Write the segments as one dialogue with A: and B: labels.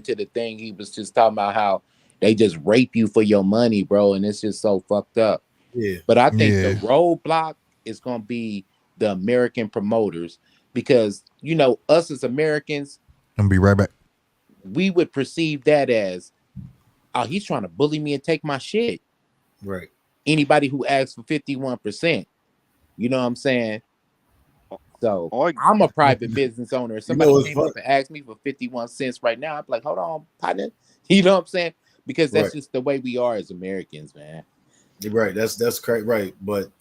A: to the thing he was just talking about how they just rape you for your money, bro, and it's just so fucked up.
B: Yeah,
A: But I think the
C: Yeah.
A: roadblock is gonna be the American promoters because us as Americans,
C: I'm be right back.
A: we would perceive that as, oh, he's trying to bully me and take my shit.
B: right.
A: Anybody who asks for 51%, you know what I'm saying? So
D: Or
A: I'm a private business owner. If
B: You know
A: somebody
B: what's
A: came
B: fun?
A: up and asked me for 51 cents right now, I'd be like, hold on, partner. You know what I'm saying? Because that's
B: Right,
A: just the way we are as Americans, man.
B: you're right. That's correct. Right, but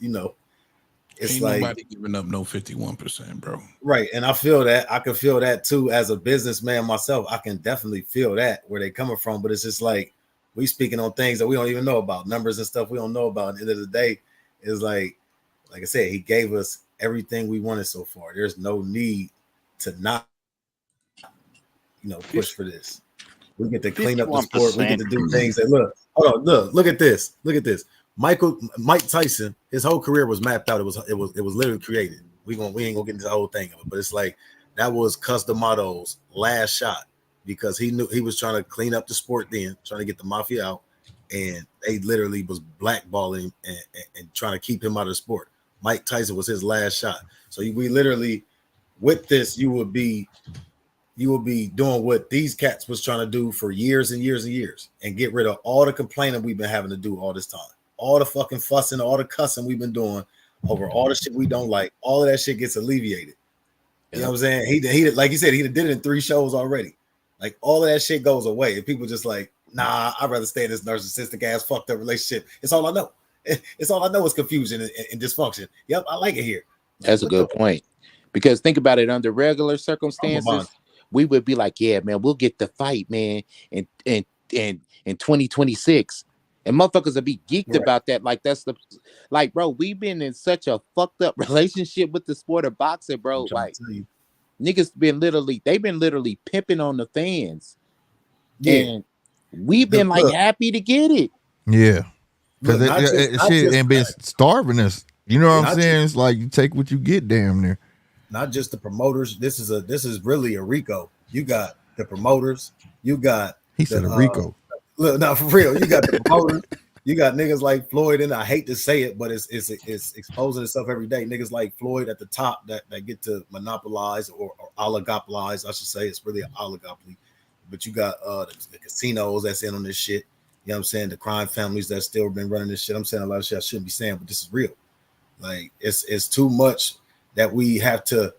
B: it's
E: Ain't
B: like
E: nobody giving up no 51%, bro.
B: right, and I feel that I can feel that too as a businessman myself. I can definitely feel that where they coming from, but it's just like we speaking on things that we don't even know about, numbers and stuff we don't know about. At the end of the day, is like I said, he gave us everything we wanted so far. There's no need to not, push for this. We get to clean up the sport. We get
D: 51%.
B: to do things that hold on, look at this. Look at this. Mike Tyson, his whole career was mapped out. It was literally created. We ain't gonna get into the whole thing of it, but it's like that was Cus D'Amato's last shot because he knew he was trying to clean up the sport then, trying to get the mafia out, and they literally was blackballing and trying to keep him out of the sport. Mike Tyson was his last shot. So we literally, with this, you would be doing what these cats was trying to do for years and years and years and get rid of all the complaining we've been having to do all this time. All the fucking fussing, all the cussing we've been doing over all the shit we don't like. All of that shit gets alleviated. You know what I'm saying? He like you said, he did it in 3 shows already. Like all of that shit goes away. And people just like, nah, I'd rather stay in this narcissistic ass fucked up relationship. It's all I know. It's all I know is confusion and dysfunction. Yep, I like it here.
A: That's a good point. Because think about it, under regular circumstances, we would be like, yeah, man, we'll get the fight, man, in 2026. And motherfuckers would be geeked about that. Like bro, we've been in such a fucked up relationship with the sport of boxing, bro. Like niggas they've been literally pimping on the fans. Yeah. And we've been happy to get it.
C: Yeah. Because shit ain't been starving us. You know what I'm saying? It's like you take what you get, damn near.
B: Not just the promoters. This is really a RICO. You got the promoters. You got
C: said a RICO.
B: Look, now for real, you got the promoters. You got niggas like Floyd, and I hate to say it, but it's exposing itself every day. Niggas like Floyd at the top that get to monopolize or oligopolize, I should say. It's really an oligopoly. But you got the casinos that's in on this shit. You know what I'm saying? The crime families that still been running this shit. I'm saying a lot of shit I shouldn't be saying, but this is real. Like it's too much that we have to,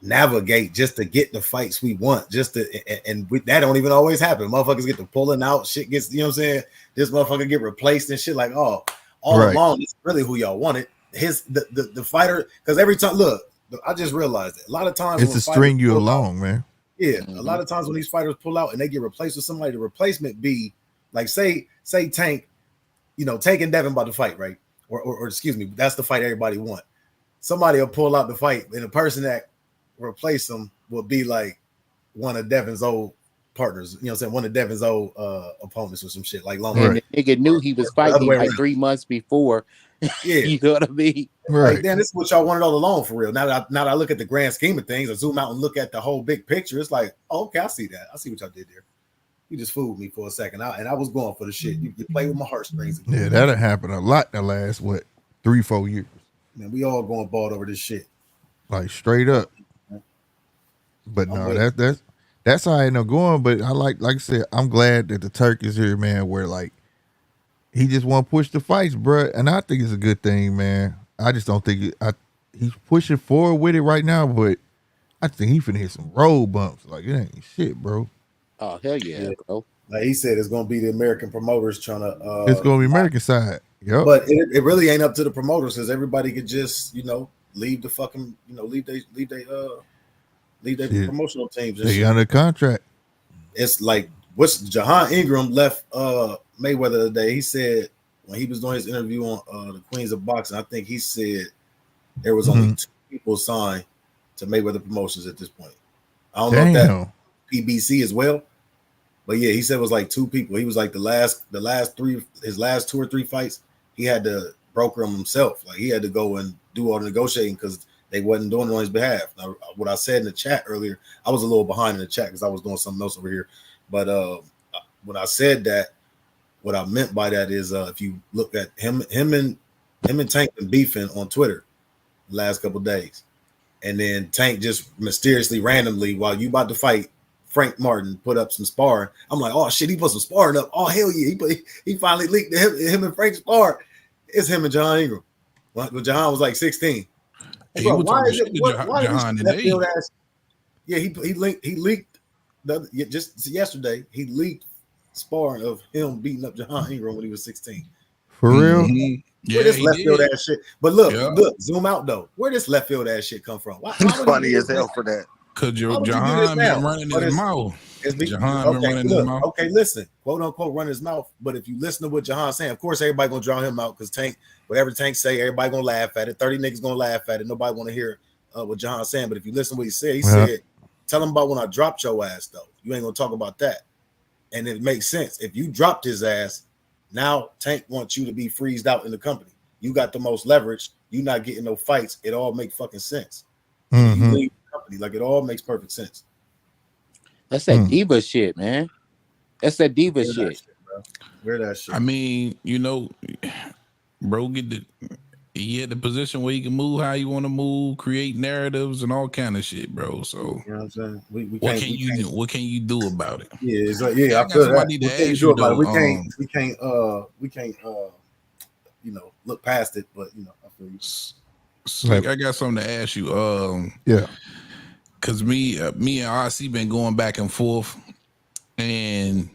B: navigate just to get the fights we want. Just to and that don't even always happen. Motherfuckers get to pulling out, shit gets, you know what I'm saying? This motherfucker get replaced and shit. Like, all along, it's really who y'all wanted. The fighter, because every time, look, I just realized that a lot of times
C: it's to string you along, man.
B: Yeah, a lot of times when these fighters pull out and they get replaced with somebody, the replacement be like say Tank, Tank and Devin about to fight, right? Or excuse me, that's the fight everybody want. Somebody will pull out the fight, and the person that replace them will be like one of Devin's old partners. You know what I'm saying? One of Devin's old opponents or some shit like long.
A: And the nigga knew he was fighting like 3 months before.
B: Yeah,
A: you know what I mean?
B: Right. Like, then this is what y'all wanted all along for real. Now that I look at the grand scheme of things, I zoom out and look at the whole big picture. It's like, oh, okay, I see that. I see what y'all did there. You just fooled me for a second, and I was going for the shit. You play with my heartstrings.
C: Yeah, that'll happen a lot the last 3-4 years.
B: Man, we all going bald over this shit.
C: Like straight up. But no, that's how I end up going. But I like I said, I'm glad that the Turk is here, man. Where like he just want to push the fights, bro, and I think it's a good thing, man. I just don't think he's pushing forward with it right now, but I think he finna hit some road bumps. Like it ain't shit, bro.
A: Oh hell yeah, bro!
B: Like he said, it's gonna be the American promoters trying to.
C: It's gonna be American side. Yep.
B: But it really ain't up to the promoters because everybody could just leave the fucking leave their promotional teams.
C: They under contract.
B: It's like what's Jahan Ingram left Mayweather today. He said when he was doing his interview on the Queens of Boxing, I think he said there was only 2 people signed to Mayweather Promotions at this point. I don't know if that PBC as well, but yeah, he said it was like 2 people. He was like the last 3, his last 2 or 3 fights, he had to broker them himself. Like he had to go and do all the negotiating because they wasn't doing it on his behalf. Now, what I said in the chat earlier, I was a little behind in the chat because I was doing something else over here. But when I said that, what I meant by that is if you look at him and Tank been beefing on Twitter the last couple of days, and then Tank just mysteriously, randomly, while you about to fight Frank Martin, put up some sparring. I'm like, oh shit, he put some sparring up. Oh hell yeah, he finally leaked him and Frank spar. It's him and John Ingram. Well, John was like 16.
E: Hey,
B: Bro, why is it? Why
E: Jahan
B: is left field ass? Yeah, he leaked just yesterday. He leaked sparring of him beating up Jahan Ingram when he was 16.
C: For real?
E: Mm-hmm. Yeah,
B: where this left field ass shit. But look, zoom out though. Where this left field ass shit come from? Why
D: funny as hell for that.
E: Because Jahan been running his mouth. Jahan been running his mouth.
B: Okay, listen, quote unquote, run his mouth. But if you listen to what Jahan's saying, of course, everybody gonna draw him out because Tank, whatever Tank say, everybody gonna laugh at it. 30 niggas gonna laugh at it. Nobody want to hear what Jahan's saying. But if you listen to what he said, tell him about when I dropped your ass though. You ain't gonna talk about that. And it makes sense. If you dropped his ass, now Tank wants you to be freezed out in the company. You got the most leverage. You not getting no fights. It all makes fucking sense.
C: Mm-hmm.
B: You leave the company, like it all makes perfect sense.
A: That's that diva shit, man. That's that diva shit.
B: Where that shit?
E: I mean, you know, bro, he at the position where he can move how you want to move, create narratives and all kind of shit, bro. So
B: you know what I'm saying?
E: What can you do about it?
B: Yeah, it's like, yeah, I feel that.
E: Need to ask you, though,
B: we can't you know, look past it, but you know, I feel you.
E: Slick, I got something to ask you.
C: Yeah.
E: Cause me and RC been going back and forth, and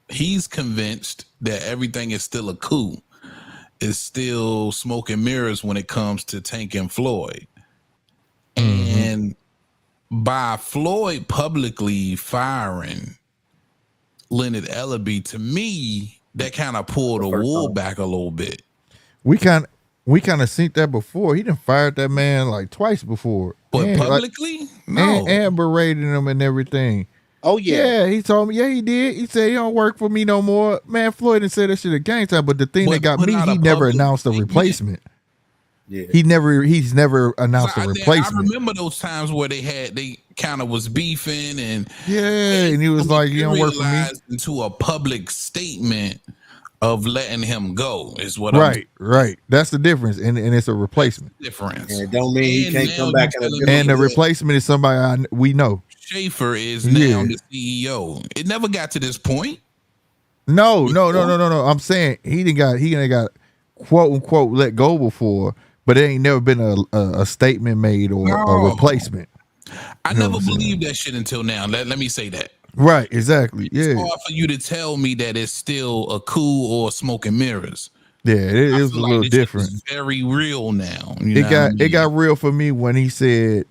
E: he's convinced that everything is still a coup. It's still smoke and mirrors when it comes to Tank and Floyd. And by Floyd publicly firing Leonard Ellerbe, to me, that kind of pulled the wool back a little bit.
C: We kind of seen that before. He done fired that man like twice before.
E: But
C: and,
E: publicly?
C: like,
E: no.
C: And berating him and everything.
A: Oh, yeah.
C: Yeah, he told me, yeah, he did. He said he don't work for me no more. Man, Floyd didn't say that shit a gang time, but the thing that got me, he never announced a replacement.
B: Yeah.
C: He's never announced a replacement.
E: I remember those times where they kind of was beefing and
C: he was like, you don't work for me.
E: Into a public statement of letting him go is what
C: right. That's the difference, and it's a replacement.
E: Difference.
B: And it don't mean he can't come back
C: and the replacement is somebody we know.
E: Schaefer is now the CEO. It never got to this point.
C: No. I'm saying he didn't got quote unquote let go before, but it ain't never been a statement made or a replacement.
E: I never believed that shit until now. Let me say that.
C: Right, exactly.
E: It's hard for you to tell me that it's still a coup or smoke and mirrors.
C: Yeah, it was a little different.
E: It's very real now.
C: It got real for me when he said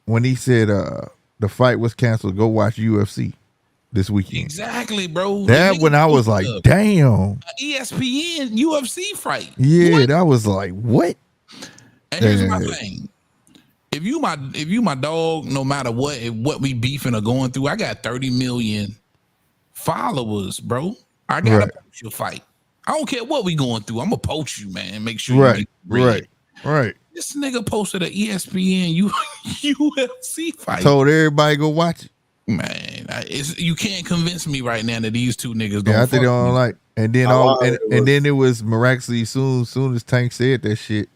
C: the fight was canceled. Go watch UFC this weekend.
E: Exactly, bro.
C: That when I was like, damn.
E: ESPN UFC fight.
C: Yeah, that was like, what?
E: And here's my thing. If you my dog, no matter what we beefing or going through, I got 30 million followers, bro. I gotta poach your fight. I don't care what we going through. I'm gonna poach you, man. Make sure you
C: right.
E: This nigga posted an ESPN UFC fight.
C: Told everybody go watch it.
E: Man, you can't convince me right now that these two niggas don't.
C: Yeah, I think they don't like. And then then it was miraculously soon as Tank said that shit.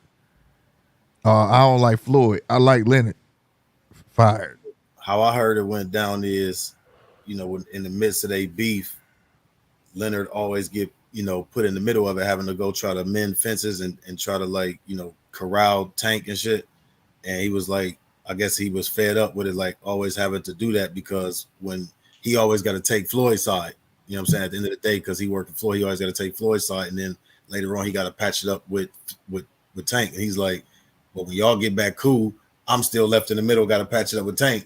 C: I don't like Floyd. I like Leonard. Fired.
B: How I heard it went down is, you know, in the midst of their beef, Leonard always get, you know, put in the middle of it, having to go try to mend fences and try to, like, you know, corral Tank and shit. And he was like, I guess he was fed up with it, like always having to do that, because when he always got to take Floyd's side, you know what I'm saying? At the end of the day, because he worked for Floyd, he always got to take Floyd's side. And then later on, he got to patch it up with Tank. And he's like, well, when y'all get back cool, I'm still left in the middle, got to patch it up with Tank,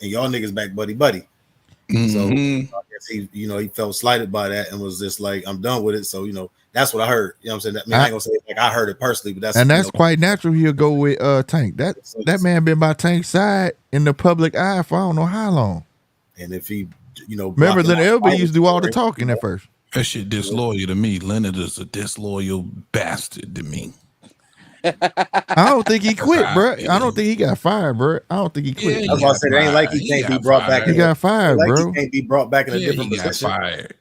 B: and y'all niggas back buddy. Mm-hmm. So I guess he felt slighted by that and was just like, I'm done with it. So, you know, that's what I heard. You know what I'm saying? I ain't gonna say like I heard it personally, but that's
C: quite natural. He'll go with Tank. That man been by Tank's side in the public eye for I don't know how long.
B: And if he, you know,
C: remember Leonard Ellerbe used to do all the talking at first.
E: That shit disloyal to me. Leonard is a disloyal bastard to me.
C: I don't think he quit, bro.
E: Yeah.
C: I don't think he got fired, bro. I don't think he
E: Yeah,
C: quit.
E: he
B: That's why I
E: got
B: said it ain't like he
E: fired.
B: can't be
E: got
B: brought back.
E: fired.
C: He got fired,
B: like
C: bro.
B: he can't be brought back in a
E: Yeah,
B: different
E: he got
B: position.
E: fired.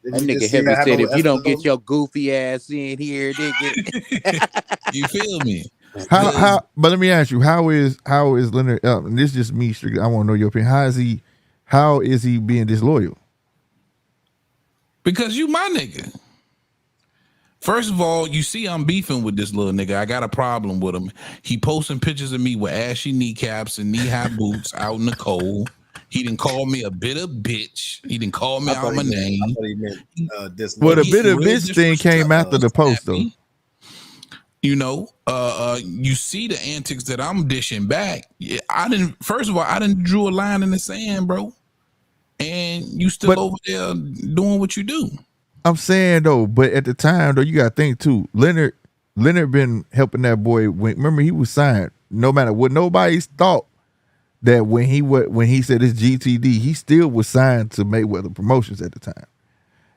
B: Did
A: That
B: you
A: nigga
B: just see
A: Heavy
B: that happen
A: said,
B: with
A: if you don't get
B: Espinosa?
A: your goofy ass in here, nigga.
E: You feel me?
C: How? But let me ask you, how is Leonard? And this is just me strictly. I want to know your opinion. How is he being disloyal?
E: Because you my nigga. First of all, you see I'm beefing with this little nigga. I got a problem with him. He posting pictures of me with ashy kneecaps and knee-high boots out in the cold. He didn't call me a bitter bitch. He didn't call me out my name.
B: I thought he meant this.
C: Well, the
E: He's
C: bitter
E: real
C: bitch thing came after the post, though.
E: You know, you see the antics that I'm dishing back. Yeah, first of all, I didn't drew a line in the sand, bro. And you still over there doing what you do.
C: I'm saying though, but at the time though, you gotta think too. Leonard been helping that boy. Remember, he was signed. No matter what nobody's thought that when he said it's GTD, he still was signed to Mayweather Promotions at the time,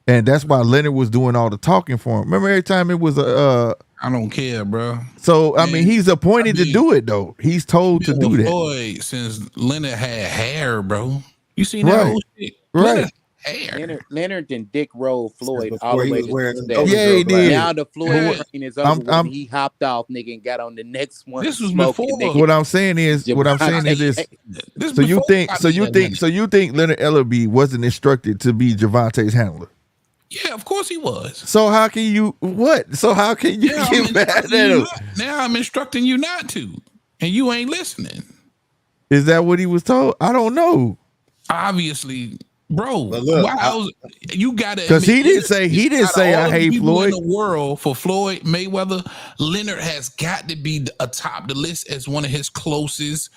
C: and that's why Leonard was doing all the talking for him. Remember, every time it was
E: I don't care, bro.
C: So I mean, he's appointed to do it though. He's told to do that.
E: Floyd, since Leonard had hair, bro. You seen that
C: Right.
E: whole shit?
C: Right.
E: Hair.
A: Leonard and Dick rolled Floyd
B: Before
A: all the
B: he
A: way
B: was
A: to
B: wearing
A: the
B: those
C: Yeah, he
B: girl
C: did.
A: Now the Floyd train is over.
C: I'm-
A: When he hopped off, nigga, and got on the next one.
E: This was
A: smoking,
E: before-
A: nigga.
C: What I'm saying is this.
E: This
C: So you
E: before
C: think
E: I
C: so
E: did
C: you
E: that
C: think
E: nigga.
C: so you think Leonard Ellerbe wasn't instructed to be Gervonta's handler?
E: Yeah, of course he was.
C: So how can you what? So how can you
E: Now
C: get mad at him?
E: Now I'm instructing you not to, and you ain't listening.
C: Is that what he was told? I don't know.
E: Obviously, bro.
B: But look,
E: why else you gotta?
C: Because he
E: admit,
C: didn't say
E: out of
C: I
E: all the
C: hate
E: people
C: Floyd.
E: in the world for Floyd Mayweather. Leonard has got to be atop the list as one of his closest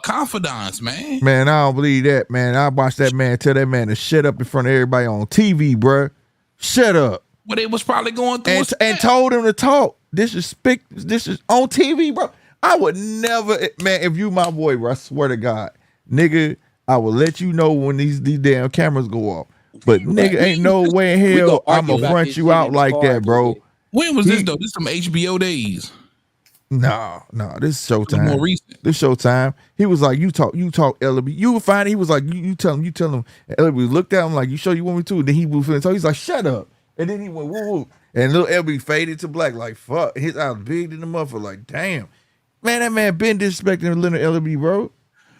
E: confidants, man.
C: Man, I don't believe that, man. I watched that man tell that man to shut up in front of everybody on TV, bruh. Shut up.
E: But it was probably going through
C: And told him to talk. This is on TV, bro. I would never, man, if you my boy, bro, I swear to God, nigga, I will let you know when these damn cameras go off. But nigga, ain't no way in hell I'm gonna front you out like that, bro.
E: When was this though? This some HBO days.
C: No, this is
E: More
C: Showtime.
E: recent.
C: This Showtime. He was like, you talk, Ellerbe. You would find he was like, you tell him. And Ellerbe looked at him like, you sure you want me to? And then he was so he's like, shut up. And then he went woo woo. And little Ellerbe faded to black, like fuck. His eyes big in the motherfucker, like damn. Man, that man been disrespecting Leonard Ellerbe, bro.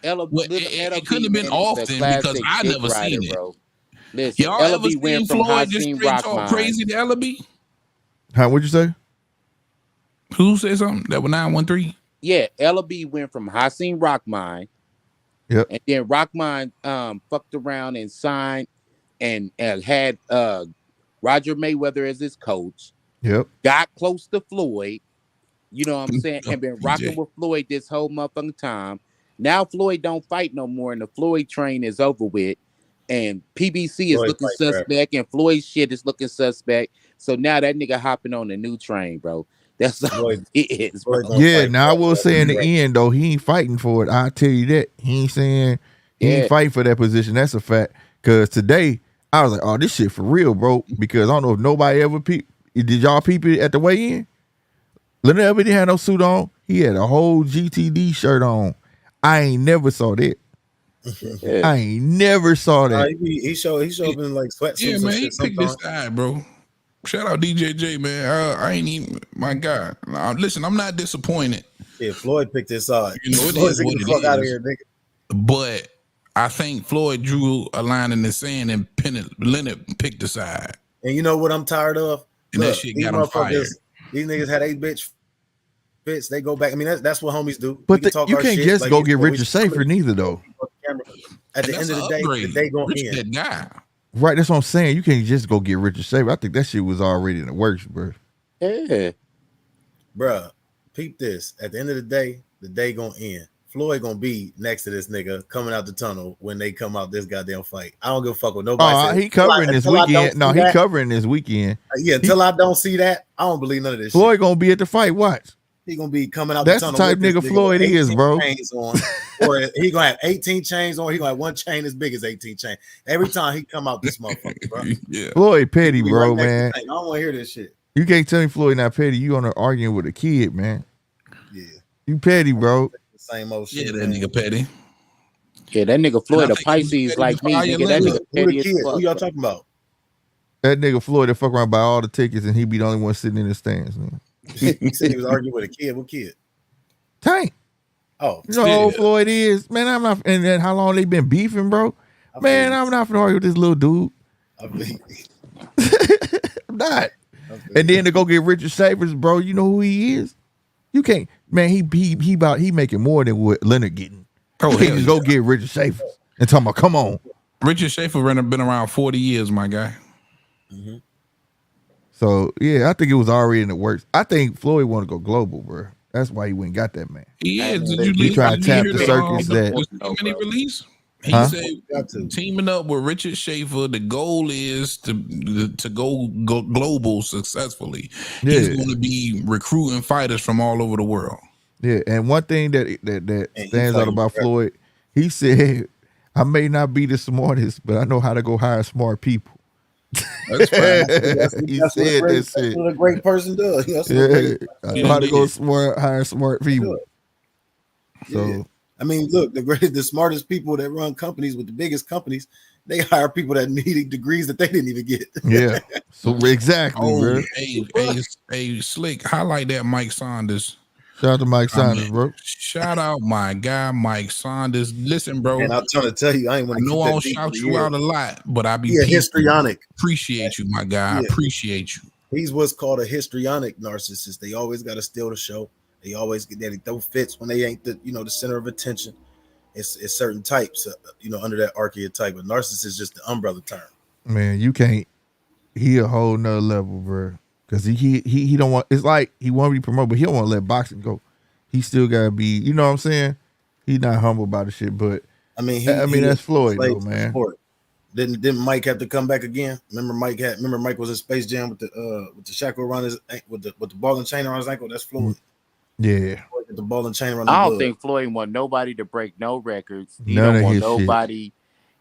E: It couldn't have been often because I never seen it.
A: Bro. Listen,
E: Y'all ever
A: Ellerbe
E: seen
A: went from
E: Floyd just
A: Hakeem
E: straight talk
A: Rockmine.
E: crazy to Ellerbe?
C: Huh? What'd you say?
E: Who said something? That was 913?
A: Yeah, Ellerbe went from Hakeem Rockmine.
C: Yep.
A: And then Rockmine fucked around and signed and had Roger Mayweather as his coach.
C: Yep.
A: Got close to Floyd. You know what I'm saying? And been rocking
E: PJ.
A: with Floyd this whole motherfucking time. Now Floyd don't fight no more, and the Floyd train is over with. And PBC is
B: Floyd
A: looking
B: fight forever.
A: suspect, and Floyd's shit is looking suspect. So now that nigga hopping on the new train, bro. That's all
B: Floyd-
A: it is, bro.
B: Floyd gonna
C: Yeah,
B: fight
C: now I will
B: forever.
C: say in the end though, he ain't fighting for it. I tell you that. He ain't saying he ain't
A: Yeah.
C: fighting for that position. That's a fact. Cause today I was like, oh, this shit for real, bro. Because I don't know if nobody ever did y'all peep it at the weigh-in? Leonard Ellerbe didn't have no suit on. He had a whole GTD shirt on. I ain't never saw that.
A: Yeah.
C: I ain't never saw that.
B: He showed up in like sweatsuits
E: Yeah,
B: and
E: man, he
B: shit
E: picked this
B: sometimes.
E: side, bro. Shout out DJJ, man. I ain't even my guy. Listen, I'm not disappointed,
B: Yeah, Floyd picked his side.
E: You know, it
B: Floyd
E: is
B: get
E: what
B: the
E: it
B: fuck out of
E: is.
B: here, nigga.
E: but I think Floyd drew a line in the sand and Leonard picked the side.
B: And you know what I'm tired of?
E: And that
B: Look,
E: shit
B: these
E: got him fired.
B: motherfuckers, these niggas had 8 bitch fits. They go back. I mean, that's what homies do. We
C: But
B: can talk
C: you
B: our
C: can't
B: shit,
C: just
B: like
C: go
B: we-
C: get
B: we-
C: Richard Safer neither though.
B: At the
E: And
B: end of
E: that's
B: the
E: an
B: day,
E: upgrade.
B: the day gonna
E: Rich
B: end.
E: that guy.
C: Right, that's what I'm saying. You can't just go get Richard Saber. I think that shit was already in the works, bro.
A: Yeah.
B: Bruh, peep this. At the end of the day gonna end. Floyd gonna be next to this nigga coming out the tunnel when they come out this goddamn fight. I don't give a fuck what nobody
C: Oh,
B: says.
C: he covering this
B: Until I don't
C: weekend. No,
B: see
C: he
B: that-
C: covering this weekend.
B: Yeah, until I don't see that, I don't believe none of this shit.
C: Floyd gonna be at the fight. Watch.
B: He gonna be coming out
C: That's
B: the
C: the
B: tunnel.
C: type
B: with this
C: nigga Floyd
B: with
C: is,
B: 18
C: bro.
B: chains on, or he gonna have 18 chains on. He gonna have one chain as big as 18 chains. Every time he come out this motherfucker, bro.
E: Yeah.
C: Floyd petty,
B: He
C: bro,
B: right next to
C: man.
B: Tank. I don't want to hear this shit.
C: You can't tell me Floyd not petty. You on there arguing with a kid, man.
B: Yeah,
C: You petty, bro.
B: the same old
E: Yeah,
B: shit.
E: that
B: man.
E: nigga petty.
A: Yeah, that nigga
E: And
A: Floyd
E: I
A: a
E: think he was
A: Pisces
E: petty
A: like me,
E: before
A: nigga.
E: your
A: That
B: Who
A: nigga
E: nigga.
B: the
A: petty as
B: kid?
A: fuck.
B: Who y'all
A: bro.
B: talking about?
C: That nigga Floyd that fuck around buy all the tickets and he be the only one sitting in the stands, man.
B: He said he was arguing with a kid. What kid?
C: Tank.
B: Oh,
C: You know how old
E: Yeah.
C: Floyd is? Man, I'm not, and then how long they been beefing, bro?
B: I
C: Man,
B: feel
C: I'm not finna argue with this little dude.
B: I feel-
C: I'm not.
B: I feel-
C: And then to go get Richard Shavers, bro, you know who he is? You can't, man, he making more than what Leonard getting.
E: Oh,
C: You
E: hell
C: can't just
E: yeah.
C: go get Richard Shavers and talking about, come on.
E: Richard Schaefer been around 40 years, my guy.
B: Mhm.
C: So yeah, I think it was already in the works. I think Floyd want to go global, bro. That's why he went and got that man.
E: He
A: I
E: is.
A: know
E: Did
A: that
E: you
A: he
E: leave?
C: trying to
E: did you
C: tap
E: hear
C: the
E: the,
C: circus that-
E: the statement he released? He
C: Huh?
E: said
B: Got to.
E: teaming up with Richard Schaefer, the goal is to go global successfully. He's
C: Yeah.
E: going to be recruiting fighters from all over the world.
C: Yeah, and one thing that
B: he
C: stands out
B: fighting
C: about
B: forever.
C: Floyd, he said, "I may not be the smartest, but I know how to go hire smart people."
E: That's fine.
C: He
B: That's what a
C: said
B: great-
C: that shit.
B: That's what a great person does. That's what a
C: Yeah,
B: great
C: I know how to go
E: Yeah.
C: hire smart people. So
B: Yeah. I mean, look, the smartest people that run companies with the biggest companies, they hire people that need degrees that they didn't even get.
C: yeah, so exactly,
E: Oh,
C: bro.
E: hey, Slick, highlight that Mike Saunders.
C: Shout out to Mike
E: I
C: Saunders,
E: mean,
C: bro.
E: shout out my guy, Mike Saunders. Listen, bro,
B: And I'm trying to tell you, I ain't
E: I
B: want to
E: know I don't shout you out a lot, but I be
B: He a
E: peeping.
B: histrionic.
E: Appreciate you, my guy. I
B: Yeah.
E: appreciate you.
B: He's what's called a histrionic narcissist. They always got to steal the show. They always get that. They throw fits when they ain't the center of attention. It's certain types, under that archetype. But narcissist is just the umbrella term.
C: Man, you can't. He a whole nother level, bro. Because he don't want. It's like he want to be promoted, but he don't want to let boxing go. He still gotta be. You know what I'm saying? He not humble about the shit, but
B: I mean,
C: that's Floyd,
B: played
C: though,
B: for
C: man.
B: sport. Didn't Mike have to come back again? Remember Mike was in Space Jam with the shackle around his with the ball and chain around his ankle. That's Floyd.
C: Yeah,
B: With the ball and chain around.
A: I
B: the
A: don't
B: glove.
A: think Floyd want nobody to break no records. He
C: None
A: don't
C: of
A: want
C: his shit.
A: nobody.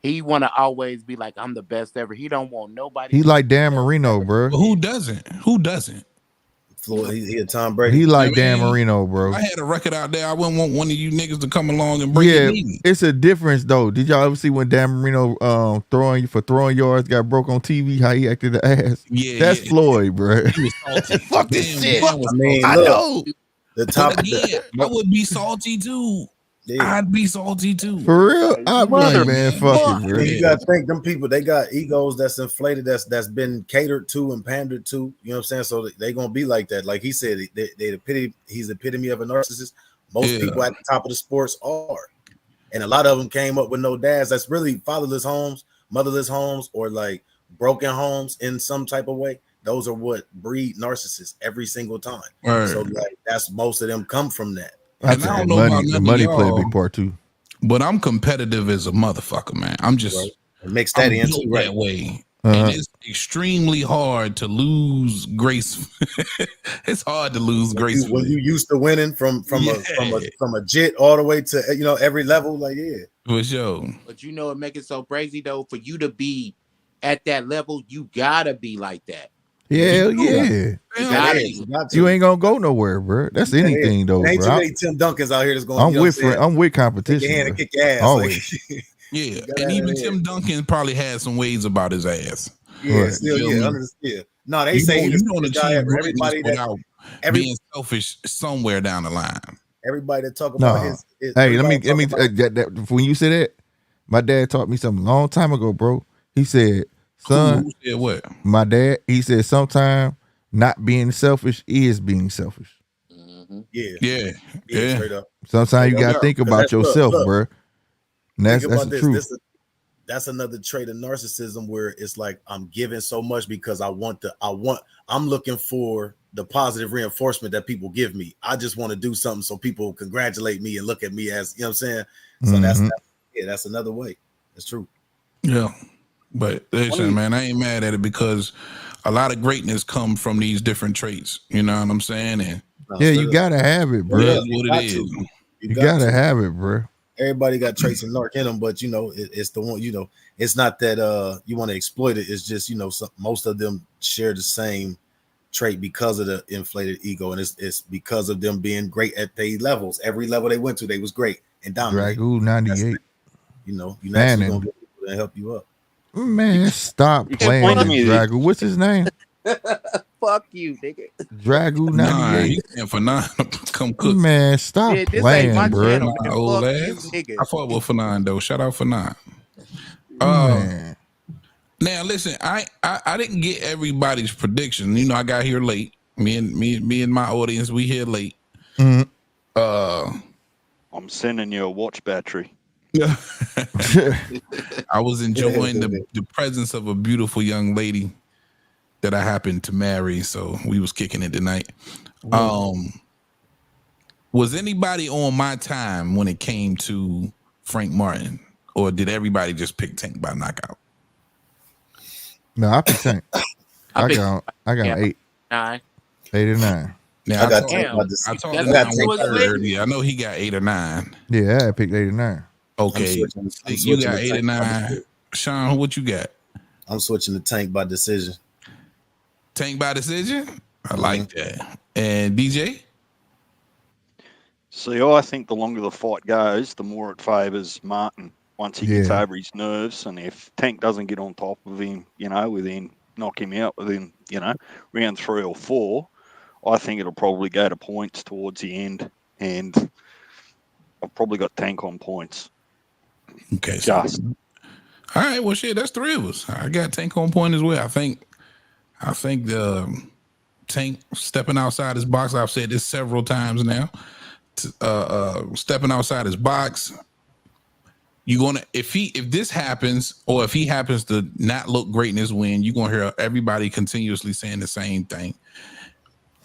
A: He want to always be like, I'm the best ever. He don't want nobody.
C: he like Dan Marino, bro.
E: But who doesn't? Who doesn't?
B: Floyd, he a Tom Brady.
C: He like
E: I
C: Dan
E: mean,
C: Marino, bro.
E: I had a record out there. I wouldn't want one of you niggas to come along and break
C: Yeah,
E: it either.
C: it's a difference though. Did y'all ever see when Dan Marino throwing yards got broke on TV? How he acted the ass?
E: Yeah,
C: That's
E: yeah.
C: Floyd, bro.
E: He was salty.
C: Fuck this
E: Damn,
C: shit.
E: Dan was
B: I mean,
E: salty.
B: look,
C: know.
B: the top.
E: But again, I would be salty too.
B: Yeah.
E: I'd be salty too.
C: For real, I'm like, man, fuck it,
B: I
C: bro.
B: mean, you gotta think them people, they got egos that's inflated, that's been catered to and pandered to. You know what I'm saying? So they gonna be like that. Like he said, he's the epitome of a narcissist. Most
E: Yeah.
B: people at the top of the sports are, and a lot of them came up with no dads. That's really fatherless homes, motherless homes, or like broken homes in some type of way. Those are what breed narcissists every single time.
E: Word.
B: So like that's most of them come from that.
C: I
E: And I
C: think
E: don't know about
C: the
E: none of
C: money play a
E: y'all.
C: big part too.
E: But I'm competitive as a motherfucker, man. I'm just
B: Right. Mix
E: I'm
B: that in
E: built
B: too, right?
E: that way.
C: Uh-huh.
E: And it's extremely hard to lose grace. It's hard to lose gracefully.
B: When you used to winning from a jet all the way to every level, like
E: For sure.
A: But it make it so crazy though. For you to be at that level, you gotta be like that.
C: Hell yeah.
E: Damn,
A: gotta
E: hey,
A: be.
B: you got to.
C: You ain't gonna go nowhere, bro. That's anything though,
B: Ain't too
C: bro.
B: many Tim Duncans out here that's going.
C: I'm with
B: saying?
C: I'm with
B: Kick your
C: competition.
B: hand and
C: bro.
B: kick your ass.
C: Always.
B: Like,
E: yeah.
B: gotta
E: And
B: have
E: even
B: that
E: Tim
B: in.
E: Duncan probably had some ways about his ass.
B: yeah,
C: Right.
B: still,
E: Feel me?
B: yeah, understand. No, they
E: You
B: say
E: don't,
B: he
E: you
B: the
E: don't
B: sweetest guy
E: achieve
B: ever.
E: greatness without
B: every-
E: being selfish somewhere down the line.
B: everybody that talk about
C: No.
B: his
C: Hey, let me
B: everybody talk about-
C: that, when you say that, my dad taught me something a long time ago, bro. He said, son,
E: Who said what?
C: my dad, he said, sometimes not being selfish is being selfish.
A: Mhm.
B: yeah,
E: Yeah. Yeah.
B: straight up.
C: Sometimes you
B: Yeah,
C: gotta think
B: because
C: about
B: that's- look,
C: yourself,
B: look.
C: bro. And that's
B: Think about
C: the
B: this.
C: truth.
B: That's another trait of narcissism where it's like I'm giving so much because I'm looking for the positive reinforcement that people give me. I just want to do something so people congratulate me and look at me as, you know what I'm saying? So
C: Mhm.
B: that's another way. That's true.
E: Yeah. But listen, man, I ain't mad at it because a lot of greatness come from these different traits. You know what I'm saying? And
B: No,
C: Yeah,
B: so
C: you gotta have it, bro.
E: it
B: Yeah,
E: is what
B: got
E: it
B: to.
E: is.
C: You
B: got
C: gotta
B: to.
C: have it, bro.
B: Everybody got traits of narc in them, but it's the one, it's not that you want to exploit it. It's just most of them share the same trait because of the inflated ego, and it's because of them being great at their levels. Every level they went to, they was great and dominant.
C: Dragoo 98.
B: You know, you naturally
C: Man,
B: gonna get people to help you up.
C: Man, stop
D: You can't
C: playing
D: point to
C: with
D: me.
C: Dragoo. What's his name?
A: Fuck you, nigga.
C: Dragoo
E: Nah,
C: 98.
E: he can't for nine. Come cook.
C: Man, stop
A: Yeah, this ain't my
C: playing, bro.
A: channel,
E: My
A: man.
E: old
A: Fuck you,
E: ass.
A: nigga.
E: I fought with Fanon though. Shout out Fanon.
C: Man.
E: Now listen, I didn't get everybody's prediction. You know, I got here late. Me and my audience, we here late.
C: Mhm.
D: I'm sending you a watch battery.
E: I was enjoying the presence of a beautiful young lady that I happened to marry, so we was kicking it tonight. Was anybody on my time when it came to Frank Martin, or did everybody just pick Tank by knockout?
C: No, I picked Tank. I
A: picked-
C: got
A: yeah.
C: 8
A: 9.
C: or 9.
E: Now
B: I got
E: told-
B: Tank by
E: I
B: decision.
E: told
A: That's
E: the
B: got
E: 9
B: Tank
E: was
B: by
E: third.
B: decision.
E: Yeah, I know he got 8 or 9.
C: Yeah, I picked 8 or 9.
E: Okay,
B: I'm
E: you
B: switching
E: got
B: to
E: 8 or
B: Tank by
E: 9.
B: decision.
E: Sean, what you got?
B: I'm switching to Tank by decision.
E: Tank by decision. I like that. And DJ.
D: See, I think the longer the fight goes, the more it favours Martin once he gets
C: Yeah.
D: over his nerves. And if Tank doesn't get on top of him, within knock him out within, round 3 or 4, I think it'll probably go to points towards the end. And I've probably got Tank on points.
E: Okay, so
D: Just.
E: all right. Well, shit, that's 3 of us. I got Tank on point as well. I think the Tank stepping outside his box. I've said this several times now. Stepping outside his box. You're gonna if this happens, or if he happens to not look great in this win, you're gonna hear everybody continuously saying the same thing.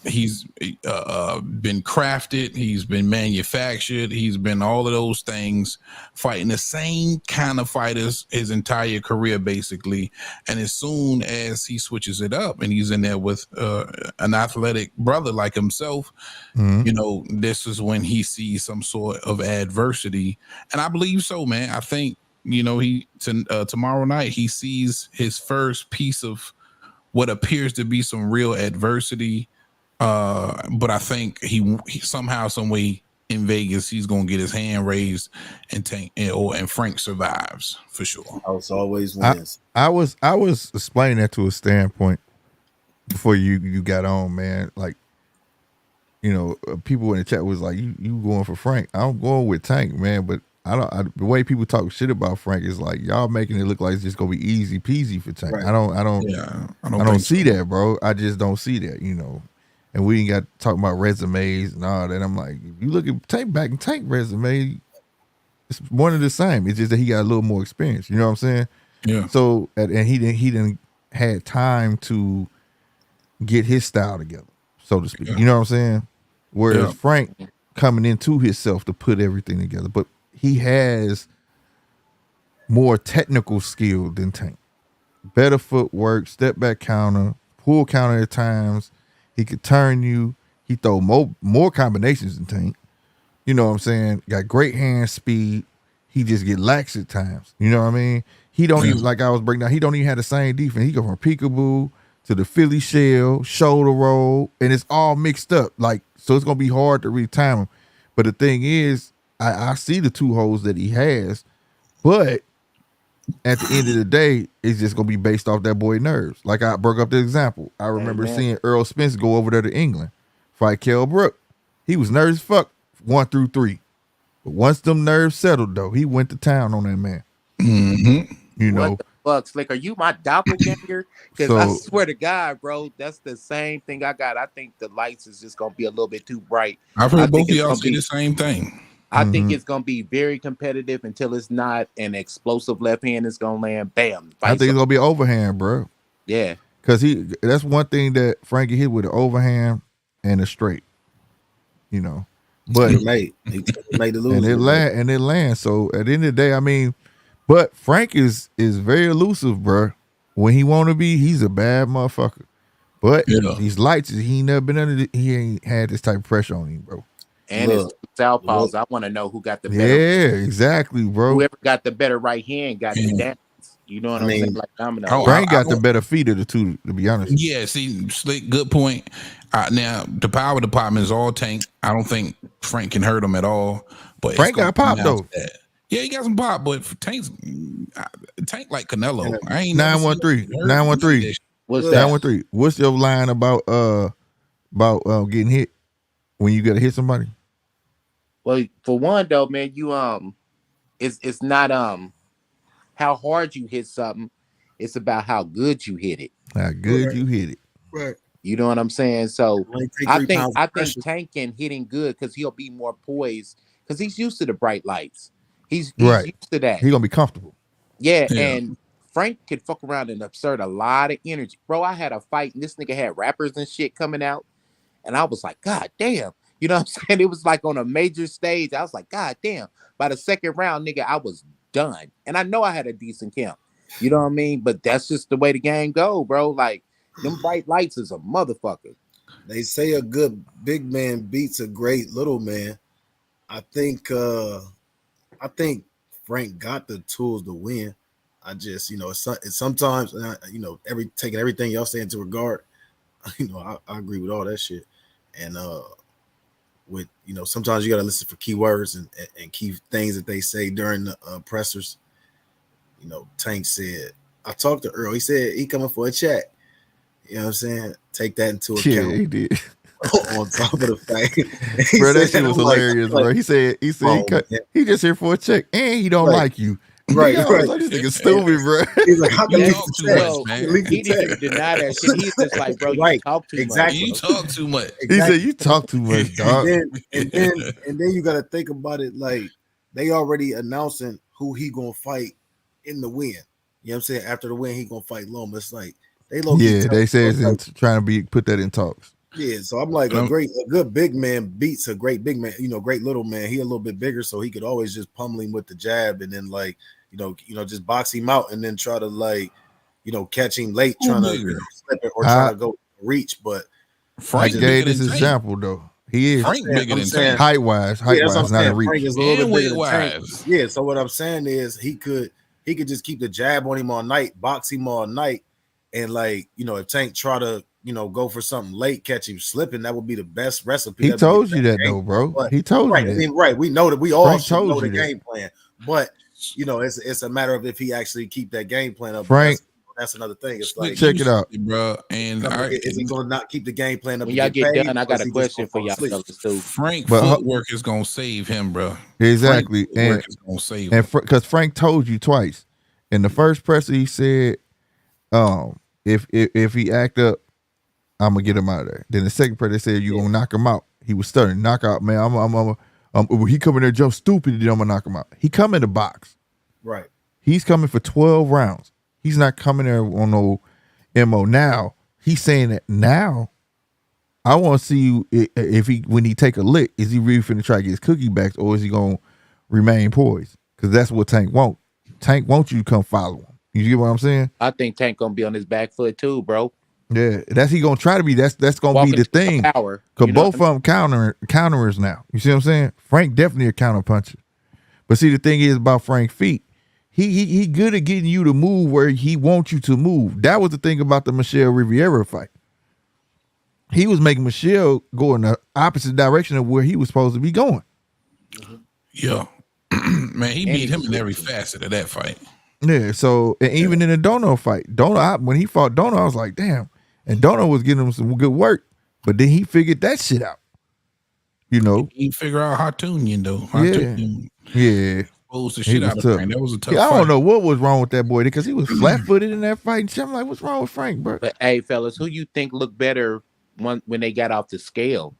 E: He's been crafted, he's been manufactured, he's been all of those things, fighting the same kind of fighters his entire career, basically. And as soon as he switches it up and he's in there with an athletic brother like himself, this is when he sees some sort of adversity. And I believe so, man. I think, tomorrow night he sees his first piece of what appears to be some real adversity. But I think he somehow, some way in Vegas, he's gonna get his hand raised and Tank and Frank survives for sure.
B: House always wins.
C: I was explaining that to a standpoint before you got on, man. Like, people in the chat was like, you going for Frank. I'm going with Tank, man. But the way people talk shit about Frank is like, y'all making it look like it's just gonna be easy peasy for Tank.
B: Right.
C: I don't
E: think
C: see
E: so.
C: that, bro. I just don't see that, And we ain't got to talk about resumes and all that. I'm like, if you look at Tank resume, it's one of the same. It's just that he got a little more experience. You know what I'm saying?
E: Yeah.
C: So and he didn't had time to get his style together, so to speak.
E: Yeah.
C: You know what I'm saying? Whereas
E: Yeah.
C: Frank coming into himself to put everything together, but he has more technical skill than Tank. Better footwork, step back counter, pull counter at times. He could turn you. He throw more combinations than Tank. You know what I'm saying? Got great hand speed. He just get lax at times. You know what I mean? He don't even, like I was breaking down, he don't even have the same defense. He go from peekaboo to the Philly shell, shoulder roll, and it's all mixed up. Like, so it's gonna be hard to read time him. But the thing is, I see the 2 holes that he has, but at the end of the day, it's just gonna be based off that boy nerves. Like I broke up the example. I remember seeing Earl Spence go over there to England, fight Kell Brook. He was nervous as fuck 1 through 3. But once them nerves settled, though, he went to town on that man.
E: Mm-hmm.
C: You know,
A: What the fuck, Slick? Are you my doppelganger? Because I
C: So-
A: swear to God, bro, that's the same thing I got. I think the lights is just gonna be a little bit too bright.
E: I've
A: I
E: heard both
A: think
E: of
A: it's
E: y'all
A: gonna
E: say
A: be-
E: the same thing.
A: I think it's gonna be very competitive until it's not an explosive left hand. It's gonna land, bam.
C: I think it's gonna be an overhand, bro.
A: Yeah.
C: Because that's one thing that Frankie hit with an overhand and a straight. But
B: He made the lose.
C: and it lands. So at the end of the day, I mean, but Frank is very elusive, bro. When he want to be, he's a bad motherfucker. But these lights, he ain't never been under. He ain't had this type of pressure on him, bro.
A: And
B: Look,
A: it's southpaws. I want to know who got the better.
C: Yeah, exactly, bro.
A: Whoever got the better right hand got the dance. fights. You know what I'm saying? Like Domino.
E: Oh,
C: Frank got the better feet of the two, to be honest.
E: Yeah, see, Slick, good point. Now, the power department is all Tank. I don't think Frank can hurt him at all. But
C: Frank got pop, though.
E: Yeah, he got some pop, but for Tank like Canelo. I ain't
C: 913.
A: What's that?
C: 913. What's your line about getting hit when you gotta hit somebody?
A: Well, for one though, man, you it's not how hard you hit something, it's about how good you hit it.
C: How good you hit it.
B: Right.
A: You know what I'm saying? So I think
B: Tank
A: can hitting good because he'll be more poised because he's used to the bright lights. He's
C: Right.
A: used to that.
C: He gonna be comfortable.
A: Yeah, and Frank could fuck around and exert a lot of energy. Bro, I had a fight and this nigga had rappers and shit coming out. And I was like, God damn. You know what I'm saying? It was like on a major stage. I was like, God damn. By the second round, nigga, I was done. And I know I had a decent camp. You know what I mean? But that's just the way the game go, bro. Like, them bright lights is a motherfucker.
B: They say a good big man beats a great little man. I think Frank got the tools to win. I just, it's sometimes, taking everything y'all say into regard, I agree with all that shit. And with, sometimes you got to listen for keywords and key things that they say during the pressers. Tank said, I talked to Earl. He said he coming for a check. You know what I'm saying? Take that into account.
C: Yeah, he did.
B: On top of the fact,
C: bro, that shit was hilarious, bro. He said he just here for a check and he don't like you.
B: Right,
C: right. Like, this nigga stupid, bro.
B: He's like, how can
E: you talk too much, man?
A: He didn't deny that shit. He's just like, bro, you talk too much.
E: You talk too much.
C: He said you talk too much, dog.
B: And then you got to think about it like they already announcing who he gonna fight in the win. You know what I'm saying? After the win, he gonna fight Loma. It's like they
C: they say it's trying to put that in talks.
B: Yeah, so I'm like a good big man beats a great big man, great little man. He a little bit bigger, so he could always just pummel him with the jab and then just box him out and then try to catch him late, trying to slip it or trying to go reach. But
C: Frank gave this example though. He is
E: Frank bigger than Tank.
C: Height wise, not a reach.
B: Frank is a little bit bigger than Tank. Yeah, so what I'm saying is he could just keep the jab on him all night, box him all night, and if Tank try to go for something late, catch him slipping, that would be the best recipe.
C: He told you that though, bro.
B: But,
C: he told you that.
B: I mean, right. We know that we all
C: Frank
B: should know the
C: that.
B: game plan, but it's a matter of if he actually keep that game plan up.
C: Frank,
B: that's another thing. It's like
C: check it out,
E: bro. And
B: is he gonna not keep the game plan up?
A: When y'all get done, I got a question for y'all fellas too.
E: Frank footwork is gonna save him, bro.
C: Exactly,
E: and is gonna save
C: him. Because Frank told you twice in the first presser, he said, if he act up, I'm gonna get him out of there. Then the second presser, they said you gonna knock him out. He was stuttering, knockout, man. He come in there jump stupid, then I'm gonna knock him out. He come in the box,
B: right?
C: He's coming for 12 rounds. He's not coming there on no MO. Now he's saying that now I want to see you when he take a lick, is he really finna try to get his cookie back, or is he gonna remain poised? Because that's what Tank want. Tank wants you to come follow him. You get what I'm saying?
A: I think Tank gonna be on his back foot too, bro.
C: Yeah, that's he gonna try to be. That's gonna
A: Walking
C: be the thing.
A: Because
C: both of them counterers now. You see what I'm saying? Frank definitely a counter puncher. But see, the thing is about Frank feet. He good at getting you to move where he wants you to move. That was the thing about the Michelle Rivera fight. He was making Michelle go in the opposite direction of where he was supposed to be going.
E: Yeah. Man, he beat him in every facet of that fight.
C: Yeah, so and even in the Dono fight, when he fought Dono, I was like, damn. And Dono was getting him some good work, but then he figured that shit out.
E: He figured out Hartunian though. Hartunian.
C: Yeah.
E: Exposed the shit out of Frank. That was a tough fight.
C: I don't know what was wrong with that boy because he was flat-footed in that fight. And I'm like, what's wrong with Frank, bro?
A: But hey, fellas, who you think looked better when they got off the scale?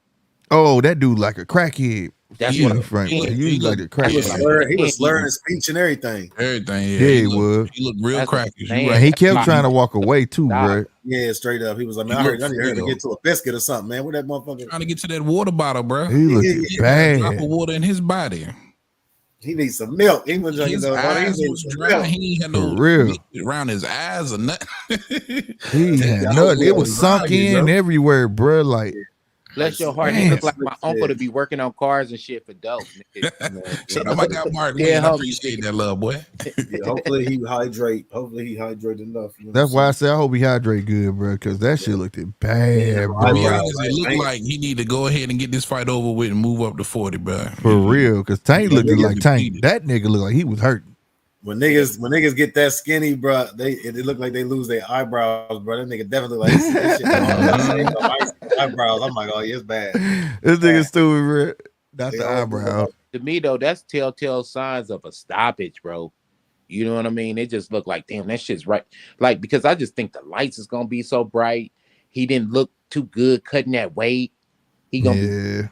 C: Oh, that dude like a crackhead.
A: That's what
C: Frank. He like a crackhead.
B: He was slurring his speech and everything.
E: Everything.
C: Yeah, he was.
E: He looked real cracky.
C: And he kept trying to walk away too, bro.
B: Yeah, straight up. He was like, man, I heard to get to a biscuit or something, man. Where that motherfucker?
E: Trying to get to that water bottle, bro.
C: He looked bad.
E: Drop of water in his body.
B: He needs some milk. He was
E: his eyes was dry. He had no
C: real
E: around his eyes or nothing.
C: He had nothing. It was sunk in everywhere, bro. Like
A: Bless your heart. He
C: Damn.
A: looked like my uncle to be working on cars and shit for dope.
E: Shout out my guy Mark
A: Yeah,
E: Wayne. I
A: homie.
E: appreciate that love, boy.
B: Yeah, hopefully he hydrate. Hopefully he hydrate enough. You know
C: That's
B: what
C: why I
B: I'm
C: said I hope he hydrate good, bro, because that shit looked bad,
B: Yeah,
E: To
C: bro.
E: be
B: Right,
E: honest, it looked
B: right.
E: like he need to go ahead and get this fight over with and move up to 40, bro.
C: For real, because Tank
B: Yeah,
C: looked
B: nigga
C: like Tank.
E: depleted.
C: That nigga looked like he was hurt.
B: When niggas get that skinny, bro, it look like they lose their eyebrows, bro. That nigga definitely like this shit. Eyebrows. I'm like, oh, yeah, it's bad.
C: This nigga stupid, bro. Not the
B: Yeah,
C: eyebrow.
A: To me though, that's telltale signs of a stoppage, bro. You know what I mean? It just looked like, damn, that shit's right. Like, because I just think the lights is gonna be so bright. He didn't look too good cutting that weight. He gonna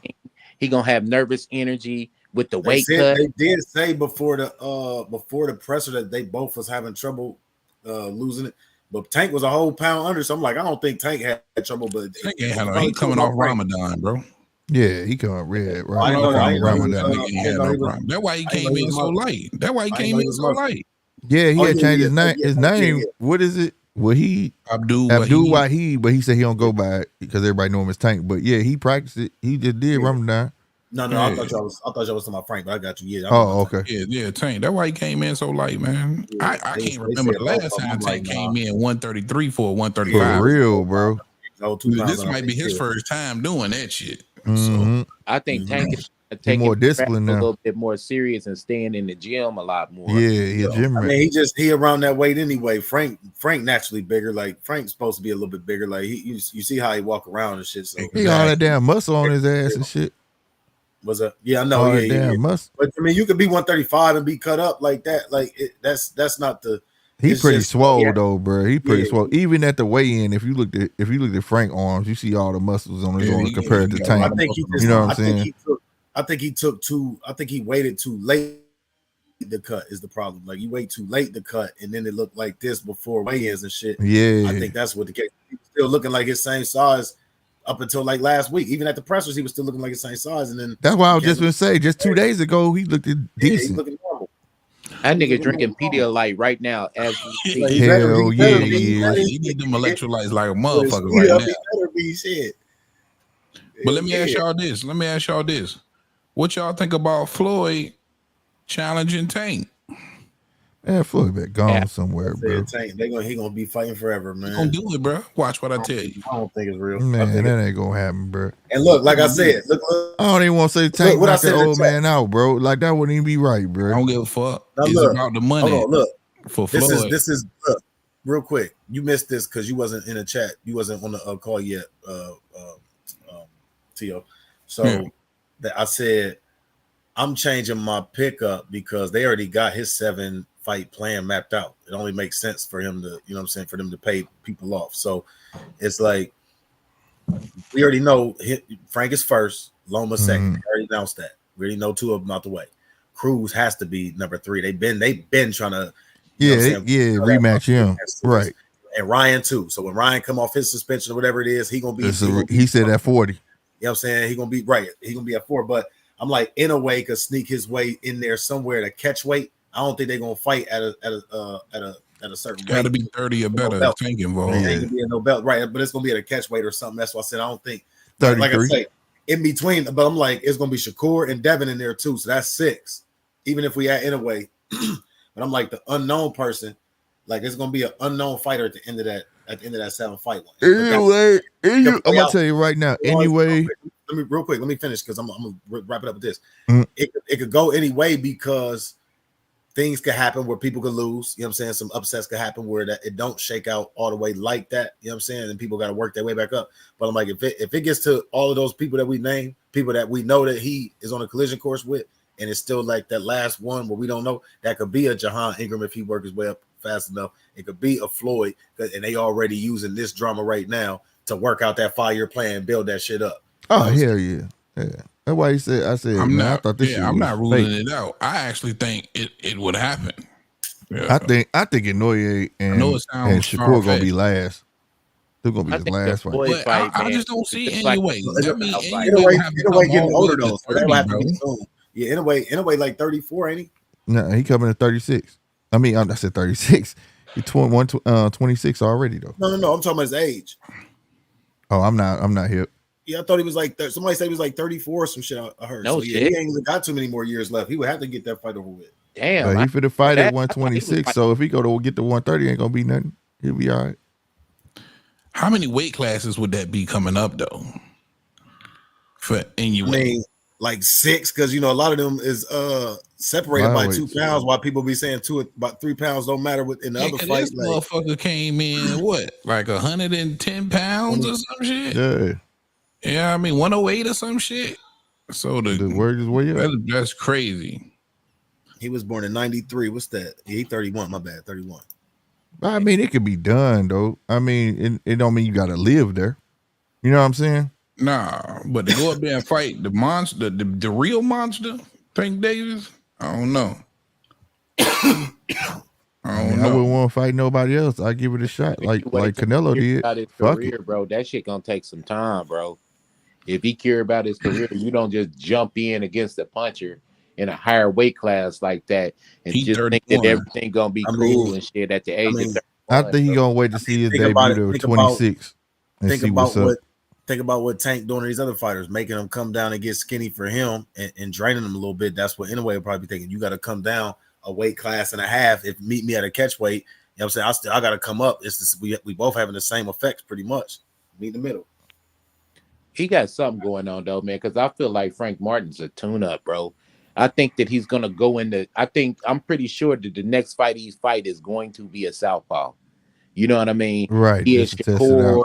A: he gonna have nervous energy with the weight cut.
B: They did say before the presser that they both was having trouble losing it, but Tank was a whole pound under. So I'm like, I don't think Tank had trouble, but
E: Tank ain't had no, he coming off Ramadan, bro.
C: Yeah, he come red.
B: I know, I know,
C: Ramadan.
E: Nigga ain't had no problem. That's why he came in so light. That's why he came in so light.
C: Yeah, he had changed his name.
B: yeah,
C: His
B: yeah,
C: name,
B: yeah.
C: what is it? Well, he
E: Abdul
C: Wahid, but he said he don't go by it because everybody know him as Tank. But yeah, he practiced it. He just did Ramadan.
B: No, I thought y'all was talking about Frank, but I got you. Yeah.
C: Oh, okay.
E: Yeah, Tank. That's why he came in so light, man.
B: Yeah,
E: I
B: they
E: can't remember
B: said
E: the last
B: both of
E: time
B: them
E: Tank
B: like,
E: came in 133 for a
C: For
E: 135.
C: real, bro.
E: This might be his first time doing that shit.
C: Mhm.
E: So
A: I think Tank is
C: He
A: taking
C: more disciplined
A: a
C: now.
A: little bit more serious and staying in the gym a lot more.
C: Yeah, he a gym
B: I
C: rat.
B: mean, he around that weight anyway. Frank naturally bigger. Like Frank's supposed to be a little bit bigger. Like you see how he walk around and shit. So
C: He got all that damn muscle on his ass and shit.
B: was a I know.
C: All
B: Yeah,
C: that
B: yeah,
C: damn
B: yeah.
C: muscle.
B: But I mean, you could be 135 and be cut up like that. Like that's not the.
C: He
B: It's
C: pretty
B: just-
C: swole
B: yeah.
C: though, bro. He pretty
B: Yeah.
C: swole. Even at the weigh-in, if you looked at Frank arms, you see all the muscles on his
E: Yeah,
C: arms
E: he-
C: compared
E: he
C: to
E: got a lot
C: Tank.
E: of
B: I think he
C: You know what I'm saying?
B: I think he waited too late to cut is the problem. Like you wait too late to cut, and then it looked like this before weigh-ins and shit.
C: Yeah,
B: I think that's what the case. He was still looking like his same size up until like last week. Even at the pressers, he was still looking like his same size, and then
C: that's why I was just gonna say. Just 2 days ago, he looked
B: he's
C: decent.
B: looking normal.
A: That nigga drinking Pedialyte right now as we speak.
B: Like, he
C: Hell
B: he better
C: yeah,
B: be.
C: he is.
E: he need them electrolytes like a motherfucker
B: Yeah,
E: right
B: he
E: now.
B: better be shit.
E: But let me ask
B: Yeah.
E: y'all this. What y'all think about Floyd challenging Tank?
C: Man, Floyd been gone
A: Yeah.
C: somewhere, bro.
B: He gonna be fighting forever, man.
E: Gonna do it, bro. Watch what I tell you.
B: I don't think it's real. I
C: Man,
B: think
C: that ain't gonna happen, bro.
B: and look, like I said, look,
C: I don't even want to say Tank
B: what I
C: knock
B: said
C: that
B: in the
C: old
B: chat.
C: man out, bro. Like that wouldn't even be right,
E: I
C: bro.
E: don't give a fuck.
B: Now
E: It's
B: look,
E: about the money
B: hold on, look.
E: for
B: This
E: Floyd.
B: is look, real quick. You missed this because you wasn't in the chat. You wasn't on the call yet, Tio. So
E: Yeah.
B: that I said I'm changing my pickup because they already got his 7-fight plan mapped out. It only makes sense for him to, you know what I'm saying, for them to pay people off. So it's like we already know Frank is first, Loma second. We already announced that. We already know 2 of them out the way. Cruz has to be number 3. They've been trying to
C: Rematch him, right?
B: And Ryan too. So when Ryan come off his suspension or whatever it is, he gonna be.
C: He said at 40.
B: You know what I'm saying? He gonna be right. He gonna be at 4. But I'm like, in a way, could sneak his way in there somewhere to catch weight. I don't think they're gonna fight at a certain.
E: Got to
B: weight.
E: be 30 or better.
B: belt.
E: Tank involved.
B: It ain't gonna be a no belt, right? But it's gonna be at a catch weight or something. That's why I said I don't think.
C: 33.
B: Like I say, in between. But I'm like, it's gonna be Shakur and Devin in there too. So that's 6. Even if we add in a way, but I'm like the unknown person. Like it's gonna be an unknown fighter at the end of that 7-fight one.
C: Anyway, I'm gonna tell you right now. Anyway,
B: let me finish because I'm gonna wrap it up with this.
C: Mm.
B: It could go any way because things could happen where people could lose. You know what I'm saying? Some upsets could happen where that it don't shake out all the way like that. You know what I'm saying? And people got to work their way back up. But I'm like, if it gets to all of those people that we name, people that we know that he is on a collision course with, and it's still like that last one where we don't know, that could be a Jahan Ingram if he work his way up fast enough. It could be a Floyd, and they already using this drama right now to work out that 5-year plan, build that shit up.
C: oh hell yeah. That's why he said. I said,
E: I'm
C: man, I
E: not.
C: thought this shit
E: I'm
C: was
E: not ruling
C: fake.
E: it out. I actually think it would happen. Yeah.
C: I think Inoue and
E: know it sounds
C: Shakur gonna be
E: far-fetched.
C: last. They're gonna be
A: I
C: his
A: think
C: last
A: the
C: fight.
A: boy
E: But
A: fight,
E: I
A: man,
E: just don't see
A: it's
E: it
A: like-
E: anyway.
A: it's
E: I
A: like
E: mean,
A: a fight.
B: In a way,
E: have to come
B: getting
E: all
B: older
E: the way
B: though,
E: to
B: so that
E: 30,
B: will have to
E: bro.
B: be soon. Yeah, in a way, like 34, ain't he?
C: No, he coming at 36. I mean, I said 36. He's 26 already though.
B: No. I'm talking about his age.
C: Oh, I'm not hip.
B: Yeah, I thought he was like somebody said he was like 34 or some shit. I heard.
A: No
B: so yeah,
A: shit.
B: he ain't even got too many more years left. He would have to get that fight over with.
A: Damn.
C: He finna fight at
A: I thought he was
C: 126. So if he go to get to 130, ain't gonna be nothing. He'll be all right.
E: How many weight classes would that be coming up though? For Inoue?
B: I mean, like 6, because a lot of them is separated by 2 pounds. While people be saying about 3 pounds don't matter in the other fight.
E: This motherfucker came in like 110 pounds or some shit.
C: Yeah.
E: Yeah, I mean 108 or some shit. So
C: the word is way up.
E: That's crazy.
B: He was born in 93. What's that? He 31. My bad, 31.
C: I mean, it could be done though. I mean, it don't mean you gotta live there. You know what I'm saying?
E: Nah, but to go up there and fight the monster, the real monster, Tank Davis, I don't know. I
C: wouldn't want to fight nobody else. I give it a shot, like Canelo did.
A: Fuck career, bro. That shit gonna take some time, bro. If he care about his career, you don't just jump in against a puncher in a higher weight class like that and just think that everything gonna be cool and shit at the age of 31.
C: I think he gonna wait to see his debut to 26 and see what's up.
B: Think about what Tank doing to these other fighters, making them come down and get skinny for him and draining them a little bit. That's what Inoue will probably be thinking. You got to come down a weight class and a half. If meet me at a catch weight, you know what I'm saying? I got to come up. We both having the same effects pretty much. Meet in the middle.
A: He got something going on though, man, because I feel like Frank Martin's a tune-up, bro. I think that he's gonna go into. I'm pretty sure that the next fight he's fight is going to be a southpaw. You know what I mean?
C: Right.
A: He is Shakur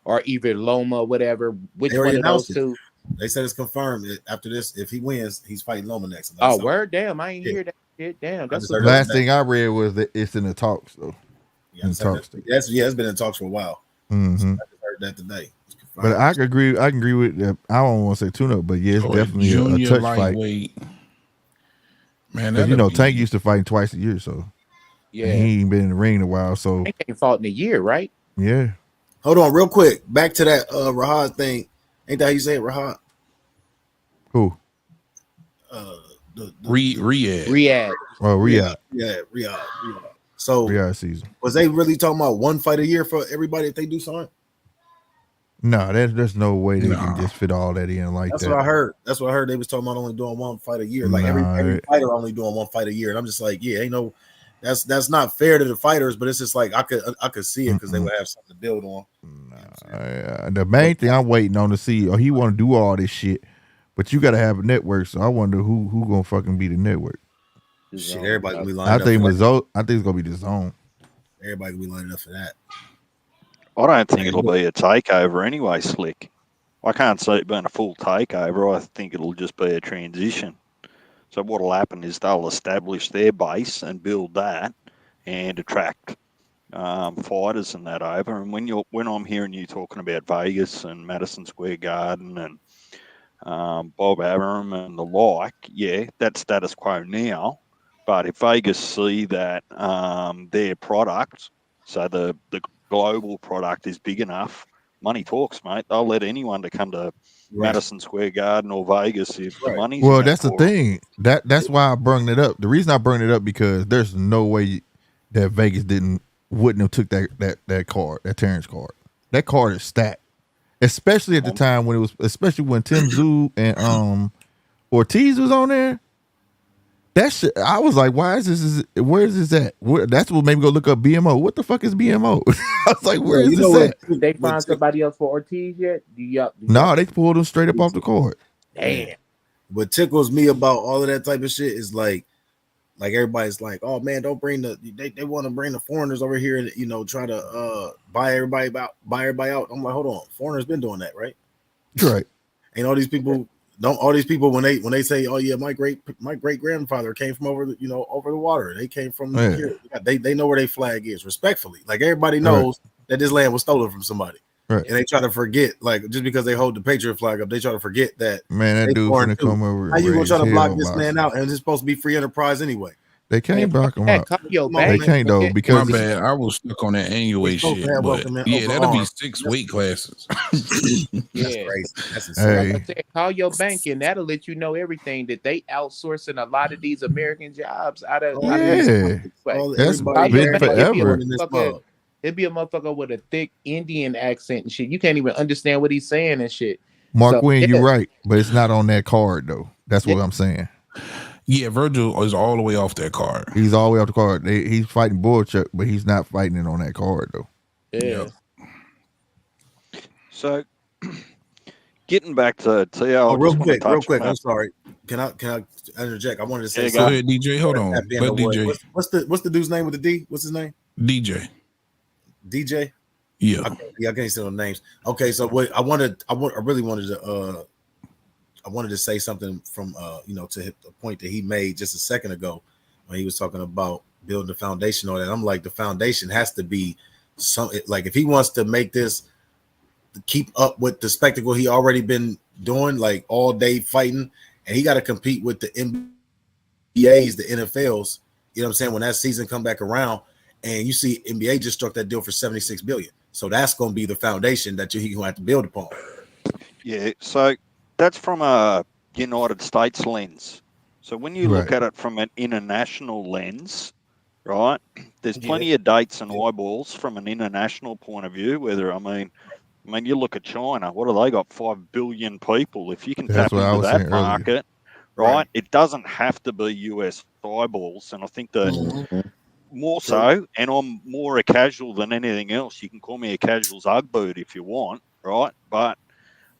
A: or either Loma, whatever. Which one of those two?
B: They said it's confirmed that after this, if he wins, he's fighting Loma next.
A: Oh, word, damn! I ain't hear that shit. Damn, that's
C: the last thing I read was that it's in the talks though.
B: Yeah, it's been in talks for a while.
C: Mm-hmm.
B: So I just heard that today.
C: But I can agree with that. I don't want to say tune-up, but yeah, it's definitely a touch fight. Man, Tank used to fight twice a year, so
A: yeah,
C: he ain't been in the ring in a while. So
A: Tank ain't fought in a year, right?
C: Yeah.
B: Hold on, real quick. Back to that Rahad thing. Ain't that how you say it, Rahad?
C: Who?
A: Riyadh.
C: Oh, Riyadh.
B: Yeah, Riyadh. So
C: Riyadh season.
B: Was they really talking about one fight a year for everybody if they do something?
C: No, there's no way they can just fit all that in like that.
B: That's what I heard. That's what I heard. They was talking about only doing one fight a year. Like every fighter only doing one fight a year. And I'm just like, yeah, ain't no. That's not fair to the fighters, but it's just like I could see it because they would have something to build on.
C: The main thing I'm waiting on to see, he want to do all this shit, but you got to have a network. So I wonder who gonna fucking be the network.
B: Shit, everybody gonna be
C: I
B: lining
C: think
B: up.
C: I think it's gonna be the Zone.
B: Everybody gonna be lining up for that.
D: I don't think it'll be a takeover anyway, Slick. I can't see it being a full takeover. I think it'll just be a transition. So what'll happen is they'll establish their base and build that and attract fighters and that over. And when I'm hearing you talking about Vegas and Madison Square Garden and Bob Arum and the like, yeah, that's status quo now. But if Vegas see that their product, so the global product is big enough, money talks, mate. They'll let anyone to come to Madison Square Garden or Vegas if the money's
C: well, that's the thing. That's why I brought it up. The reason I brought it up because there's no way that Vegas wouldn't have took that card, that Terrence card. That card is stacked, especially at the time when especially when Tim Tszyu and Ortiz was on there. That shit, I was like, why is this? Where is this at? That's what made me go look up BMO. What the fuck is BMO? I was like, where is this at?
A: Did they find somebody else for Ortiz yet?
C: No, they pulled him straight up off the court.
A: Damn.
B: What tickles me about all of that type of shit is like everybody's like, oh man, don't bring they want to bring the foreigners over here and try to buy everybody out. I'm like, hold on, foreigners been doing that, right?
C: Right.
B: And all these people. All these people when they say, oh yeah, my great grandfather came from over the water. They came from here. They know where their flag is. Respectfully, like everybody knows that this land was stolen from somebody. Right. And they try to forget, like just because they hold the Patriot flag up, they try to forget that.
C: Man, that dude's gonna come over.
B: How you gonna try to block this man out? And it's supposed to be free enterprise anyway.
C: They can't block him out. They can't though because
E: my bad. I was stuck on that Inoue shit. But yeah, that'll be 6 weight classes.
A: That's crazy. That's insane. Hey. Like I said, call your bank and that'll let you know everything that they outsourcing a lot of these American jobs out of.
C: That's been forever.
A: It'd be a motherfucker with a thick Indian accent and shit. You can't even understand what he's saying and shit.
C: Mark
A: So,
C: Wynn,
A: yeah.
C: you're right, but it's not on that card though. That's what I'm saying.
E: Yeah, Virgil is all the way off that card.
C: He's all the way off the card. He's fighting Boychuk, but he's not fighting it on that card though.
A: Yeah.
D: So, getting back to Tio,
B: Oh, real quick. I'm sorry. Can I interject? I wanted to say
D: Yeah,
E: Go
B: something.
E: ahead, DJ. Hold on.
B: Tap in
E: Let
B: to what-
E: DJ.
B: What's the dude's name with the D? What's his name?
E: DJ.
B: DJ.
E: Yeah.
B: I can't say no names. Okay, so what I really wanted to say something from to hit the point that he made just a second ago when he was talking about building the foundation on that. I'm like, the foundation has to be like, if he wants to make this keep up with the spectacle he already been doing, like all day fighting, and he got to compete with the NBAs, the NFLs, you know what I'm saying, when that season come back around, and you see NBA just struck that deal for $76 billion. So that's going to be the foundation that you're going to have to build upon.
D: Yeah, so that's from a United States lens. So when you look at it from an international lens, right, there's plenty of dates and eyeballs from an international point of view. I mean, you look at China. What do they got? 5 billion people. If you can tap into that market, right, it doesn't have to be US eyeballs. And I think that more so, and I'm more a casual than anything else. You can call me a casual Zug boot if you want, right? But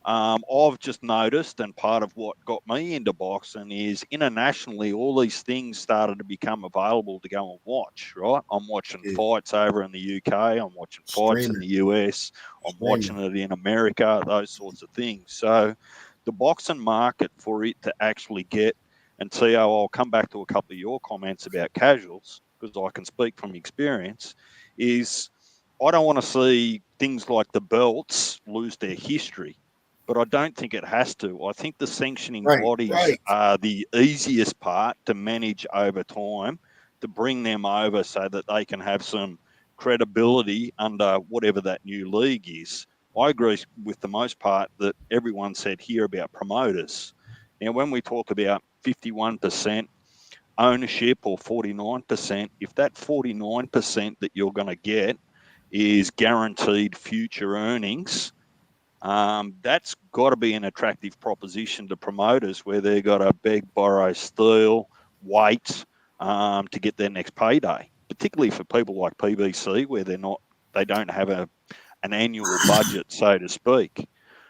D: I've just noticed, and part of what got me into boxing is internationally, all these things started to become available to go and watch, right? I'm watching fights over in the UK. I'm watching fights in the US. I'm watching it in America, those sorts of things. So the boxing market, for it to actually get, and Tio, I'll come back to a couple of your comments about casuals, because I can speak from experience, is I don't want to see things like the belts lose their history. But I don't think it has to. I think the sanctioning bodies are the easiest part to manage over time, to bring them over so that they can have some credibility under whatever that new league is. I agree with the most part that everyone said here about promoters. Now, when we talk about 51% ownership or 49%, if that 49% that you're going to get is guaranteed future earnings, that's got to be an attractive proposition to promoters, where they've got to beg, borrow, steal, wait to get their next payday. Particularly for people like PBC, where they don't have an annual budget, so to speak.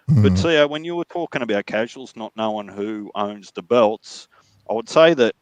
D: But Tio, when you were talking about casuals not knowing who owns the belts, I would say that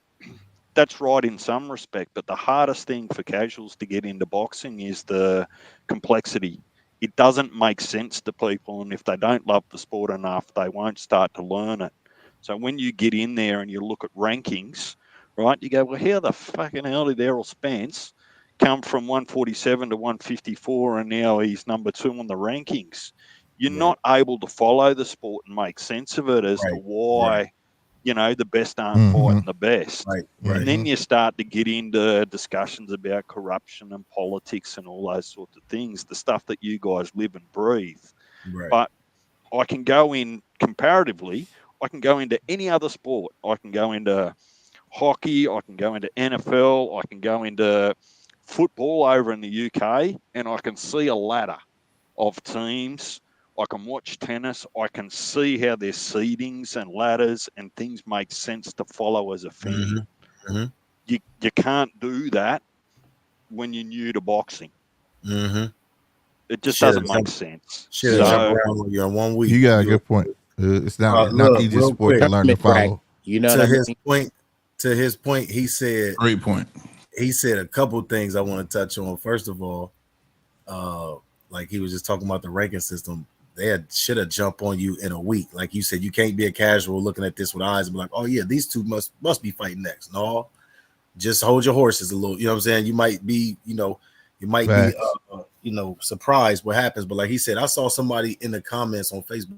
D: that's right in some respect. But the hardest thing for casuals to get into boxing is the complexity. It doesn't make sense to people, and if they don't love the sport enough, they won't start to learn it. So when you get in there and you look at rankings, right, you go, well, how the fucking hell did Errol Spence come from 147 to 154 and now he's number 2 on the rankings? You're not able to follow the sport and make sense of it as to why, the best aren't fighting the best. And then you start to get into discussions about corruption and politics and all those sorts of things, the stuff that you guys live and breathe. But I can go in comparatively, I can go into any other sport. I can go into hockey, I can go into NFL, I can go into football over in the UK, and I can see a ladder of teams. I can watch tennis. I can see how their seedings and ladders and things make sense to follow as a fan. You can't do that when you're new to boxing. It just doesn't make sense.
B: Jump around when you're in 1 week.
C: You got a good point. It's not the easiest sport to learn to follow.
A: You know,
B: to his point, he said,
E: great point.
B: He said a couple of things I want to touch on. First of all, like he was just talking about the ranking system. They should have jumped on you in a week. Like you said, you can't be a casual looking at this with eyes and be like, oh yeah, these two must be fighting next. No, just hold your horses a little. You know what I'm saying? You might be, surprised what happens. But like he said, I saw somebody in the comments on Facebook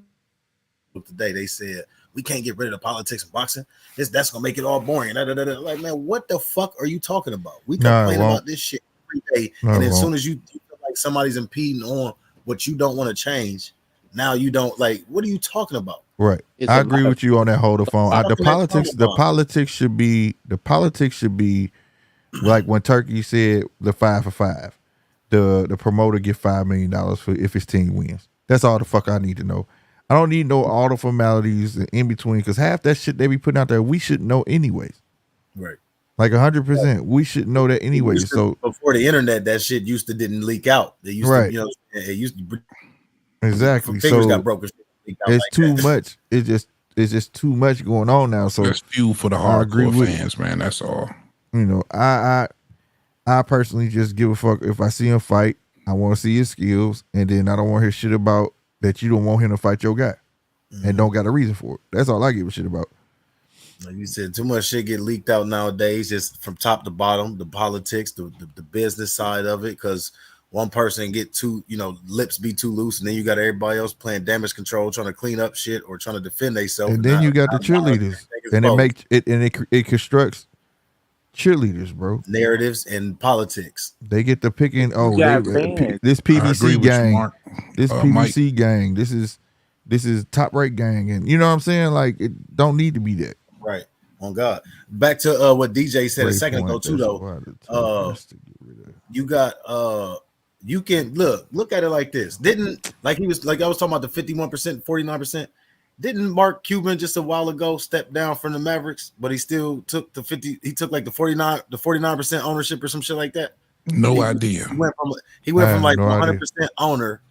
B: today. They said, we can't get rid of the politics of boxing. That's gonna make it all boring. Like, man, what the fuck are you talking about? We complain about this shit every day, and as soon as you feel like somebody's impeding on what you don't want to change, now you don't like. What are you talking about?
C: Right. I agree with you on that. Hold the phone. The politics should be like when Turkey said the 5 for 5. The promoter get $5 million for if his team wins. That's all the fuck I need to know. I don't need no all the formalities in between because half that shit they be putting out there we should know anyways.
B: Right.
C: Like 100%, we should know that anyway. So
B: before the internet, that shit didn't leak out. They used
C: Right.
B: to, you know, it used to
C: exactly.
B: fingers
C: So
B: got broken. Leaked out
C: it's
B: like
C: too
B: that.
C: much. It's just too much going on now. So
E: That's fuel for the
C: I agree
E: hardcore
C: with
E: fans, man. That's all.
C: you know, I personally just give a fuck if I see him fight. I want to see his skills, and then I don't want to hear shit about that you don't want him to fight your guy, and don't got a reason for it. That's all I give a shit about.
B: Like you said, too much shit get leaked out nowadays, just from top to bottom. The politics, the business side of it, because one person get too, you know, lips be too loose, and then you got everybody else playing damage control, trying to clean up shit or trying to defend themselves.
C: And then you got the cheerleaders, and it constructs cheerleaders, bro.
B: narratives and politics.
C: They get to picking. Oh,
A: Yeah,
C: this
E: I agree
C: PBC
E: with you,
C: gang,
E: Mark.
C: this
E: Mike.
C: PBC gang, this is top rate gang, and you know what I'm saying? Like it don't need to be that.
B: Right. On God. Back to what DJ said a
C: Great
B: second ago
C: point.
B: too,
C: That's
B: though.
C: why the two has to get rid of.
B: You got you can look at it like this. Didn't like he was like I was talking about the 51%, 49%. Didn't Mark Cuban just a while ago step down from the Mavericks, but he still took the 50, he took like the 49% ownership or some shit like that?
E: No idea.
B: He went
C: I
B: from
C: have
B: like
C: no
B: 100% owner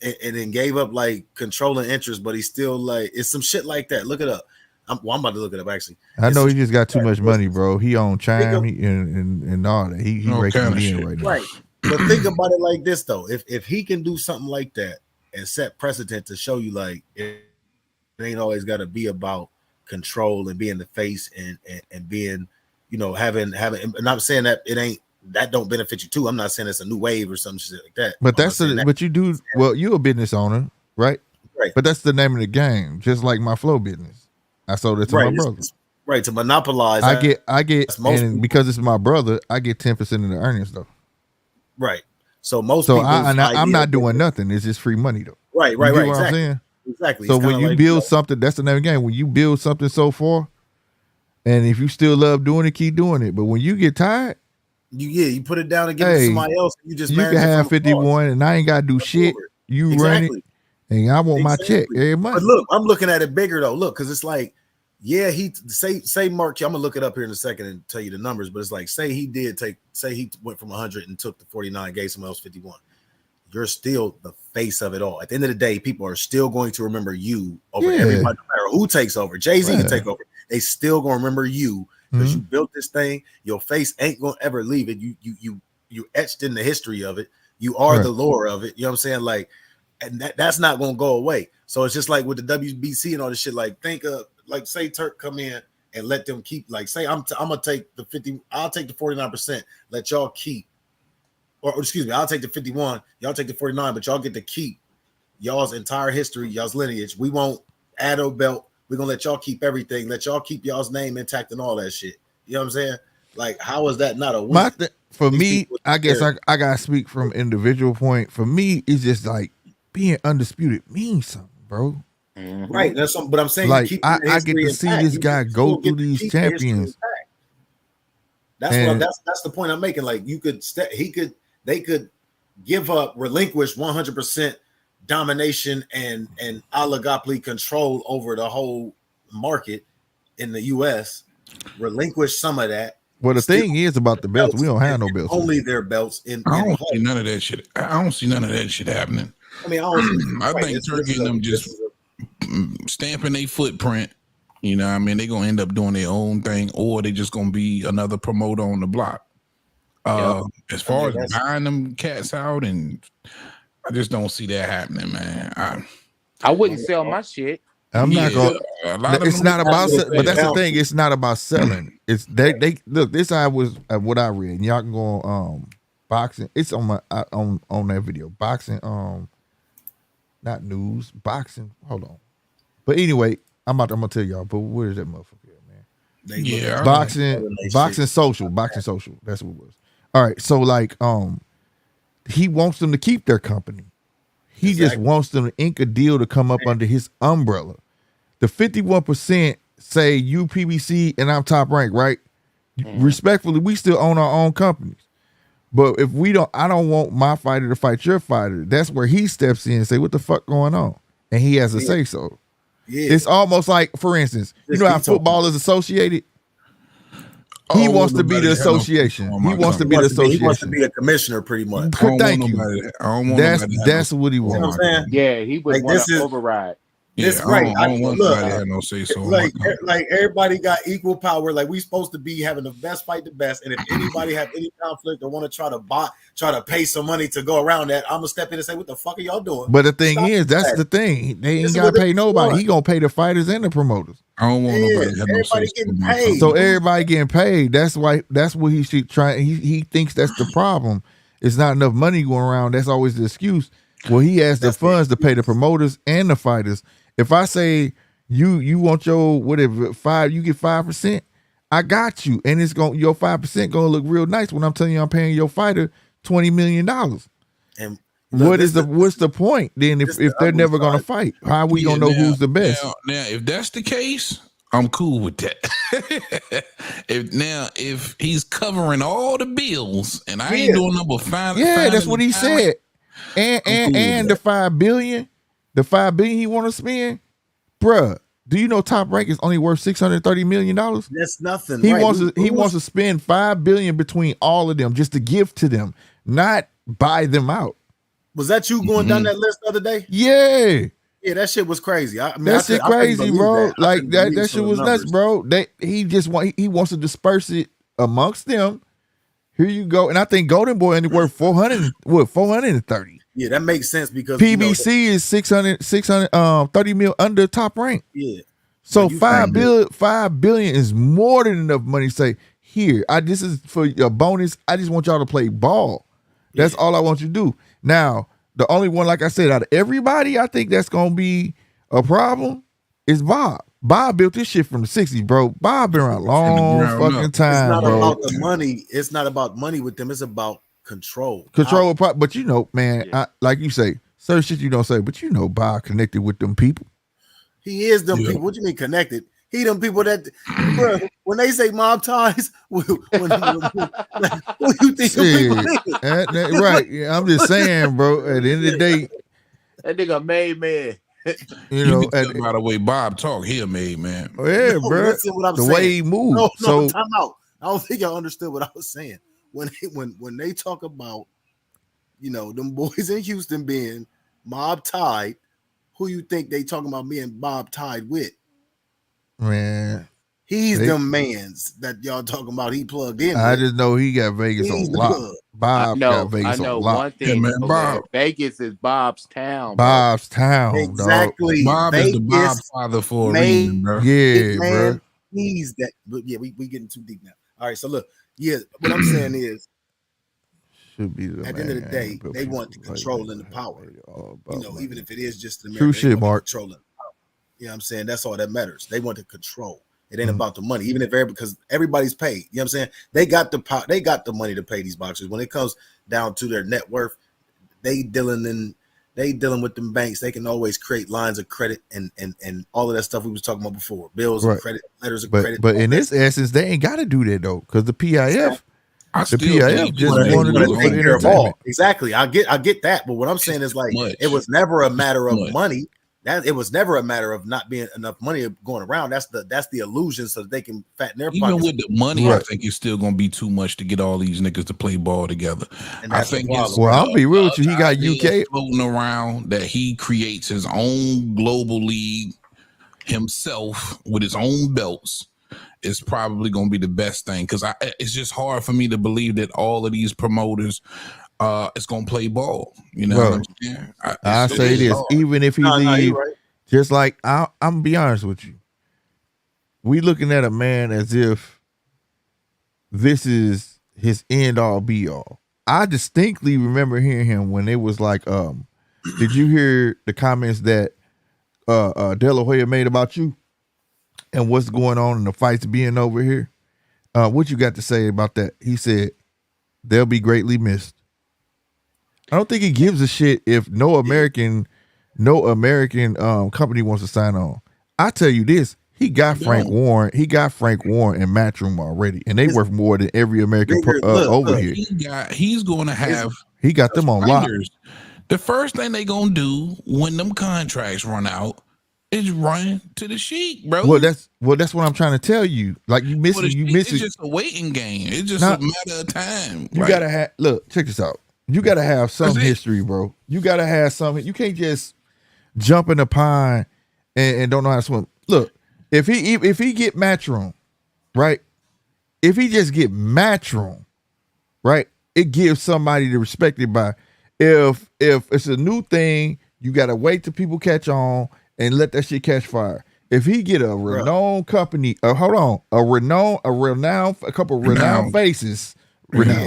B: and then gave up like controlling interest, but he's still like it's some shit like that. Look it up. I'm about to look it up actually.
C: I
B: It's
C: know
B: some
C: he just got too
B: shit.
C: much money, bro. He on Chime
B: Think
C: and all that. He
E: No
C: raking
E: kind
C: it
E: of
C: in
E: shit.
C: right now.
B: Right. But think about it like this though. If he can do something like that and set precedent to show you like it ain't always got to be about control and being the face and being, you know, having and I'm saying that it ain't that don't benefit you too. I'm not saying it's a new wave or some shit like that.
C: But
B: I'm
C: that's
B: not saying that.
C: but you do well. You're a business owner, right?
B: Right.
C: But that's the name of the game. Just like my flow business, I sold it to my brother.
B: Right, to monopolize.
C: I get,
B: that's most
C: and
B: people.
C: because it's my brother, I get 10% of the earnings though.
B: Right. So most
C: So
B: people
C: I'm not doing nothing. It's just free money though.
B: Right,
C: You get what I'm
B: exactly.
C: saying?
B: Exactly.
C: So
B: It's
C: when
B: kinda
C: you
B: like,
C: build something, that's the name of the game. When you build something so far, and if you still love doing it, keep doing it. But when you get tired,
B: you put it down and give it to
C: Hey,
B: somebody else. And you just
C: you
B: manage
C: can
B: it
C: have
B: from afar.
C: 51, and I ain't gotta do shit. You run it,
B: Exactly.
C: and I want my check
B: Exactly.
C: every
B: But
C: month.
B: look, I'm looking at it bigger though. Look, because it's like, yeah, he say Mark. I'm gonna look it up here in a second and tell you the numbers. But it's like, say he went from 100 and took the 49, gave someone else 51. You're still the face of it all. At the end of the day, people are still going to remember you over
C: Yeah.
B: everybody, no matter who takes over. Jay-Z
C: Right.
B: can take over. They still gonna remember you because you built this thing. Your face ain't gonna ever leave it. You etched in the history of it. You are
C: Right.
B: the lore of it. You know what I'm saying? Like, and that's not gonna go away. So it's just like with the WBC and all this shit. Like, think of like say Turk come in and let them keep like say I'm gonna take the 50. I'll take the 49%. Let y'all keep. Or excuse me, I'll take the 51, y'all take the 49, but y'all get to keep y'all's entire history, y'all's lineage. We won't add a belt. We're gonna let y'all keep everything, let y'all keep y'all's name intact and all that shit. You know what I'm saying? Like, how is that not a win?
C: For
B: These
C: me,
B: people
C: I guess
B: care.
C: I gotta speak from individual point. For me, it's just like being undisputed means something, bro.
B: Right. That's something, but I'm saying
C: Like,
B: you keep
C: I
B: the
C: get
B: history
C: to see
B: intact.
C: this
B: You
C: guy
B: still
C: go
B: get
C: through
B: to
C: these
B: keep the history
C: champions.
B: intact. That's
C: And-
B: that's the point I'm making. Like, they could relinquish 100% domination and oligopoly control over the whole market in the US, relinquish some of that.
C: Well, the
B: Still
C: thing is about the belts, we don't have no belts.
B: Only their belts in
E: I don't
B: play.
E: see none of that shit. I don't see none of that shit happening.
B: I mean, I
E: think Turkey and them just stamping their footprint. You know what I mean? They're going to end up doing their own thing, or they just going to be another promoter on the block. As far as buying them cats out, and I just don't see that happening, man.
A: I wouldn't sell my shit.
C: I'm not gonna. It's not about, but that's the thing. It's not about selling. It's they look. This I was what I read. And y'all can go on boxing. It's on my on that video. Boxing. Not news. Boxing. Hold on. But anyway, I'm gonna tell y'all. But where is that motherfucker at, man?
E: Yeah,
C: Boxing social. That's what it was. All right. So like he wants them to keep their company. He just wants them to ink a deal to come up under his umbrella. The 51% say you PBC and I'm Top Rank, right? Respectfully, we still own our own companies. But if we don't, I don't want my fighter to fight your fighter. That's where he steps in and say, what the fuck going on? and he has a say so.
B: Yeah.
C: It's almost like, for instance, you know how football is associated. He wants to be the association. He wants to be the association.
B: He wants to be a commissioner, pretty much.
C: Thank you. That's what he wants.
B: You know what I'm saying?
A: Yeah, he would
B: Like,
A: want
B: this
A: to
B: is-
A: override.
B: This
E: Yeah,
B: right.
E: I don't want
B: Look,
E: nobody to have no say so.
B: like everybody got equal power. Like we supposed to be having the best fight the best. And if anybody have any conflict or want to try to pay some money to go around that, I'm gonna step in and say, what the fuck are y'all doing?
C: But the thing
B: Stop
C: is, that's
B: that.
C: the thing. They
B: This
C: ain't
B: is
C: gotta
B: what
C: pay
B: they
C: nobody.
B: want.
C: He gonna pay the fighters and the promoters.
E: I don't want
B: Yeah,
E: nobody to have no
B: everybody
E: say
B: getting
E: so.
B: paid.
C: So everybody getting paid. That's what he should try. He thinks that's the problem. It's not enough money going around. That's always the excuse. Well, he has the funds to pay the promoters and the fighters. If I say you want your whatever 5, you get 5%. I got you, and it's going your 5% gonna look real nice when I'm telling you I'm paying your fighter $20 million.
B: And
C: What's the point then if they're never gonna fight? How are we gonna know who's the best?
E: Now, if that's the case, I'm cool with that. if he's covering all the bills and I ain't doing number 5,
C: that's what he said. And the $5 billion, he want to spend, bruh. Do you know Top Rank is only worth $630 million?
B: That's nothing.
C: He
B: right.
C: wants to spend $5 billion between all of them just to give to them, not buy them out.
B: Was that you going down that list the other day?
C: Yeah.
B: Yeah, that shit was crazy. I mean,
C: That shit crazy, bro. Like that shit was nuts,
B: bro.
C: bro. He wants to disperse it amongst them. Here you go. And I think Golden Boy only worth 430.
B: Yeah, that makes sense because
C: PBC is 630 mil under Top Rank.
B: Yeah.
C: So $5 billion is more than enough money to say, here, this is for a bonus. I just want y'all to play ball. That's all I want you to do. Now, the only one, like I said, out of everybody, I think that's gonna be a problem is Bob. Bob built this shit from the 60s, bro. Bob been around a long fucking time,
B: It's not
C: bro.
B: about the money. It's not about money with them. It's about control.
C: But you know, man, like you say, certain shit you don't say, but you know Bob connected with them people.
B: He is them people. What you mean connected? He them people that, bro, when they say mob ties, who you think them people is?
C: Right. Yeah, I'm just saying, bro, at the end of the day,
A: that nigga made man.
C: You know,
E: by the way Bob talk, he a made man.
C: Yeah, bro.
B: Listen what I'm
C: the
B: saying.
C: way he moved.
B: No, time out. I don't think y'all understood what I was saying. When they talk about, you know, them boys in Houston being mob tied, who you think they talking about being mob tied with?
C: Man,
B: he's them mans that y'all talking about. He plugged in.
C: I just know he got Vegas on lock. Bob got Vegas on lock.
A: One thing, man, Bob. Vegas is Bob's town.
C: Bob's town,
B: exactly.
E: Bob
B: Vegas
E: is the Bob father for a reason, bro.
C: Yeah, bro.
B: He's that. But yeah, we getting too deep now. All right, so look, what I'm saying is,
C: should be
B: at the end of the day, they want the control and the power. You know, even if it is just the
C: true shit, Mark.
B: Controlling. You know what I'm saying? That's all that matters. They want the control. It ain't about the money, even if because everybody's paid. You know what I'm saying? They got the money to pay these boxers. When it comes down to their net worth, they dealing with them banks. They can always create lines of credit and all of that stuff we was talking about before. Bills and credit, letters of credit.
C: But in this essence, they ain't gotta do that though, because the PIF.
E: The PIF
C: just wanted to do it for the entertainment.
B: Exactly. I get that. But what I'm saying is like it was never a matter of money. It was never a matter of not being enough money going around. That's the illusion so that they can fatten their pockets.
E: Even with the money, I think it's still gonna be too much to get all these niggas to play ball together.
B: And
E: I think
C: I'll be real with you. He got UK
E: floating around that he creates his own global league himself with his own belts. Is probably gonna be the best thing because it's just hard for me to believe that all of these promoters is gonna play ball. You know what I'm saying?
C: I say this, even if he leave, just like I'm gonna be honest with you. We looking at a man as if this is his end all be all. I distinctly remember hearing him when it was like, did you hear the comments that De La Hoya made about you and what's going on in the fights being over here? What you got to say about that? He said they'll be greatly missed. I don't think he gives a shit if no American company wants to sign on. I tell you this, he got Frank Warren. He got Frank Warren and Matchroom already, and they worth more than every American over here.
E: He's going to have.
C: He got them on lock.
E: The first thing they gonna do when them contracts run out is run to the Sheik, bro.
C: Well, that's what I'm trying to tell you. Like you
E: Well, the
C: missing.
E: Sheik is just a waiting game. It's just a matter of time.
C: You
E: right?
C: gotta have look. Check this out. You gotta have some
E: That's it.
C: history, bro. You gotta have something. You can't just jump in the pond and don't know how to swim. Look, if he get Matchroom, right? If he just get Matchroom, right? It gives somebody to respect it by. If it's a new thing, you gotta wait till people catch on and let that shit catch fire. If he get a renowned company, a couple of renowned faces,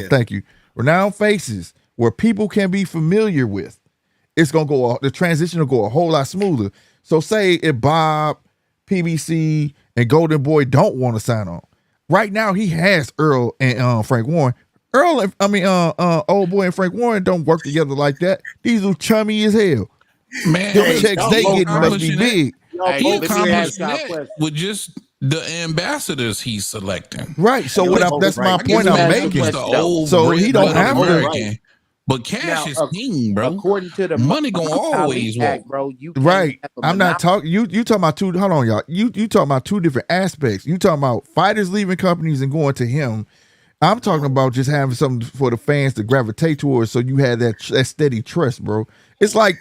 C: thank you, renowned faces where people can be familiar with, it's gonna go. The transition will go a whole lot smoother. So say if Bob, PBC, and Golden Boy don't want to sign on, right now he has Earl and Frank Warren. Old boy and Frank Warren don't work together like that. These are chummy as hell.
E: Man,
C: Them checks they getting must be big.
E: He accomplished that with just the ambassadors he's selecting.
C: Right. So that's my point I'm making. So he don't have
E: to. But cash is king, bro.
A: According to the
E: money gonna always work,
A: bro. You
C: right. I'm not talking. You talking about two? Hold on, y'all. You talking about two different aspects. You talking about fighters leaving companies and going to him. I'm talking about just having something for the fans to gravitate towards, so you had that steady trust, bro. It's like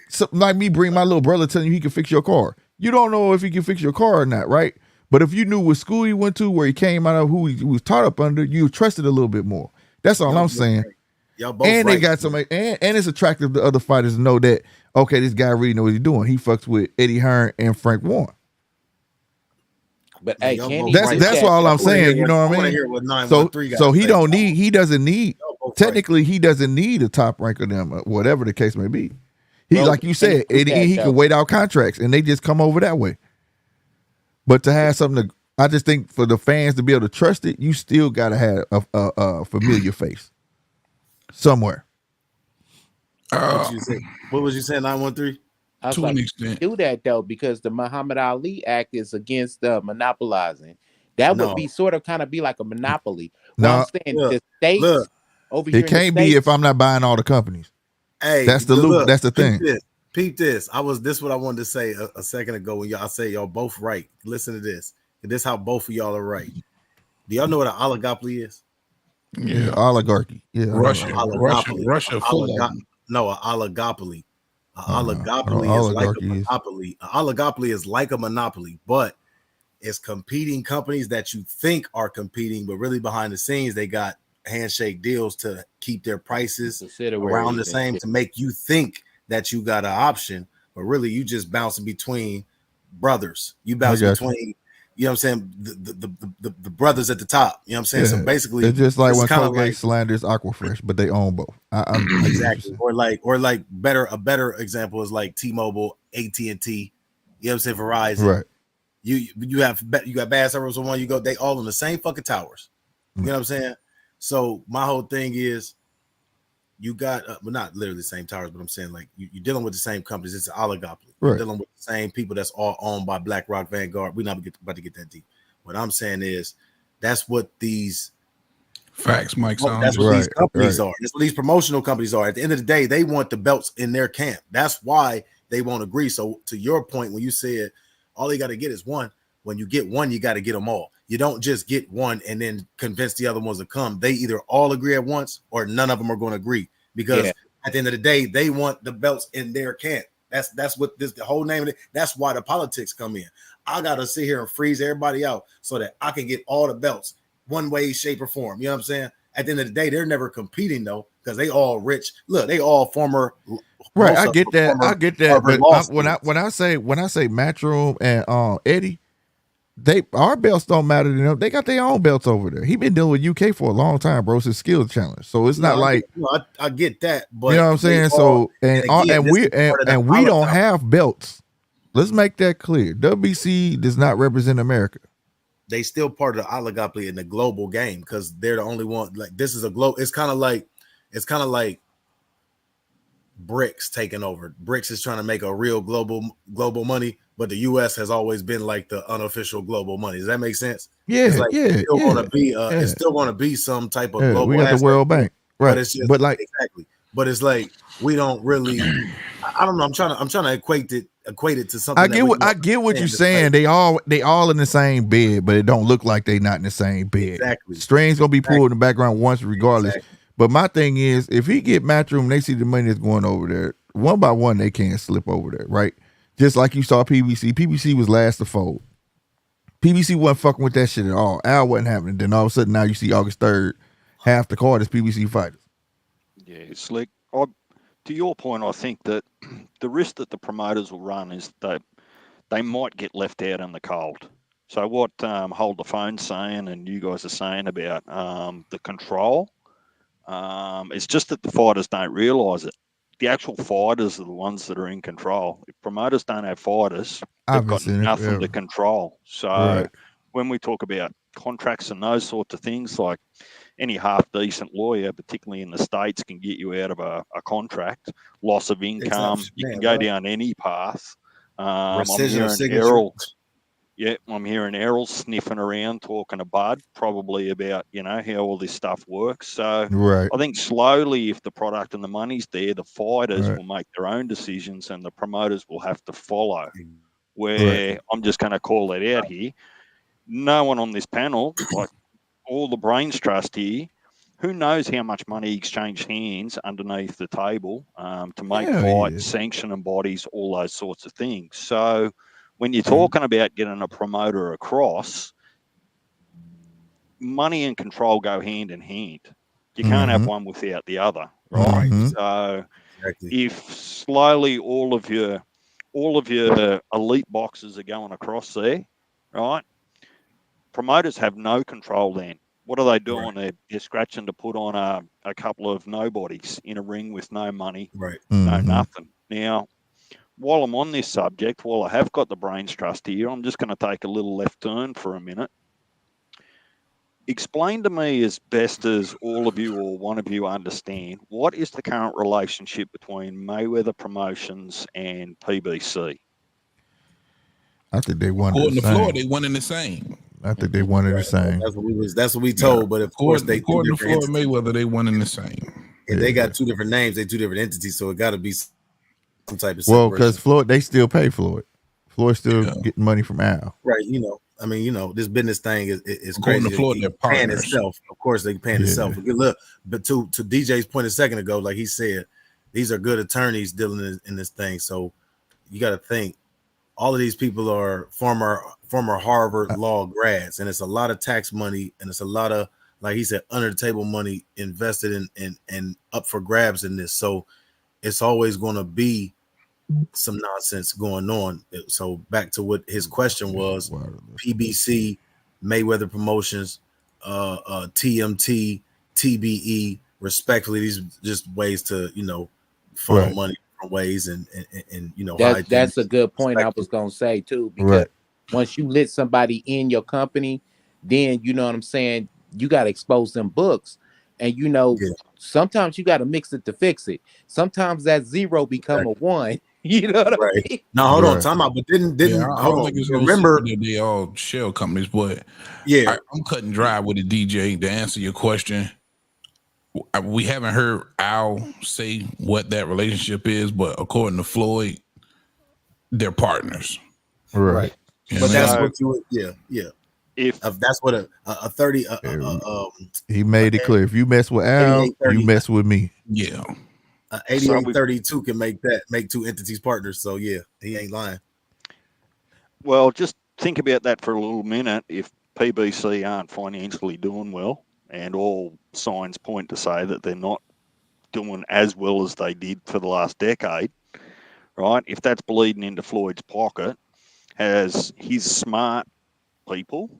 C: me bring my little brother telling you he can fix your car. You don't know if he can fix your car or not, right? But if you knew what school he went to, where he came out of, who he was taught up under, you trusted a little bit more. That's all I'm saying.
B: Y'all both
C: and
B: right.
C: They got somebody, and it's attractive to other fighters to know that, okay, this guy really knows what he's doing. He fucks with Eddie Hearn and Frank Warren.
A: But hey,
C: that's all I'm saying. You know what I mean? So he don't need. He doesn't need. Technically, he doesn't need a top rank of them, whatever the case may be. He, like you said, he can wait out contracts, and they just come over that way. But to have something, I just think for the fans to be able to trust it, you still got to have a familiar face somewhere.
B: What was you saying? 913.
A: I was like, do that though, because the Muhammad Ali Act is against monopolizing. That would be kind of be like a monopoly. I'm saying the states over here.
C: It can't be if I'm not buying all the companies.
B: Hey,
C: that's the loop. That's the thing.
B: Peep this. This is what I wanted to say a second ago when y'all say y'all both right. Listen to this. This is how both of y'all are right. Do y'all know what an oligopoly is?
C: Yeah, oligarchy. Yeah,
E: Russia full of them.
B: No, an oligopoly. Oligopoly is like a monopoly. An oligopoly is like a monopoly, but it's competing companies that you think are competing, but really behind the scenes they got handshake deals to keep their prices around the same to make you think that you got an option, but really you just bouncing between brothers. You bounce between, you know what I'm saying, the brothers at the top. You know what I'm saying? So basically,
C: it's just like when Colgate slanders Aquafresh, but they own both.
B: Exactly. Or like a better example is like T-Mobile, AT&T. You know what I'm saying? Verizon. Right. You got bad service on one. They all on the same fucking towers. You know what I'm saying? So my whole thing is, you got, well, not literally the same towers, but I'm saying like you're dealing with the same companies. It's an oligopoly. Right. You're dealing with the same people that's all owned by BlackRock, Vanguard. We're not about to get that deep. What I'm saying is, that's what these
E: facts, Mike.
B: That's what these companies are. That's what these promotional companies are. At the end of the day, they want the belts in their camp. That's why they won't agree. So to your point, when you said all you got to get is one, when you get one, you got to get them all. You don't just get one and then convince the other ones to come. They either all agree at once or none of them are going to agree, because at the end of the day, they want the belts in their camp. That's what the whole name of it. That's why the politics come in. I got to sit here and freeze everybody out so that I can get all the belts one way, shape, or form. You know what I'm saying? At the end of the day, they're never competing though, because they all rich. Look, they all former.
C: Right, I get that. But when I say Matchroom and Eddie, our belts don't matter to them. They got their own belts over there. He been dealing with UK for a long time, bro. It's a skill challenge, so it's not like
B: I get that, but
C: you know what I'm saying. So we don't have belts. Let's make that clear. WBC does not represent America.
B: They still part of the oligopoly in the global game because they're the only one. Like this is a global. It's kind of like BRICS taking over. BRICS is trying to make a real global money, but the U.S. has always been like the unofficial global money. Does that make sense?
C: Yeah,
B: it's still going to be. It's still going to be some type of global.
C: We got the World Bank, right?
B: But it's just,
C: but like
B: exactly. but it's like we don't really. I don't know. I'm trying to equate it to something.
C: I get what you're saying. They all in the same bed, but it don't look like they not in the same bed.
B: Exactly.
C: Strings gonna be pulled in the background once, regardless.
B: Exactly.
C: But my thing is, if he get Matchroom, they see the money that's going over there. One by one, they can't slip over there, right? Just like you saw PBC. PBC was last to fold. PBC wasn't fucking with that shit at all. Al wasn't happening. Then all of a sudden, now you see August 3rd, half the card is PBC fighters.
D: Yeah, Slick. To your point, I think that the risk that the promoters will run is that they might get left out in the cold. So what Hold the Phone's saying and you guys are saying about the control, it's just that the fighters don't realise it. The actual fighters are the ones that are in control. If promoters don't have fighters, they've got nothing to control. So when we talk about contracts and those sorts of things, like any half-decent lawyer, particularly in the States, can get you out of a contract, loss of income. You can go down any path. I'm hearing Errol sniffing around talking to Bud, probably about, how all this stuff works. So I think slowly, if the product and the money's there, the fighters will make their own decisions and the promoters will have to follow. Where I'm just going to call it out here. No one on this panel, like all the brains trust here, who knows how much money exchanged hands underneath the table to make fights, sanction bodies, all those sorts of things. So when you're talking about getting a promoter across, money and control go hand in hand. You can't have one without the other, right? So if slowly all of your elite boxers are going across there, right? Promoters have no control then. What are they doing? They're scratching to put on a couple of nobodies in a ring with no money, no nothing. Now, while I'm on this subject, while I have got the brains trust here, I'm just going to take a little left turn for a minute. Explain to me as best as all of you or one of you understand, what is the current relationship between Mayweather Promotions and PBC?
C: I think they wanted
E: according
C: the
E: to
C: same.
E: Floyd, they wanted the same.
C: I think they wanted the same.
B: That's what we told. But of course, they
E: according to Floyd Mayweather, they wanted the same.
B: And they got two different names. They two different entities, so it got to be some type of
C: separation. Well, because Floyd, they still pay Floyd. Floyd still getting money from Al.
B: Right. This business thing is
E: according
B: crazy.
E: To Floyd, they're
B: paying itself. Of course, they paying itself. Look, but to DJ's point a second ago, like he said, these are good attorneys dealing in this thing. So you got to think. All of these people are former Harvard law grads, and it's a lot of tax money, and it's a lot of, like he said, under the table money invested in and up for grabs in this. So it's always going to be some nonsense going on. So back to what his question was: PBC, Mayweather Promotions, TMT, TBE. Respectfully, these are just ways to funnel money. Ways and
A: that's a good point. I was gonna say too, because once you let somebody in your company, then you know what I'm saying, you got to expose them books, and sometimes you got to mix it to fix it. Sometimes that zero become a one. You know what I mean?
B: No, hold on, time out. But didn't hold on. Remember,
E: they all shell companies, but I'm cutting dry with the DJ to answer your question. We haven't heard Al say what that relationship is, but according to Floyd, they're partners.
C: Right.
B: But that's what you If that's what a 30
C: he made it clear. If you mess with Al, you mess with me.
E: Yeah.
B: 8832 can make two entities partners. So he ain't lying.
D: Well, just think about that for a little minute. If PBC aren't financially doing well, and all signs point to say that they're not doing as well as they did for the last decade, right? If that's bleeding into Floyd's pocket, has his smart people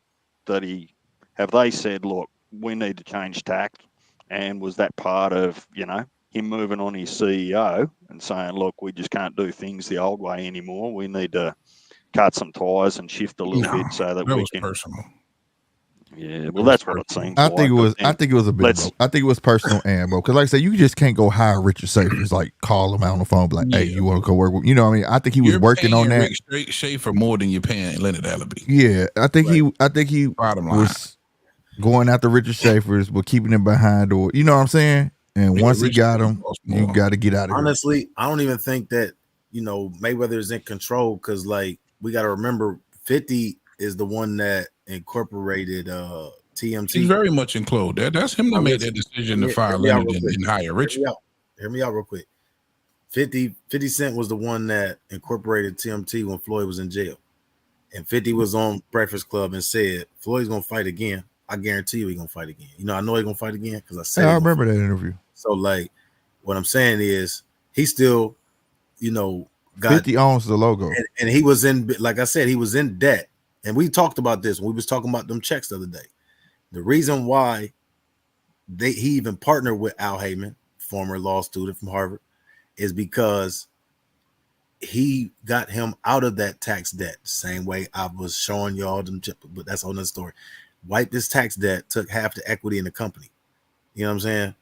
D: have they said, look, we need to change tact? And was that part of, him moving on his CEO and saying, look, we just can't do things the old way anymore. We need to cut some ties and shift a little bit so that we can.
E: Personal.
D: Yeah, well, that's what it seems.
C: I think it was a bit. I think it was personal, ammo. Because, like I said, you just can't go hire Richard Schaefer. Like call him out on the phone, like, "Hey, you want to go work with?" What I mean? I think he was working on that.
E: Rick Schaefer more than you're paying Leonard Allaby.
C: Yeah, I think he was going after Richard Schaefer's, but keeping him behind, or you know what I'm saying. And
E: Yeah,
C: once he
E: Rich
C: got him,
E: costs
C: you
E: more.
C: got to get out of here.
B: Honestly, I don't even think that Mayweather is in control because like we got to remember 50 is the one that incorporated TMT.
E: He's very much included. That's him that made that decision to fire Leonard and hire Richard.
B: Hear me out real quick. 50 Cent was the one that incorporated TMT when Floyd was in jail. And 50 was on Breakfast Club and said, Floyd's going to fight again. I guarantee you he's going to fight again. I know he's going to fight again because I said
C: I remember that interview.
B: So, like, what I'm saying is he still, got
C: 50 owns the logo.
B: And he was in, like I said, he was in debt. And we talked about this when we was talking about them checks the other day. The reason why he even partnered with Al Heyman, former law student from Harvard, is because he got him out of that tax debt. Same way I was showing y'all them, but that's another story. Wiped this tax debt, took half the equity in the company. You know what I'm saying?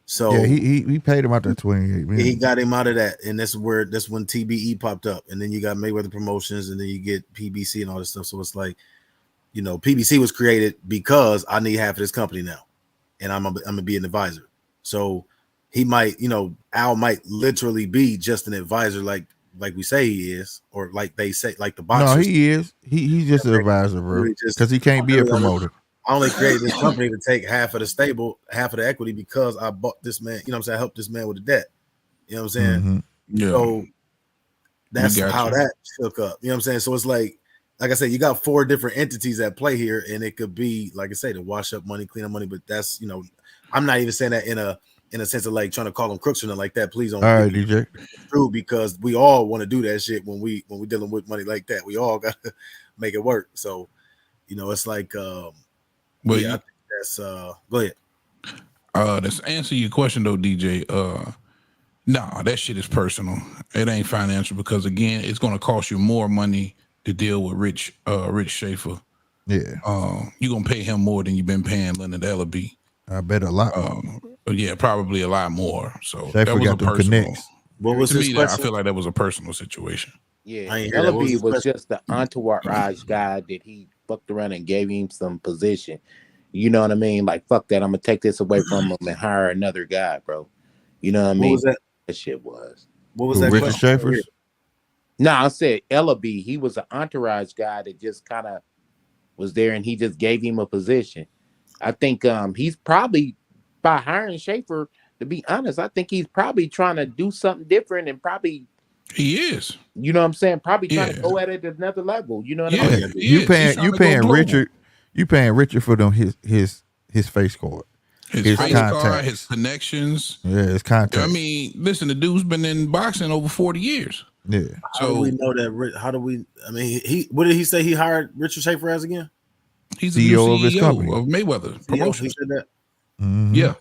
B: So
C: yeah, he paid him out that 28 million.
B: He got him out of that, and that's when TBE popped up, and then you got Mayweather Promotions, and then you get PBC and all this stuff. So it's like, PBC was created because I need half of this company now, and I'm gonna be an advisor. So he might, Al might literally be just an advisor, like we say he is, or like they say, like the boxers.
C: No, he is. He's just an advisor, bro, because he can't be a promoter.
B: I only created this company to take half of the stable, half of the equity because I bought this man. You know what I'm saying? I helped this man with the debt. You know what I'm saying?
C: Mm-hmm.
E: Yeah.
B: So that's how that shook up. You know what I'm saying? So it's like I said, you got 4 different entities at play here, and it could be, like I say, to wash up money, clean up money. But that's, I'm not even saying that in a sense of like trying to call them crooks or nothing like that. Please don't.
C: All right, DJ.
B: True, because we all want to do that shit when we dealing with money like that. We all got to make it work. So, it's like.
E: Well,
B: I think that's go ahead.
E: To answer your question though, DJ, nah, that shit is personal. It ain't financial because again, it's gonna cost you more money to deal with Rich Schaefer.
C: Yeah.
E: You're gonna pay him more than you've been paying Leonard Ellaby.
C: I bet a lot.
E: Yeah, probably a lot more. So
C: Schaefer
E: that was
C: got
E: a
C: them
E: personal.
C: connects.
B: What was
E: to
B: his
E: me,
B: question?
E: I feel like that was a personal situation.
A: Yeah,
B: I ain't hear that. What was
A: Ellaby
B: his
A: was
B: question?
A: just the entourage guy that he fucked around and gave him some position. You know what I mean? Like, fuck that. I'm gonna take this away from him and hire another guy, bro. You know what I mean?
B: What was that?
A: That shit was.
B: What was
C: Who,
B: that
C: Richard
B: question?
C: Schaefer's?
A: No, I said Ellaby. He was an entourage guy that just kind of was there, and he just gave him a position. I think he's probably, by hiring Schaefer, to be honest, I think he's probably trying to do something different and probably,
E: He is.
A: you know what I'm saying, probably trying to
E: Yeah.
A: go at it at another level. You know what
E: Yeah.
A: I mean?
C: Yeah.
E: he
C: You
E: is. He's
C: paying
E: trying to go global.
C: Richard. You paying Richard for them his face card.
E: His face
C: contacts.
E: card, his connections.
C: Yeah, his contact.
E: I mean, listen, the dude's been in boxing over 40 years.
C: Yeah.
B: How do we know that? How do we? I mean, what did he say he hired Richard Schaefer as again?
E: He's the new
C: CEO of his
E: CEO
C: company.
E: of Mayweather
B: He
E: Promotions.
B: said that.
C: Mhm.
E: Yeah.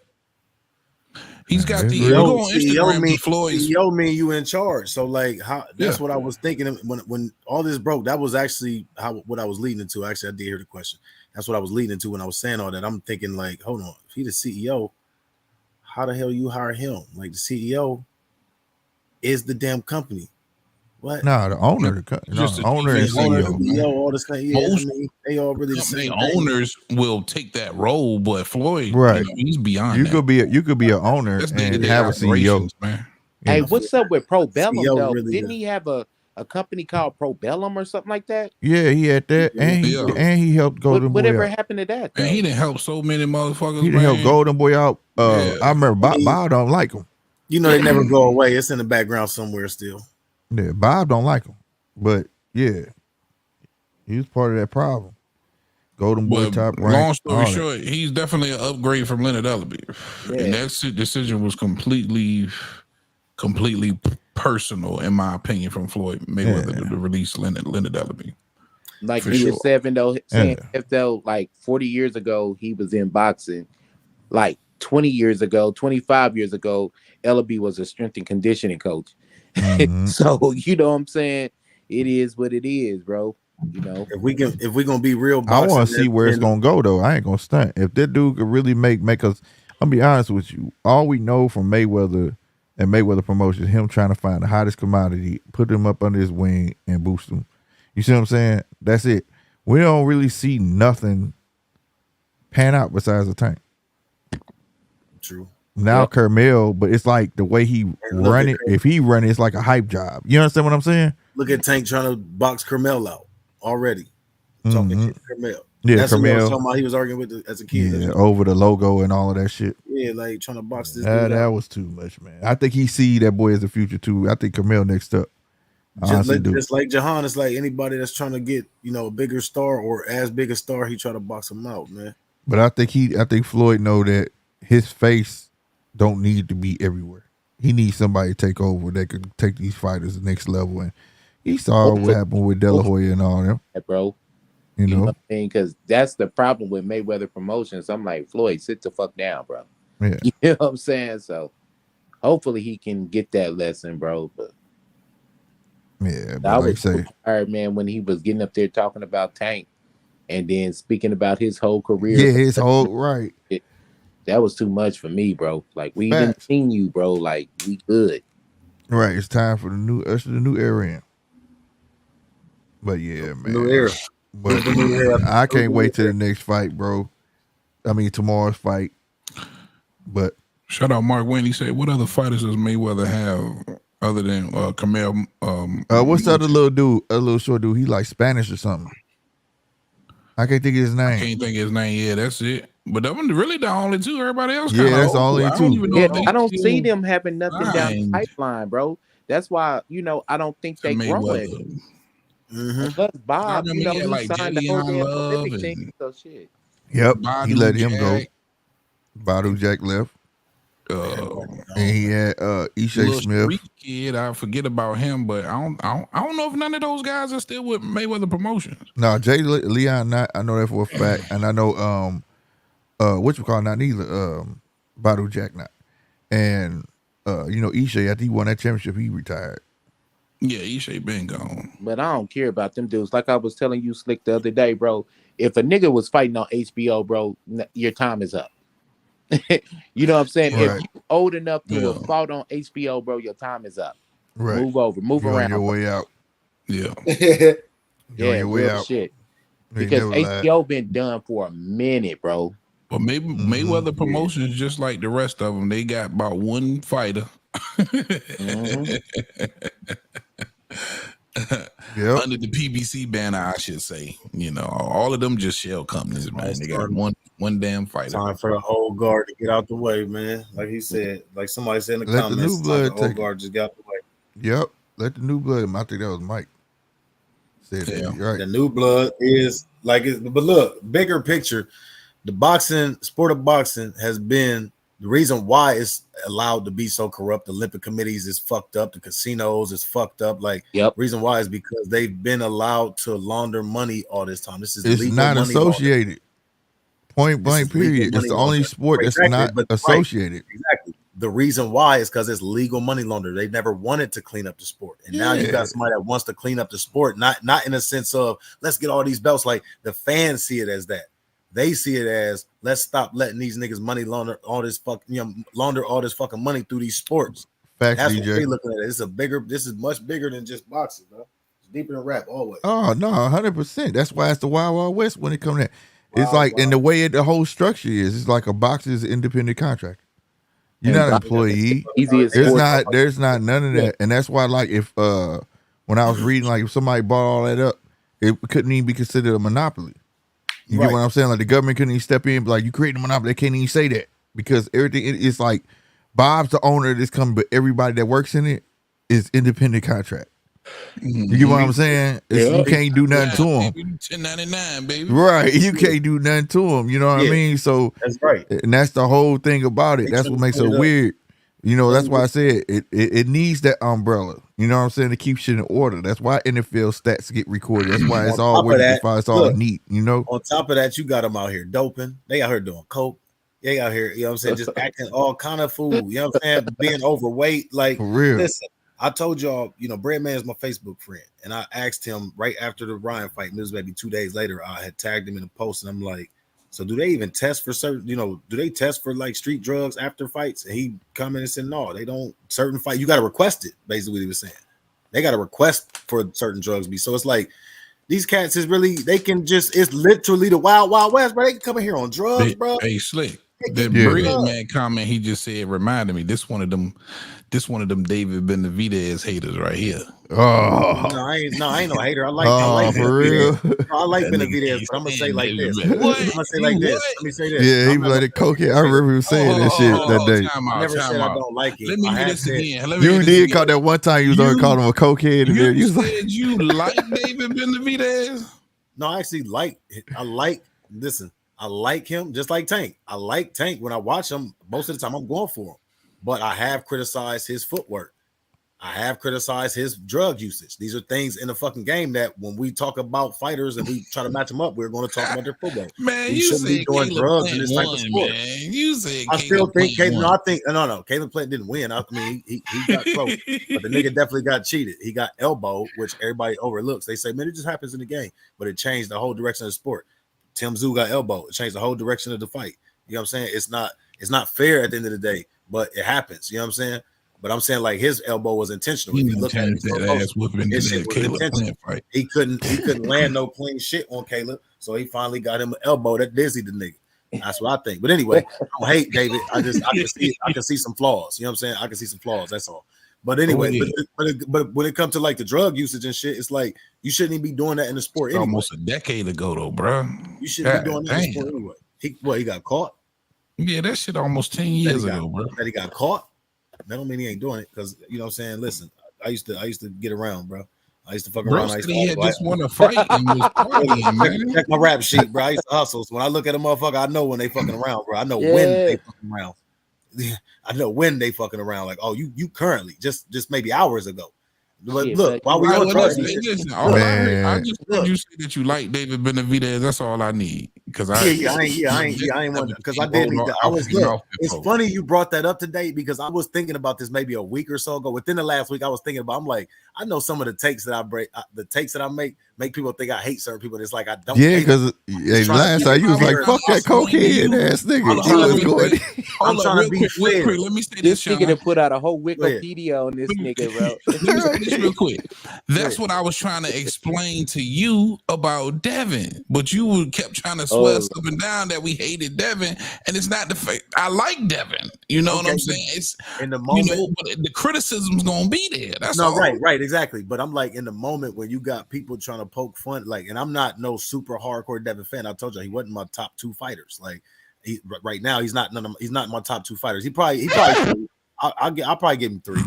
E: He's got
C: That's
E: the
C: real.
E: you go on
B: CEO
E: Instagram
B: mean
E: to Floyd's.
B: CEO mean you in charge. So like how that's
E: Yeah.
B: what I was thinking when all this broke. That was actually what I was leading into. Actually, I did hear the question. That's what I was leading into when I was saying all that. I'm thinking like, hold on, if he the CEO, how the hell you hire him? Like the CEO is the damn company. What?
C: No, the owner,
E: Just
C: the
E: the
C: owner and
E: chief
B: Owner,
C: CEO.
E: man.
B: CEO, all this thing. Yeah,
E: Most
B: I mean, they all really the
E: Company
B: same thing.
E: owners will take that role, but Floyd,
C: Right.
E: he's beyond
C: You
E: that.
C: could be an owner
E: That's
C: and
E: day-to-day
C: have a CEO.
E: operations, man.
A: Hey,
C: Yeah.
A: what's up with Pro Bellum
B: CEO
A: though?
B: really
A: Didn't
B: is.
A: he have a company called Pro Bellum or something like that?
C: Yeah, he had that, and
E: Yeah.
C: he helped Golden Boy
A: Whatever
C: out.
A: happened to that? Though?
E: And he didn't help so many motherfuckers.
C: He didn't help
E: man.
C: Golden Boy out.
E: Yeah.
C: I remember Bob don't like him.
B: You know they never go away. It's in the background somewhere still.
C: Yeah, Bob don't like him, but yeah, he was part of that problem. Golden Boy
E: But
C: top rank.
E: long story
C: all that.
E: short, he's definitely an upgrade from Leonard Ellaby.
A: Yeah.
E: And that decision was completely personal, in my opinion, from Floyd Mayweather
C: Yeah.
E: to release Leonard Ellaby.
A: Like
E: For
A: he
E: sure.
A: was saying
C: Yeah.
A: if though like 40 years ago he was in boxing, like 20 years ago, 25 years ago, Ellaby was a strength and conditioning coach.
C: Mhm.
A: So you know what I'm saying? It is what it is, bro. You know,
B: If we're gonna be real,
C: I want
B: boxing,
C: to see where it's gonna go though. I ain't gonna stunt. If that dude could really make us, I'll be honest with you. All we know from Mayweather and Mayweather Promotions, him trying to find the hottest commodity, put him up under his wing, and boost him. You see what I'm saying? That's it. We don't really see nothing pan out besides the tank.
B: True.
C: Now
A: Yep.
C: Carmel, but it's like the way he
B: look
C: run
B: at
C: it. If he run it, it's like a hype job. You understand what I'm saying?
B: Look at Tank trying to box Carmel out already. Talking
C: Mhm.
B: shit to Carmel.
C: Yeah,
B: That's what I was
C: Carmel.
B: talking about. He was arguing with as a kid.
C: Yeah, over the logo and all of that shit.
B: Yeah, like trying to box this
C: That
B: dude out.
C: was too much, man. I think he see that boy as the future too. I think Carmel next up. I honestly do.
B: Just like Jahan, it's like anybody that's trying to get, a bigger star or as big a star, he try to box him out, man.
C: But I think Floyd know that his face don't need to be everywhere. He needs somebody to take over that could take these fighters to the next level. And he saw what happened with De La Hoya and all them.
A: Bro.
C: You know
A: what I mean? Because that's the problem with Mayweather Promotions. I'm like, Floyd, sit the fuck down, bro.
C: Yeah.
A: You know what I'm saying? So hopefully he can get that lesson, bro. But
C: yeah, but
A: I
C: like
A: was
C: say,
A: tired, man, when he was getting up there talking about Tank and then speaking about his whole career.
C: yeah, his whole right.
A: That was too much for me, bro. Like we
C: Facts.
A: didn't seen you, bro. Like we good.
C: Right, it's time for the new era in. But yeah, man.
B: New era.
C: But I can't wait till the next fight, bro. I mean tomorrow's fight. But
E: shout out Mark Wayne. He said, "What other fighters does Mayweather have other than Camel?"
C: What's the other little dude? A little short dude. He like Spanish or something. I can't think of his name.
E: I can't think of his name. Yeah, that's it. But that was really the only two. Everybody else,
C: yeah, that's the only two.
A: Yeah, I don't see them having nothing down the pipeline, bro. That's why I don't think they grow it. Plus Bob, he
E: like
A: signed the whole damn Olympic team, so shit.
C: Yep,
E: Badu
C: he let him
E: Jack.
C: go. Badu Jack left. And he had Ishe Smith.
E: Street kid, I forget about him, but I don't know if none of those guys are still with Mayweather Promotions.
C: No, Jay Leon not. I know that for a fact, and I know what you call not neither. Badu Jack not, and Ishe after he won that championship, he retired.
E: Yeah, Ishe been gone.
A: But I don't care about them dudes. Like I was telling you, Slick, the other day, bro. If a nigga was fighting on HBO, bro, your time is up. You know what I'm saying?
C: Right.
A: If you're old enough to have fought on HBO, bro, your time is up.
C: Right.
A: Move over, move
C: You're
A: around.
C: on your way out.
E: Yeah.
C: You're
A: Yeah,
C: on your way
A: real
C: out.
A: shit.
C: You
A: Because
C: never
A: HBO
C: lied.
A: been done for a minute, bro.
E: But maybe Mayweather Promotions, just like the rest of them, they got about one fighter.
C: Yep.
E: Under the PBC banner, I should say. All of them just shell companies, man. They got one damn fighter.
B: Time for the old guard to get out the way, man. Like he said, like somebody said in the
C: Let the
B: comments,
C: new blood
B: the old
C: take
B: guard just got out the way.
C: Yep. Let the new blood. I think that was Mike. Said that.
E: Yeah.
C: Right.
B: The new blood is like it, but look, bigger picture, the sport of boxing has been the reason why it's allowed to be so corrupt. The Olympic committees is fucked up, the casinos is fucked up. Like reason why is because they've been allowed to launder money all this time. This is
C: It's
B: legal
C: not
B: money
C: associated. Point blank, period. It's the only sport that's not associated.
B: Exactly. The reason why is because it's legal money laundering. They never wanted to clean up the sport, and now you got somebody that wants to clean up the sport. Not in a sense of let's get all these belts. Like the fans see it as that. They see it as let's stop letting these niggas money launder all this launder all this fucking money through these sports.
C: Facts,
B: That's
C: DJ.
B: what they looking at. This is much bigger than just boxing, bro. It's deeper than rap always.
C: Oh no, 100%. That's why it's the Wild Wild West when it comes to. It's like in the way the whole structure is. It's like a boxer's independent contract. You're not an employee. There's not none of that, and that's why like if when I was reading like if somebody bought all that up, it couldn't even be considered a monopoly. You get what I'm saying? Like the government couldn't even step in, but like you create a monopoly, they can't even say that because everything it's like Bob's the owner of this company, but everybody that works in it is independent contract. You get what I'm saying? You can't do nothing to them.
E: 1099, baby.
C: Right. You can't do nothing to them. You know what I mean? So
B: that's right.
C: And that's the whole thing about it. That's what makes it weird. That's why I said it needs that umbrella. You know what I'm saying? To keep shit in order. That's why NFL stats get recorded. That's why it's all it's all neat. On
B: top of that, you got them out here doping. They out here doing coke. They out here, you know what I'm saying, just acting all kind of fool. You know what I'm saying? Being overweight. Like,
C: for real.
B: Listen, I told y'all, Breadman is my Facebook friend. And I asked him right after the Ryan fight, and it was maybe 2 days later, I had tagged him in a post, and I'm like, so do they even test for certain, do they test for like street drugs after fights? And he commented and said, no, they don't. Certain fight, you got to request it, basically what he was saying. They got to request for certain drugs be. So it's like, these cats is really, they can just, it's literally the wild, wild west, bro. They can come in here on drugs, bro.
E: Hey, Slick. That
C: Yeah.
E: bread man comment he just said reminded me. This one of them David Benavidez haters right here.
C: Oh,
B: No, I ain't no hater. I like
C: for real.
B: Benavidez. No, I like
E: That nigga
B: Benavidez,
E: can't
B: but I'm gonna say
E: stand
B: like
E: David
B: this.
E: Ben- What?
B: I'm gonna say
E: You
B: like this.
E: what?
B: Let me say this.
C: Yeah, he
B: I'm
C: was
B: not
C: like the
B: gonna
C: cocaine. I remember him saying that shit that day.
E: Time
B: I
E: out,
B: never
E: time
B: said I
E: out.
B: don't like it.
E: Let me
B: I
E: hear
B: have
E: this
B: said
E: again. Let me
C: You
E: hear this
C: did
E: again.
C: call that one time you was on calling him a cokehead, and then you
E: You
C: was like,
E: said you like David Benavidez?
B: no, I actually listen, I like him just like Tank. I like Tank. When I watch him, most of the time I'm going for him. But I have criticized his footwork. I have criticized his drug usage. These are things in the fucking game that when we talk about fighters and we try to match them up, we're going to talk about their footwork.
E: Man,
B: He
E: you
B: shouldn't be
E: said
B: doing
E: Caleb
B: drugs in
E: Plant
B: this type of
E: won,
B: sport.
E: man. You said
B: I still
E: Caleb
B: think
E: Plant
B: Caleb.
E: won.
B: No, Caleb Plant didn't win. I mean, he got close, but the nigga definitely got cheated. He got elbowed, which everybody overlooks. They say, man, it just happens in the game, but it changed the whole direction of the sport. Tim Tszyu got elbowed. It changed the whole direction of the fight. You know what I'm saying? It's not fair at the end of the day, but it happens. You know what I'm saying? But I'm saying like his elbow was intentional. If you look at it,
E: that ass whooping
B: his
E: in
B: shit
E: that
B: was
E: Caleb
B: intentional.
E: Plant fight.
B: He couldn't land no clean shit on Caleb, so he finally got him an elbow that dizzied the nigga. That's what I think. But anyway, I don't hate David. I can see some flaws. You know what I'm saying? I can see some flaws. That's all. But anyway, but when it comes to like the drug usage and shit, it's like you shouldn't even be doing that in the sport anyway.
E: Almost a decade ago though, bro.
B: You shouldn't be doing that in the sport anyway. He got caught?
E: Yeah, that shit almost 10 years ago, bro.
B: That he got caught? That don't mean he ain't doing it because you know what I'm saying. Listen, I used to get around, bro. I used to fuck around.
E: Bro, he had just won a fight and was partying, man.
B: Check my rap sheet, bro. I used to hustle. So when I look at a motherfucker, I know when they fucking around, bro. I know when they fucking around. I know when they fucking around. Like, oh, you currently just maybe hours ago. But look, while we on drugs,
E: I just heard you say that you like David Benavidez. That's all I need. Because I
B: ain't want because I did. I was look. It's funny you brought that up today because I was thinking about this maybe a week or so ago. Within the last week, I was thinking about. I'm like, I know some of the takes that I break, the takes that I make people think I hate certain people. And it's like I don't.
C: Yeah, because last time you was like, "Fuck that cocaine ass nigga."
B: I'm trying to be fair.
E: Let me say
A: this
E: this.
A: Nigga to put out a whole Wikipedia on this nigga, bro.
E: Let me say this real quick. That's what I was trying to explain to you about Devin, but you kept trying to swear up and down that we hated Devin, and it's not the fact. I like Devin. You know what I'm saying? It's
B: in the moment,
E: but the criticism's gonna be there. That's
B: no,
E: all.
B: Right, exactly. But I'm like in the moment when you got people trying to poke fun, like, and I'm not no super hardcore Devin fan. I told you he wasn't my top 2 fighters. Like, right now he's not he's not my top 2 fighters. He probably I'll probably give him 3.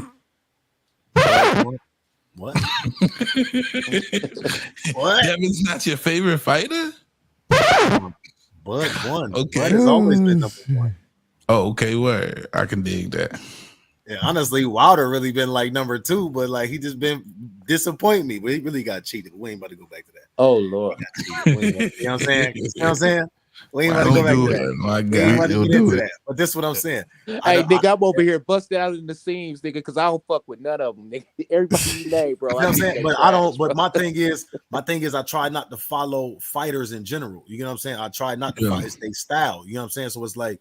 B: What? What?
E: Devin's not your favorite fighter?
B: Bud won.
E: Okay.
B: Bud has always been number 1.
E: Oh, okay. Word. I can dig that.
B: Yeah, honestly, Wilder really been like number 2, but like he just been disappointing me. But he really got cheated. We ain't about to go back to that.
A: Oh Lord.
B: You know what I'm saying? You know what I'm saying? We ain't about to go back to that.
E: My God.
B: We ain't about to get into that. But this is what I'm saying.
A: Hey, nigga, I'm over here busting out in the seams, nigga, because I don't fuck with none of them, nigga. Everybody you name, bro.
B: You know what I'm saying? But I don't. But my thing is, I try not to follow fighters in general. You know what I'm saying? I try not to follow their style. You know what I'm saying? So it's like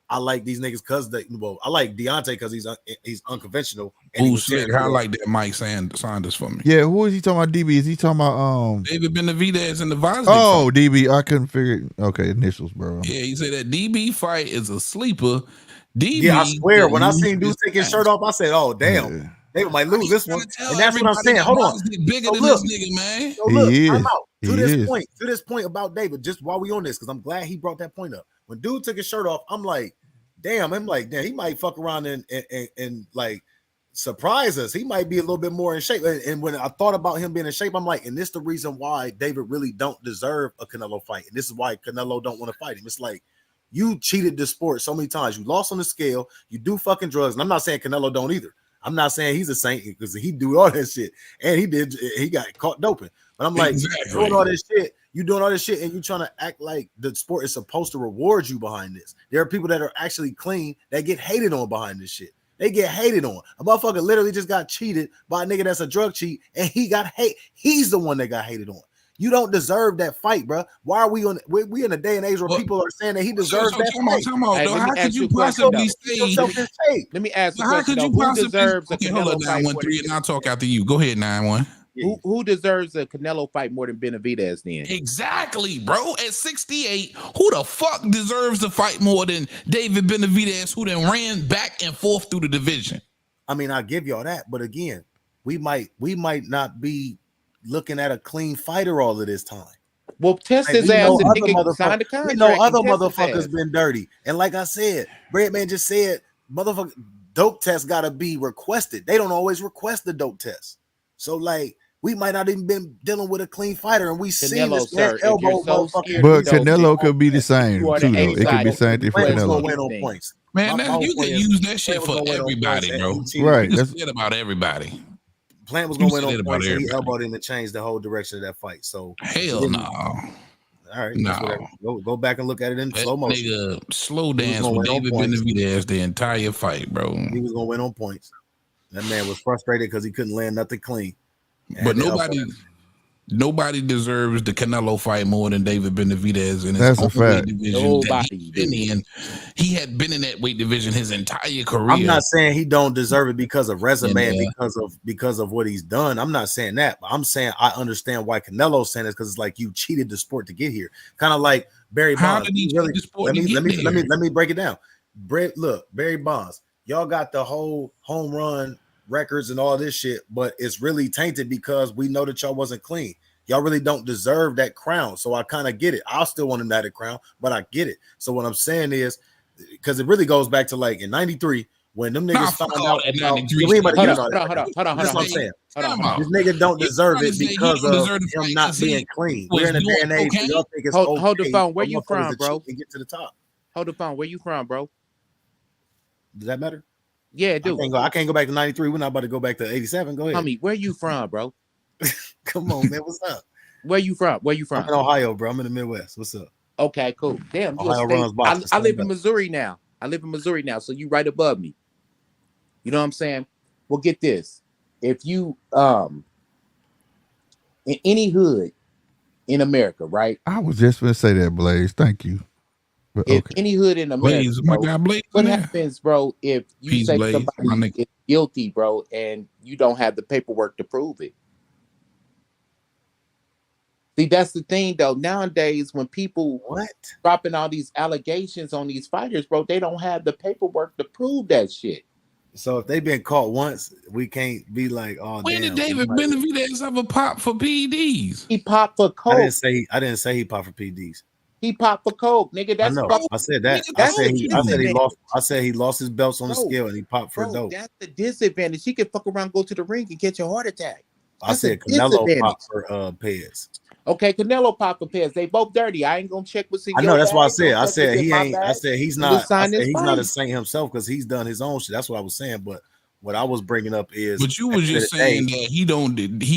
B: I like these niggas because I like Deontay because he's unconventional.
E: Ooh, slick. I like that Mike Saunders for me.
C: Yeah, who is he talking about? DB? Is he talking about
E: David Benavidez in the Vazquez?
C: Oh, fight. DB. I couldn't figure it. Okay, initials, bro.
E: Yeah, he said that DB fight is a sleeper. DB.
B: Yeah, I swear, when I seen dude take his shirt off, I said, "Oh damn." Yeah. They might lose this one, and that's what I'm saying. Hold on,
E: bigger than this nigga, man.
B: So look, I'm out to this point about David. Just while we on this, because I'm glad he brought that point up. When dude took his shirt off, I'm like, damn, he might fuck around and like surprise us. He might be a little bit more in shape. And when I thought about him being in shape, I'm like, and this is the reason why David really don't deserve a Canelo fight, and this is why Canelo don't want to fight him. It's like, you cheated the sport so many times. You lost on the scale. You do fucking drugs. And I'm not saying Canelo don't either. I'm not saying he's a saint because he do all that shit. And he got caught doping. But I'm like, doing all this shit. You doing all this shit and you trying to act like the sport is supposed to reward you behind this. There are people that are actually clean that get hated on behind this shit. They get hated on. A motherfucker literally just got cheated by a nigga that's a drug cheat and he got hate. He's the one that got hated on. You don't deserve that fight, bro. Why are we on? We in a day and age where people are saying that he deserves that fight.
E: How could you possibly say?
A: Let me ask you.
E: How could you possibly? Okay, hold on, 913, and I'll talk after you. Go ahead, 91.
A: Who deserves a Canelo fight more than Benavidez then?
E: Exactly, bro. At 68, who the fuck deserves to fight more than David Benavidez, who then ran back and forth through the division?
B: I mean, I give y'all that, but again, we might not be looking at a clean fighter all of this time.
A: Well, test his ass and nigga signed the contract.
B: We know other motherfuckers been dirty. And like I said, Breadman just said, motherfucker, dope test gotta be requested. They don't always request the dope test. So like we might not even been dealing with a clean fighter, and we see this man elbow motherfucker.
C: But Canelo could be the same too, though. It could be the same thing for Canelo.
B: Win on points.
E: Man, you can use that shit for everybody, bro.
C: Right.
E: That's it about everybody.
B: Plant was gonna win on points, and he elbowed him to change the whole direction of that fight. So
E: hell no.
B: All right,
E: no.
B: Go back and look at it in slow motion.
E: Nigga slow dance with David Benavidez the entire fight, bro.
B: He was gonna win on points. That man was frustrated because he couldn't land nothing clean.
E: But nobody deserves the Canelo fight more than David Benavidez in his
C: That's a fact.
E: division. He had been in that weight division his entire career.
B: I'm not saying he don't deserve it because of resume and because of what he's done. I'm not saying that, but I'm saying I understand why Canelo's saying this, because it's like you cheated the sport to get here. Kind of like Barry Bonds.
E: How did he cheat the sport
B: let me break it down. Look, Barry Bonds, y'all got the whole home run records and all this shit, but it's really tainted because we know that y'all wasn't clean. Y'all really don't deserve that crown. So I kind of get it. I still want him to have a crown, but I get it. So what I'm saying is, because it really goes back to like in 93 when them niggas found out about hold on. That's what I'm saying. This nigga don't deserve it because of him not being clean. We're in a day and age where y'all think it's okay.
A: Hold the phone. Where you from, bro?
B: Get to the top.
A: Hold the phone. Where you from, bro?
B: Does that matter?
A: Yeah, dude.
B: I can't go back to 93. We're not about to go back to 87. Go ahead.
A: Homie, where you from, bro?
B: Come on, man. What's up?
A: Where you from?
B: I'm in Ohio, bro. I'm in the Midwest. What's up?
A: Okay, cool. Damn,
B: Ohio runs Boston.
A: I live in Missouri now. So you right above me. You know what I'm saying? Well, get this. If you in any hood in America, right?
C: I was just gonna say that, Blaze. Thank you. But,
A: if any hood in America,
E: Blaze, my guy Blaze,
A: what happens, bro, if you say somebody is guilty, bro, and you don't have the paperwork to prove it? See, that's the thing, though. Nowadays, when people dropping all these allegations on these fighters, bro, they don't have the paperwork to prove that shit.
B: So if they've been caught once, we can't be like, oh,
E: when did David Benavidez have a pop for PEDs?
A: He popped for coke.
B: I didn't say he popped for PEDs.
A: He popped for coke, nigga. That's
B: I said that. I said he lost his belts on the scale and he popped for dope.
A: That's the disadvantage. He could fuck around, go to the ring, and get your heart attack.
B: I said Canelo popped for Pez.
A: Okay, Canelo popped for Pez. They both dirty. I ain't gonna check what's in.
B: I know that's what I said. I said he ain't. I said he's not.
A: I said
B: he's not a saint himself because he's done his own shit. That's what I was saying. But what I was bringing up is,
E: but you was just saying that he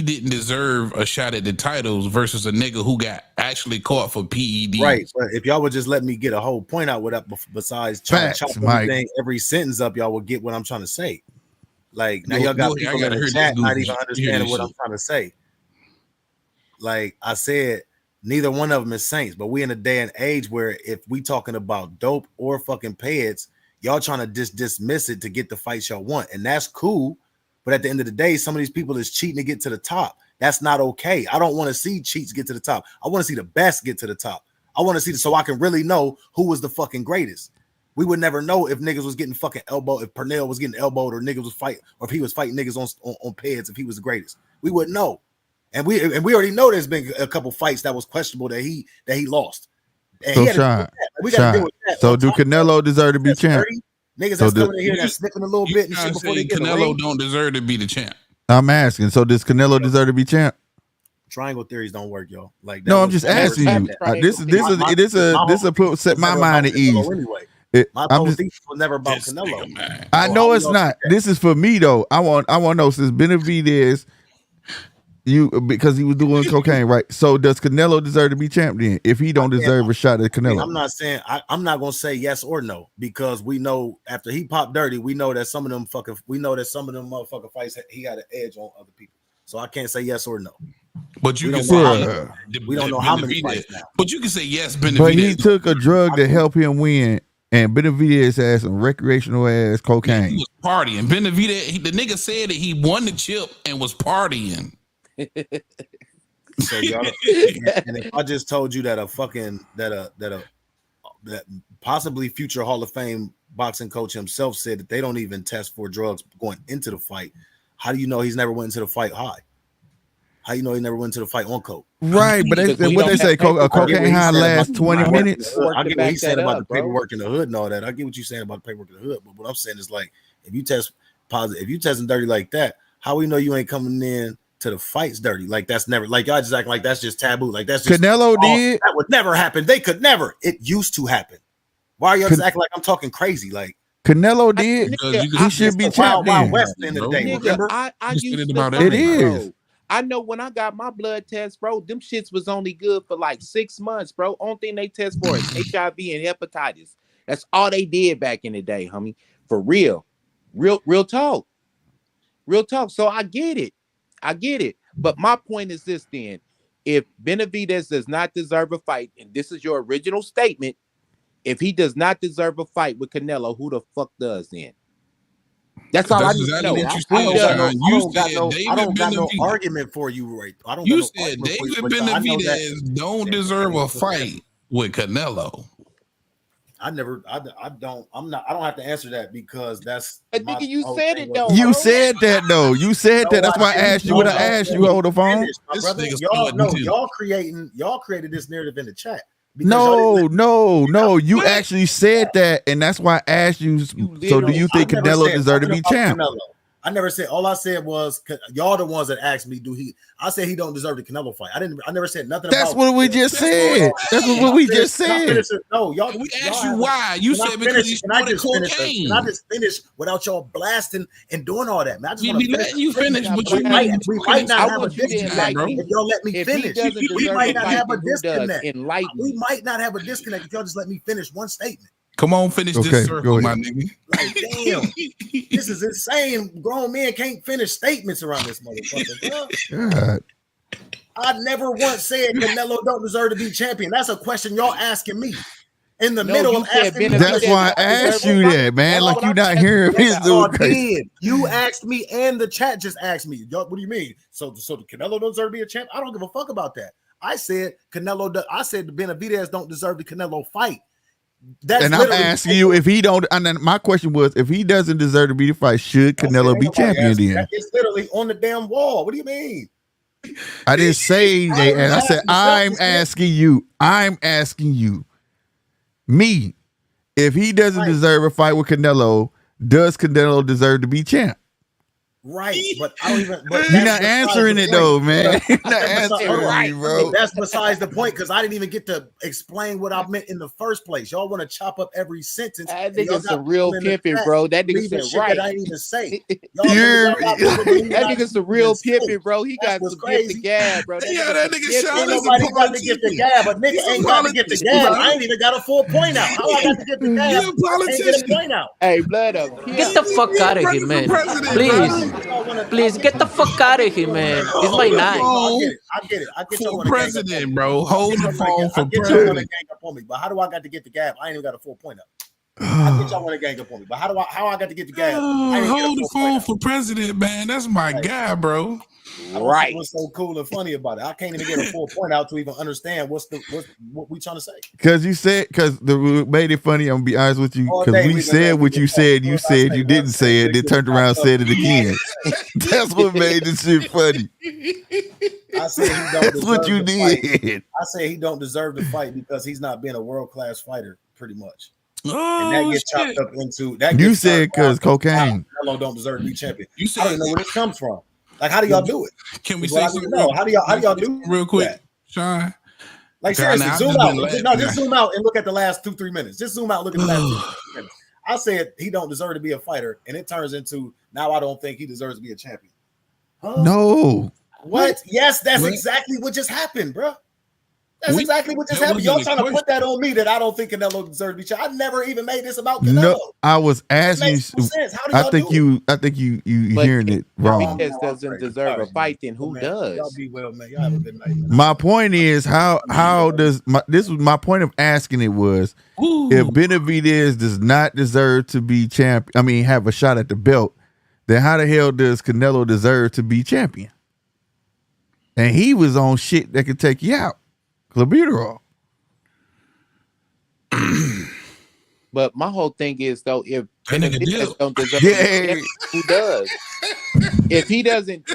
E: didn't deserve a shot at the titles versus a nigga who got actually caught for PED.
B: Right. But if y'all would just let me get a whole point out with that, besides trying to chop every sentence up, y'all will get what I'm trying to say. Like now, y'all got people in the chat not even understanding what I'm trying to say. Like I said, neither one of them is saints, but we in a day and age where if we talking about dope or fucking Peds, y'all trying to dismiss it to get the fights y'all want, and that's cool. But at the end of the day, some of these people is cheating to get to the top. That's not okay. I don't want to see cheats get to the top. I want to see the best get to the top. I want to see so I can really know who was the fucking greatest. We would never know if niggas was getting fucking elbowed, if Pernell was getting elbowed, or niggas was fighting, or if he was fighting niggas on Peds, if he was the greatest. We wouldn't know. And we already know there's been a couple fights that was questionable that he lost. And
C: so Sean, so do Canelo deserve to be champ?
B: Niggas that's coming in here that's sniffing a little bit and shit before they get
E: Canelo don't deserve to be the champ.
C: I'm asking. So does Canelo deserve to be champ?
B: Triangle theories don't work, y'all. Like
C: no, I'm just asking you. This is set my mind at ease.
B: My whole thesis was never about Canelo.
C: I know it's not. This is for me though. I want to know since Benavidez. Because he was doing cocaine, right? So does Canelo deserve to be champ then? If he don't deserve a shot at Canelo,
B: I'm not saying I'm not gonna say yes or no because we know after he popped dirty, we know that some of them motherfucking fights he had an edge on other people. So I can't say yes or no.
E: But you can
B: say we don't know how many fights now.
E: But you can say yes, Benavidez.
C: But he took a drug to help him win. And Benavidez had some recreational ass cocaine.
E: He was partying. Benavidez, the nigga said that he won the chip and was partying.
B: So y'all, and if I just told you that that possibly future Hall of Fame boxing coach himself said that they don't even test for drugs going into the fight, how do you know he's never went into the fight high? How you know he never went to the fight on coke?
C: Right, but what they say, cocaine high lasts 20 minutes.
B: I get what he's saying about the paperwork in the hood and all that. I get what you're saying about the paperwork in the hood, but what I'm saying is like, if you test positive, if you testing dirty like that, how we know you ain't coming in to the fights dirty? Like that's never, like y'all just acting like that's just taboo. Like that's just
C: Canelo did.
B: That would never happen. They could never. It used to happen. Why are y'all just acting like I'm talking crazy? Like
C: Canelo did. He should be champion.
B: West in the day. Remember?
A: I used to
E: about
C: it is.
A: I know when I got my blood test, bro, them shits was only good for like 6 months, bro. Only thing they test for is HIV and hepatitis. That's all they did back in the day, homie. For real. Real talk. Real talk. So I get it. But my point is this then. If Benavidez does not deserve a fight, and this is your original statement, if he does not deserve a fight with Canelo, who the fuck does then? That's all I need to know.
B: I don't got no argument for you, right? I don't.
E: You said David Benavidez don't deserve a fight with Canelo.
B: I don't have to answer that because that's.
A: Nigga, you said it though.
C: You said that though. You said that. That's why I asked you what I asked you on the phone.
B: Y'all created this narrative in the chat.
C: No. You actually said that, and that's why I asked you. So, do you think Canelo deserves to be champ?
B: I never said. All I said was y'all the ones that asked me. I said he don't deserve the Canelo fight. I never said nothing.
C: That's what we just said. That's what we just said.
B: No, y'all.
E: We asked you why. You said because he snorted cocaine.
B: Can I just finish without y'all blasting and doing all that, man? I just want to
E: let you finish, but
B: we might not have a disconnect if y'all let me finish. We might not have a disconnect. We might not have a disconnect if y'all just let me finish one statement.
E: Come on, finish this circle, my nigga.
B: Like, damn, this is insane. Grown men can't finish statements around this motherfucker.
C: God.
B: I never once said Canelo don't deserve to be champion. That's a question y'all asking me in the middle of asking me.
C: That's why I asked you that, man. Like you not hearing his dude.
B: You asked me, and the chat just asked me. What do you mean? So the Canelo don't deserve to be a champ? I don't give a fuck about that. I said I said the Benavidez don't deserve the Canelo fight.
C: And I'm asking you if he don't. And then my question was, if he doesn't deserve to be the fight, should Canelo be champion then?
B: It's literally on the damn wall. What do you mean?
C: I didn't say that. And I said, I'm asking you. Me, if he doesn't deserve a fight with Canelo, does Canelo deserve to be champ?
B: Right, but I don't even. But
C: you're not answering it though, man. You're not answering
B: it, bro. That's besides the point because I didn't even get to explain what I meant in the first place. Y'all want to chop up every sentence.
A: That nigga's a real pimping, bro. That nigga said right.
B: That I didn't even say.
A: That nigga's a real pimping, bro. He got to get the gab, bro.
E: Yeah, that nigga shot.
B: Nobody got to get the gab, but nigga ain't got to get the gab. I ain't even got a full point out. How I got to get the gab? Ain't get a point out.
A: Hey, blood up.
F: Get the fuck out of here, man. Please get the fuck out of here, man. It's my night.
B: I get it.
E: For president, bro. Hold the phone for
B: president. Y'all want to gang up on me, but how do I got to get the gab? I ain't even got a full point up. I get y'all want to gang up on me, but how I got to get the gab?
E: Hold the phone for president, man. That's my guy, bro.
A: Right.
B: What's so cool and funny about it? I can't even get a full point out to even understand what we trying to say.
C: Because you said, made it funny. I'm gonna be honest with you. Because we said what you said. You said you didn't say it. Then turned around and said it again. That's what made this shit funny.
B: I said he don't.
C: That's what you did.
B: I say he don't deserve to fight because he's not being a world-class fighter, pretty much.
E: Oh,
B: and that gets chopped up into that.
C: You said because cocaine.
B: Canelo don't deserve to be champion.
E: You said
B: I don't know where this comes from. Like, how do y'all do it?
E: Can we say something?
B: How do y'all do
E: real quick,
B: that?
E: Sean?
B: Like, seriously, zoom out. Just zoom out and look at the last 2-3 minutes. Just zoom out, look at the last 2-3 minutes. I said he don't deserve to be a fighter, and it turns into now I don't think he deserves to be a champion.
C: Huh? No.
B: What? Yes, that's exactly what just happened, bro. That's exactly what just happened. Y'all trying to put that on me that I don't think Canelo deserves to be champion. I never even made this about Canelo.
C: No, I was asking you. I think you hearing it wrong.
A: If he doesn't deserve a fight, then who does?
B: Y'all be well, man. Y'all have a good night.
C: My point is how does this was my point of asking it was if Benavidez does not deserve to be champion, I mean have a shot at the belt, then how the hell does Canelo deserve to be champion? and he was on shit that could take you out. Clenbuterol.
A: But my whole thing is though, if
E: That nigga
A: Benavidez
E: did.
A: don't deserve
C: Yeah.
A: a shot, who does? If he doesn't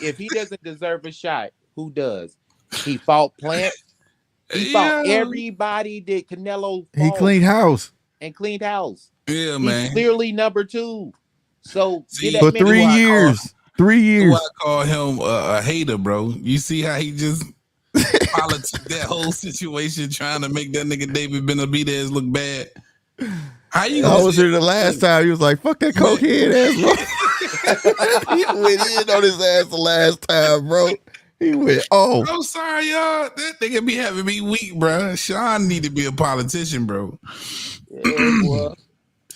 A: deserve a shot, who does? He fought Plant. He fought everybody that Canelo fought
C: He cleaned house
A: and cleaned house.
E: Yeah,
A: He's
E: man.
A: clearly number 2. So
E: See,
A: get
C: for
A: that man
C: 3
A: who I
C: years. 3 years.
E: That's why I call him a hater, bro. You see how he just politic that whole situation, trying to make that nigga David Benavidez look bad. How you?
C: I was here the last time. He was like, "Fuck that cokehead ass, bro." He went in on his ass the last time, bro. He went, "Oh,
E: I'm sorry, y'all. That nigga be having me weak, bro. Sean need to be a politician, bro.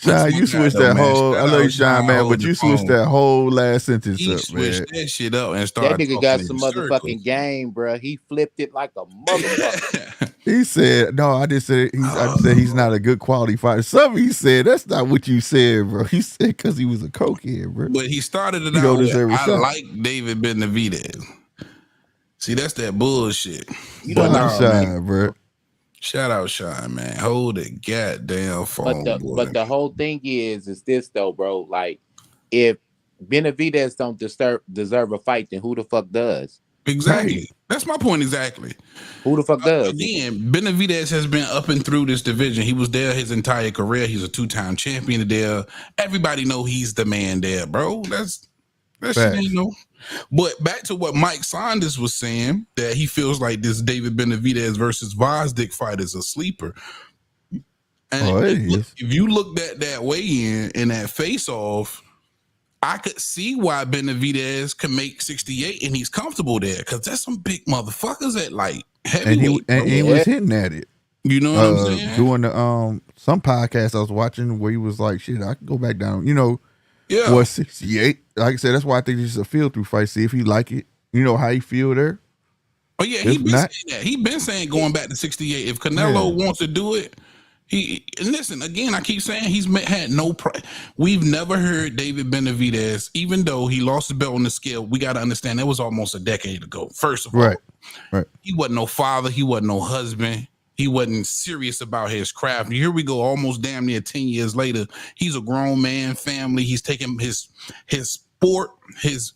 C: Sean, you switched that whole. I know you, Sean, man, but you switched that whole last sentence
E: He
C: up, man."
E: switched that shit up and
A: That
E: started.
A: nigga got
E: talking
A: some
E: in
A: motherfucking
E: circles.
A: game, bro. He flipped it like a motherfucker.
C: He said, "No, I just said I just said he's not a good quality fighter." Something he said, that's not what you said, bro. He said because he was a cokehead, bro.
E: But he started it
C: You
E: out
C: don't
E: with,
C: deserve a
E: I
C: shot.
E: like David Benavidez. See, that's that bullshit.
A: You
C: Shout
A: don't
C: out
A: know,
C: Sean, bro.
E: Shout out Sean, man. Hold it goddamn phone, boy.
A: but the whole thing is this though, bro. Like, if Benavidez don't deserve a fight, then who the fuck does?
E: Exactly.
C: Right.
E: That's my point exactly.
A: Who the fuck does?
E: Again, Benavidez has been up and through this division. He was there his entire career. He's a 2-time champion there. Everybody know he's the man there, bro. That shit ain't no. But back to what Mike Saunders was saying, that he feels like this David Benavidez versus Vosdick fight is a sleeper. And if you looked at that weigh-in and that face-off, I could see why Benavidez can make 68 and he's comfortable there, because that's some big motherfuckers at like heavyweight.
C: And he was hitting at it.
E: You know what I'm saying?
C: Doing the some podcast I was watching where he was like, "Shit, I can go back down." You know,
E: Yeah.
C: what 68? Like I said, that's why I think it's a feel through fight. See if he like it. You know how he feel there.
E: Oh yeah, he been saying that. He been saying going back to 68. If Canelo wants to do it, and listen again. I keep saying he's had no. We've never heard David Benavidez, even though he lost the belt on the scale. We got to understand that was almost a decade ago. First of all,
C: right.
E: He wasn't no father. He wasn't no husband. He wasn't serious about his craft. Here we go, almost damn near 10 years later. He's a grown man, family. He's taking his sport, his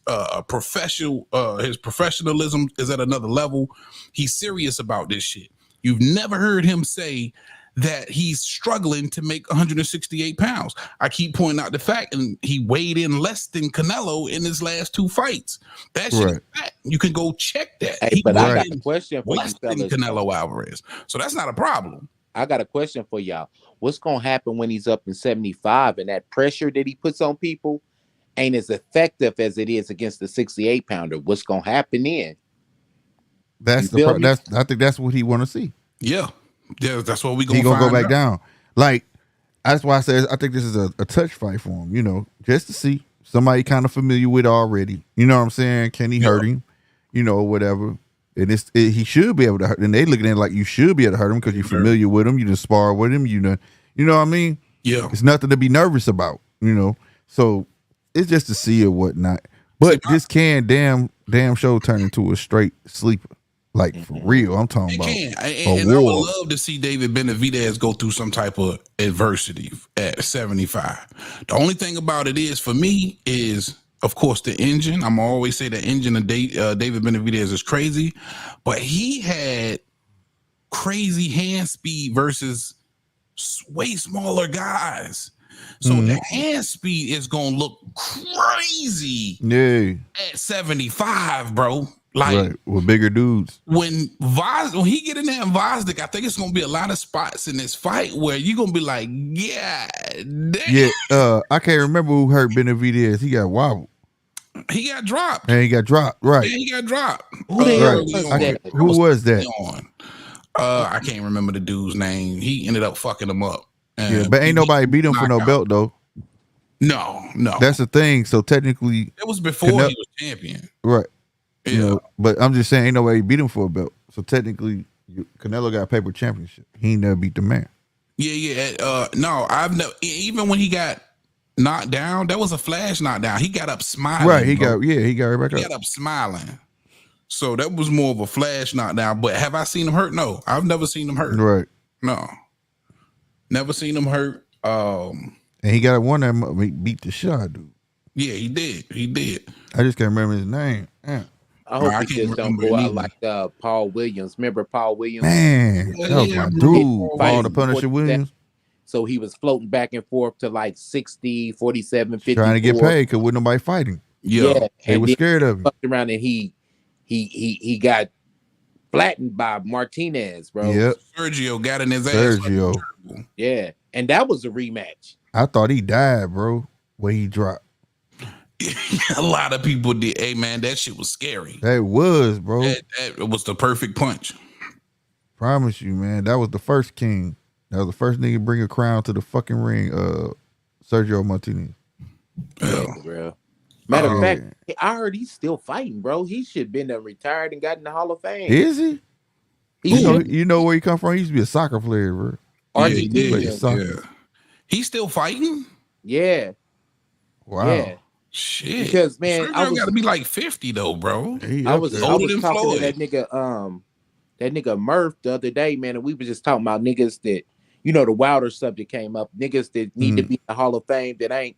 E: professionalism is at another level. He's serious about this shit. You've never heard him say that he's struggling to make 168 pounds. I keep pointing out the fact, and he weighed in less than Canelo in his last 2 fights. That shit is fact. You can go check that.
A: Hey, but I got a question for you
E: less than
A: fellas.
E: Canelo Alvarez. So that's not a problem.
A: I got a question for y'all. What's gonna happen when he's up in 75 and that pressure that he puts on people ain't as effective as it is against the 68 pounder? What's gonna happen then?
C: That's I think that's what he want to see.
E: Yeah, that's what we gonna.
C: He gonna go back down. Like that's why I said I think this is a touch fight for him. You know, just to see somebody kind of familiar with already. You know what I'm saying? Can he hurt him? You know, whatever. And he should be able to hurt. And they looking at it like you should be able to hurt him because you're familiar with him. You just spar with him. You know what I mean?
E: Yeah,
C: it's nothing to be nervous about. You know, so it's just to see or whatnot. But this can damn show turn into a straight sleeper. Like for real, I'm talking about.
E: And I would love to see David Benavidez go through some type of adversity at 75. The only thing about it is, for me, is of course the engine. I'm always say the engine of David Benavidez is crazy, but he had crazy hand speed versus way smaller guys. So the hand speed is gonna look crazy at 75, bro. Like
C: with bigger dudes.
E: When he get in there and Vosdick, I think it's gonna be a lot of spots in this fight where you're gonna be like, yeah, damn.
C: Yeah. I can't remember who hurt Benavidez. He got wobbled.
E: He got dropped.
C: And he got dropped. Right.
E: Yeah, he got dropped.
C: Who was that?
E: I can't remember the dude's name. He ended up fucking him up.
C: Yeah, but ain't nobody beat him for no belt though.
E: No.
C: That's the thing. So technically,
E: it was before he was champion.
C: Right.
E: Yeah.
C: You know, but I'm just saying, ain't nobody beat him for a belt. So technically, Canelo got a paper championship. He ain't never beat the man.
E: Yeah. No, I've never. Even when he got knocked down, that was a flash knockdown. He got up smiling.
C: Right. He got right back up.
E: He got up smiling. So that was more of a flash knockdown. But have I seen him hurt? No, I've never seen him hurt.
C: Right.
E: No, never seen him hurt.
C: And he got one that beat the shot, dude.
E: Yeah, he did. He did.
C: I just can't remember his name. Yeah.
A: I hope
E: I
A: he
E: can't
A: just don't
E: remember
A: go
E: it
A: out
E: either.
A: like Paul Williams. Remember Paul Williams?
C: Man,
E: Yeah,
C: that was
E: yeah,
C: my
E: I
C: dude.
E: remember.
C: Paul the Punisher
A: 47.
C: Williams.
A: So he was floating back and forth to like 60, 47, 54.
C: Trying to get paid because with nobody fighting.
E: Yeah.
C: They were
A: then
C: scared of him.
A: fucked around and he got flattened by Martinez, bro.
C: Yep.
E: Sergio got in his ass.
C: Sergio.
A: Yeah. And that was a rematch.
C: I thought he died, bro, where he dropped.
E: A lot of people did. Hey, man, that shit was scary.
C: That was, bro.
E: That was the perfect punch.
C: Promise you, man. That was the first king. That was the first nigga to bring a crown to the fucking ring. Sergio Martinez.
E: Yeah.
A: Bro. Matter of
C: Oh,
A: fact, I heard he's still fighting, bro. He should have been retired and got in the Hall of Fame.
C: Is he?
A: He
C: You know where he come from? He used to be a soccer player, bro.
E: Yeah, he
A: Argentina.
E: did.
C: Soccer.
E: Yeah. He's still fighting?
A: Yeah.
C: Wow.
A: Yeah.
E: Shit.
A: Because, man,
E: Sergio got to be like 50 though, bro.
C: He
A: I
C: up
A: was
C: there.
E: Older
A: talking
E: than Floyd.
A: to that nigga Murph the other day, man, and we were just talking about niggas that, the Wilder subject came up, niggas that need to be in the Hall of Fame that ain't,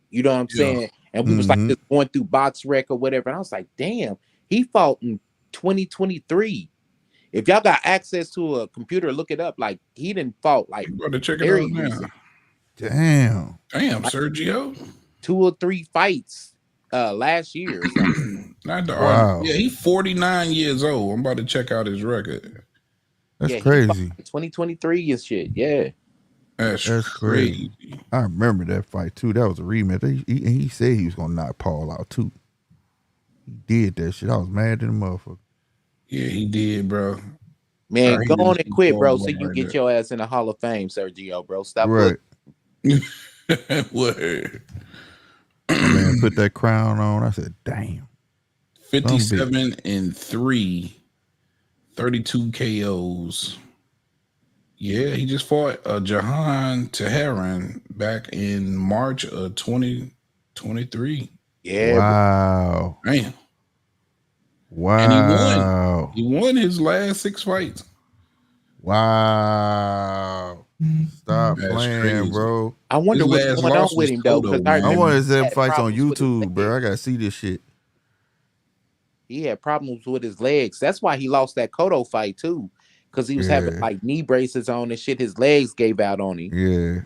A: you know what I'm saying? And we was like just going through box rec or whatever, and I was like, damn, he fought in 2023. If y'all got access to a computer, look it up. Like, he didn't fought like
E: You better check it
A: very
E: out now.
A: recent.
C: Damn.
E: Damn, Sergio.
A: 2 or 3 fights last year or something.
E: Not the
C: Wow.
E: Yeah, he's 49 years old. I'm about to check out his record.
C: That's
A: Yeah, he fought
C: crazy.
A: in 2023 and shit. Yeah.
E: That's
C: crazy.
E: crazy.
C: I remember that fight too. That was a rematch. He said he was gonna knock Paul out too. He did that shit. I was mad at the motherfucker.
E: Yeah, he did, bro.
A: Man,
E: He
A: go on
E: really
A: and quit, bro,
E: did
A: so you
E: right
A: get
E: there.
A: your ass in the Hall of Fame, Sergio, bro. Stop.
C: Right.
E: Word.
C: Man, put that crown on. I said, damn.
E: 57-3, 32 KOs. Yeah, he just fought Jahan Teheran back in March of 2023.
A: Yeah.
C: Wow.
E: Damn.
C: Wow.
E: And he won his last 6 fights.
C: Wow. Stop
E: That's
C: playing,
E: crazy.
C: bro.
A: I wonder
E: His
A: what's
E: last
A: going on
E: loss
A: with
E: was
A: him, though,
E: Cotto,
A: because
E: man.
C: I
A: remember
C: want to
A: he
C: see them
A: had
C: fights on
A: problems with his
C: YouTube, bro.
A: legs.
C: I gotta see this shit.
A: He had problems with his legs. That's why he lost that Cotto fight, too, because he was having,
C: Yeah.
A: like, knee braces on and shit. His legs gave out on him.
C: Yeah.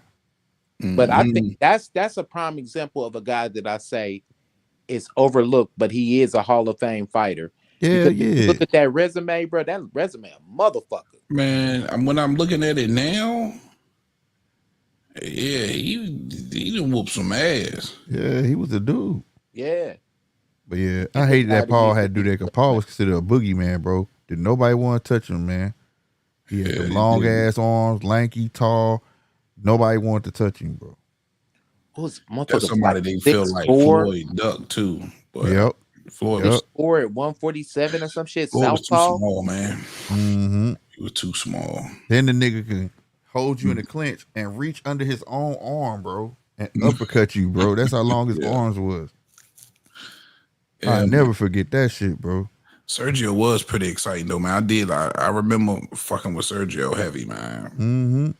A: But I
E: Mhm.
A: think that's a prime example of a guy that I say is overlooked, but he is a Hall of Fame fighter.
C: Yeah,
A: Because if you
C: yeah.
A: look at that resume, bro. That resume, a motherfucker.
E: Man, when I'm looking at it now, yeah, he done whooped some ass.
C: Yeah, he was a dude.
A: Yeah.
C: But yeah, I hated that Paul had to do that because Paul was considered a boogeyman, bro. Did nobody want to touch him, man. He had
E: Yeah,
C: them
E: he
C: long
E: did.
C: ass arms, lanky, tall. Nobody wanted to touch him, bro.
A: Who's
E: That's somebody they feel like
A: 6'4",
E: Floyd Duck too. But
C: Yep.
E: Floyd
C: Yep.
E: was,
A: 4 at 147 or some shit.
E: Floyd was too
A: Southpaw.
E: small, man.
C: Mm-hmm.
E: He was too small.
C: Then the nigga can hold you in the clinch and reach under his own arm, bro, and uppercut you, bro. That's how long his
E: Yeah.
C: arms was.
E: Yeah,
C: I never forget that shit, bro.
E: Sergio was pretty exciting though, man. I remember fucking with Sergio heavy, man.
C: Mm-hmm.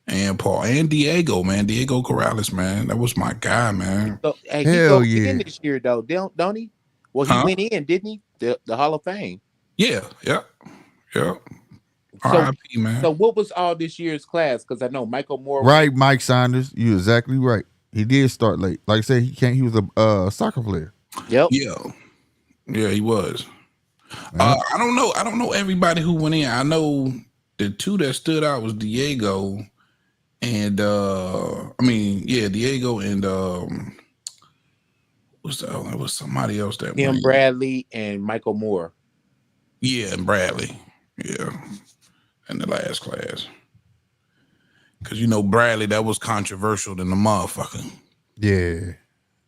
E: And Paul and Diego, man. Diego Corrales, man. That was my guy, man.
A: So, hey,
C: Hell
A: he goes
C: yeah.
A: in this year though, don't he? Well, he
E: Huh?
A: went in, didn't he? The Hall of Fame.
E: Yeah.
A: So,
E: R.I.P. man.
A: so what was all this year's class? Because I know Michael Moore.
C: Right, Mike Saunders. You exactly right. He did start late. Like I said, he was a soccer player.
A: Yep.
E: Yeah, he was. I don't know everybody who went in. I know the 2 that stood out was Diego and Diego and what's the other? It was somebody else that
A: Tim
E: went.
A: Bradley and Michael Moore.
E: Yeah, and Bradley. Yeah. In the last class. Cause Bradley, that was controversial than the motherfucker.
C: Yeah.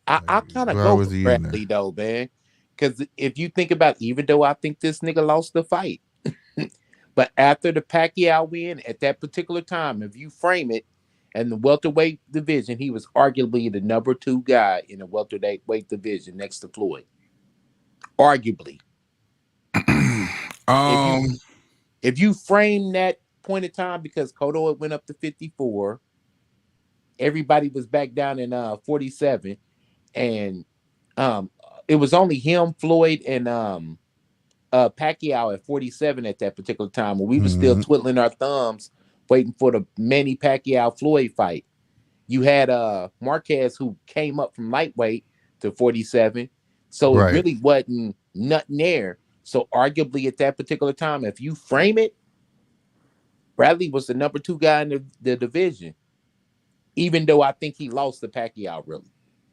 A: I kind of
C: Why
A: go
C: was
A: for
C: he in
A: Bradley though, man. Because if you think about, even though I think this nigga lost the fight, but after the Pacquiao win at that particular time, if you frame it in the welterweight division, he was arguably the number 2 guy in the welterweight division next to Floyd. Arguably. if you frame that point in time, because Cotto had went up to 54, everybody was back down in 47, and it was only him, Floyd, and Pacquiao at 47 at that particular time, when we were still twiddling our thumbs waiting for the Manny Pacquiao Floyd fight. You had Marquez, who came up from lightweight to 47, so it really wasn't nothing there. So arguably at that particular time, if you frame it, Bradley was the number 2 guy in the division, even though I think he lost to Pacquiao, really.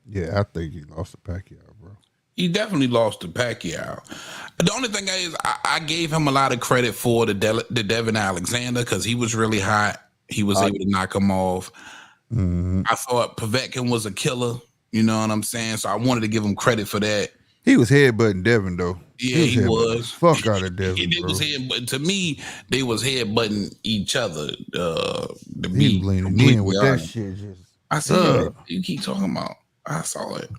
C: Yeah, I think he lost to Pacquiao, bro.
E: He definitely lost to Pacquiao. The only thing is, I gave him a lot of credit for the Devin Alexander, because he was really hot. He was able to knock him off. I thought Povetkin was a killer. You know what I'm saying? So I wanted to give him credit for that.
C: He was headbutting Devin, though.
E: Yeah, he was.
C: Fuck out of Devin, bro.
E: To me, they was headbutting each other.
C: He was leaning in with that shit.
E: I said, you keep talking about. I saw it.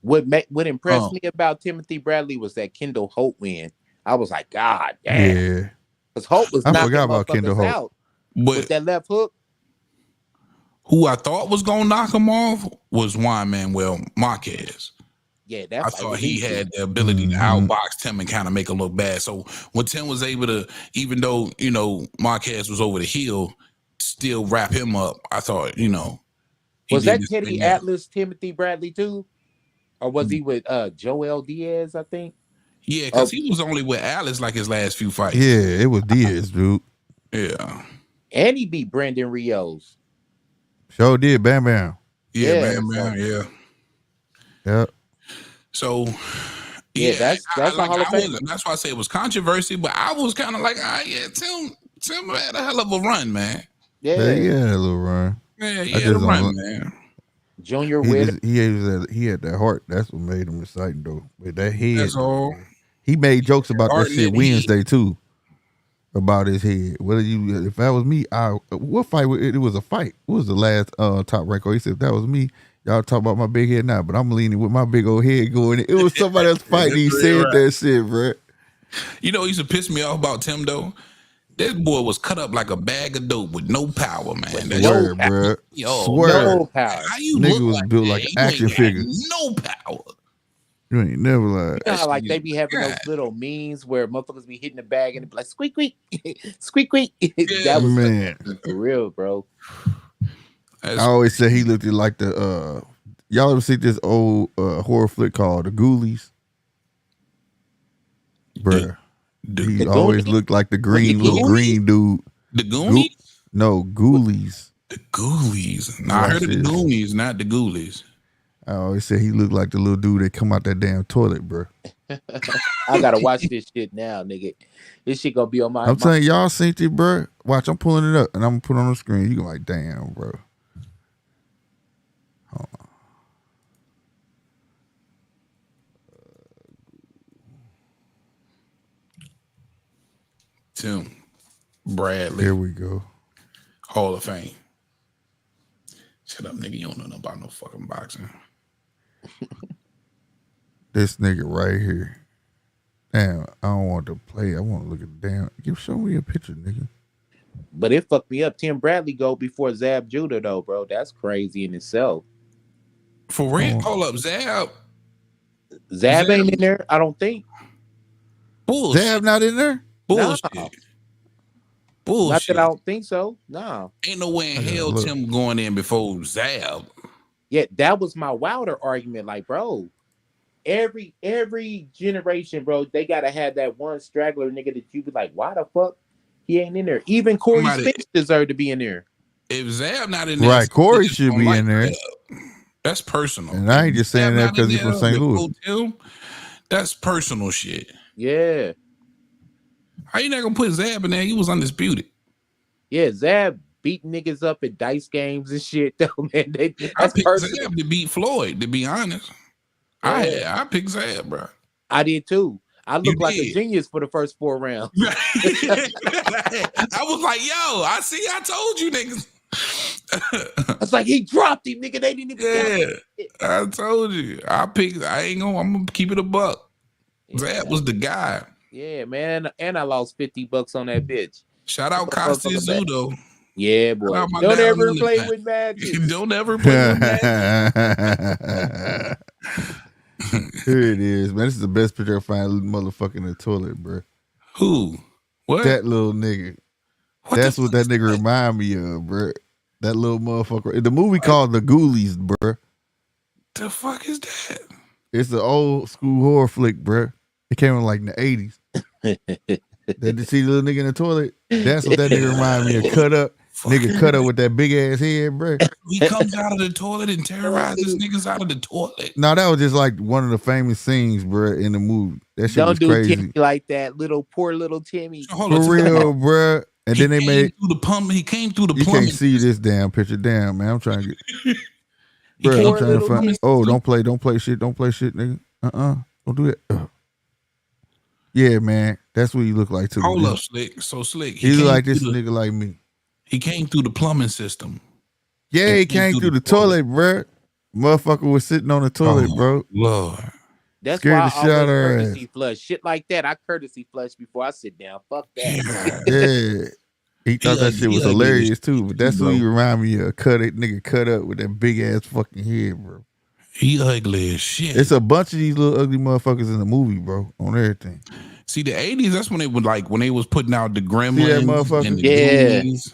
A: What impressed me about Timothy Bradley was that Kendall Holt win. I was like, God damn.
C: Yeah.
A: Because Holt was
C: I forgot about Kendall Holt.
A: out with that left hook.
E: Who I thought was going to knock him off was Juan Manuel Marquez.
A: Yeah,
E: I thought he had the ability to outbox Tim and kind of make him look bad. So when Tim was able to, even though, Marquez was over the heel, still wrap him up, I thought,
A: Was that Teddy Atlas, Timothy Bradley too? Or was he with Joel Diaz, I think?
E: Yeah, because he was only with Atlas like his last few fights.
C: Yeah, it was Diaz, dude.
E: Yeah.
A: And he beat Brandon Rios.
C: Sure did, Bam Bam.
E: Yeah, Bam Bam, yeah.
C: Yep.
E: So,
A: that's a Hall of Fame.
E: That's why I say it was controversy, but I was kind of like, Tim had a hell of a run, man.
C: Yeah, he had a little run.
E: Yeah, he had a run, man.
A: Junior
C: he had that heart. That's what made him exciting, though. With that head.
E: That's all.
C: He made jokes about that shit Wednesday too. About his head. If that was me, what fight? It was a fight. What was the last top record? He said, if that was me, y'all talk about my big head now, but I'm leaning with my big old head going. It was somebody else fighting. He said that shit, bro.
E: You know, it used to piss me off about Tim though. This boy was cut up like a bag of dope with no power, man.
C: Swear, bro.
A: Swear. No power.
E: How you
C: nigga
E: look
C: was
E: like
C: built
E: that?
C: like an action figure.
E: No power.
C: You ain't never lied.
A: You know how like they be having those little memes where motherfuckers be hitting the bag and it be like squeak squeak, squeak squeak. That was
C: man
A: for real, bro.
C: I always say he looked like the y'all ever see this old horror flick called The Ghoulies? Bruh. He always looked like the green green dude.
E: The Goonies?
C: No, Ghoulies.
E: The Ghoulies. No, I heard of the Goonies, not the Ghoulies.
C: I always say he looked like the little dude that come out that damn toilet, bro.
A: I gotta watch this shit now, nigga. This shit gonna be on my.
C: I'm telling y'all seen it, bro. Watch, I'm pulling it up and I'm gonna put it on the screen. You gonna like, damn, bro. Hold on.
E: Tim Bradley.
C: Here we go.
E: Hall of Fame. Shut up, nigga. You don't know nothing about no fucking boxing.
C: This nigga right here. Damn, I don't want to play. I want to look at damn. Show me a picture, nigga.
A: But it fucked me up. Tim Bradley go before Zab Judah, though, bro. That's crazy in itself.
E: For real? Hold up, Zab.
A: Zab ain't in there, I don't think.
E: Bullshit.
C: Zab not in there?
E: Bullshit.
A: Nah.
E: Bullshit.
A: Not that I don't think so. No.
E: Ain't no way in hell Tim going in before Zab.
A: Yeah, that was my Wilder argument. Like, bro, every generation, bro, they gotta have that one straggler nigga that you be like, why the fuck he ain't in there? Even Corey Spence deserved to be in there.
E: If Zab not in there,
C: right? Corey should be in there.
E: That's personal.
C: And I ain't just saying that because he's from St. Louis.
E: That's personal shit.
A: Yeah.
E: How you not gonna put Zab in there? He was undisputed.
A: Yeah, Zab beat niggas up at dice games and shit, though, man.
E: I picked Zab to beat Floyd, to be honest. Yeah. I picked Zab, bro.
A: I did too. I looked like a genius for the first 4 rounds.
E: I was like, yo, I told you niggas.
A: I was like, he dropped him, nigga. They didn't even
E: I told you. I'm gonna keep it a buck. Zab was the guy.
A: Yeah, man, and I lost $50 on that bitch.
E: Shout out
A: Put that
E: Costa
A: motherfucker back.
E: Zudo.
A: Yeah, boy.
E: out my
A: Don't
E: guy
A: ever
E: Lily
A: play
E: Pat.
A: with magic.
E: Don't ever play with Magic.
C: Here it is, man. This is the best picture I find. Motherfucker in the toilet, bro.
E: Who? What?
C: That little nigga.
E: What
C: That's
E: the
C: what
E: fuck
C: that nigga
E: is
C: remind me of, bro. That little motherfucker. The movie called The Ghoulies, bro.
E: The fuck is that?
C: It's an old school horror flick, bro. It came in like in the 80s. That you see the little nigga in the toilet? That's what that nigga remind me of. Cut up. Nigga cut up with that big ass head, bro.
E: He comes out of the toilet and terrorizes niggas out of the toilet.
C: No, that was just like one of the famous scenes, bro, in the movie. That shit
A: Don't
C: was
A: do
C: crazy.
A: Timmy like that, poor little Timmy.
E: So hold
C: For
E: on,
C: real, bro. And then they made
E: through the pump. He came through the
C: you
E: plumbing.
C: can't see this damn picture. Damn, man. I'm trying to get
E: He
C: bro,
E: came
C: I'm
A: Poor
C: trying to
A: little
C: find
A: Timmy.
C: oh, don't play shit, nigga. Don't do that. Yeah, man. That's what you look like to me.
E: Hold
C: dude.
E: up, Slick. So Slick.
C: He look
E: came
C: like this
E: through the-
C: nigga like me.
E: He came through the plumbing system.
C: Yeah, he came through the toilet, bro. Motherfucker was sitting on the toilet,
E: Oh,
C: bro.
E: Lord.
A: That's
C: Scared
A: why
C: the
A: I
C: shit out
A: always
C: of her
A: courtesy flush. Shit like that, I courtesy flush before I sit down. Fuck that.
C: Yeah. He thought that shit was
E: he ugly as
C: hilarious too, but that's
E: bro.
C: who you remind me of. Nigga cut up with that big ass fucking head, bro.
E: He ugly as shit.
C: It's a bunch of these little ugly motherfuckers in the movie, bro, on everything.
E: See, the 80s, that's when they would like, when they was putting out the Gremlins.
C: See that motherfucker?
E: And the
A: Yeah.
E: Goonies.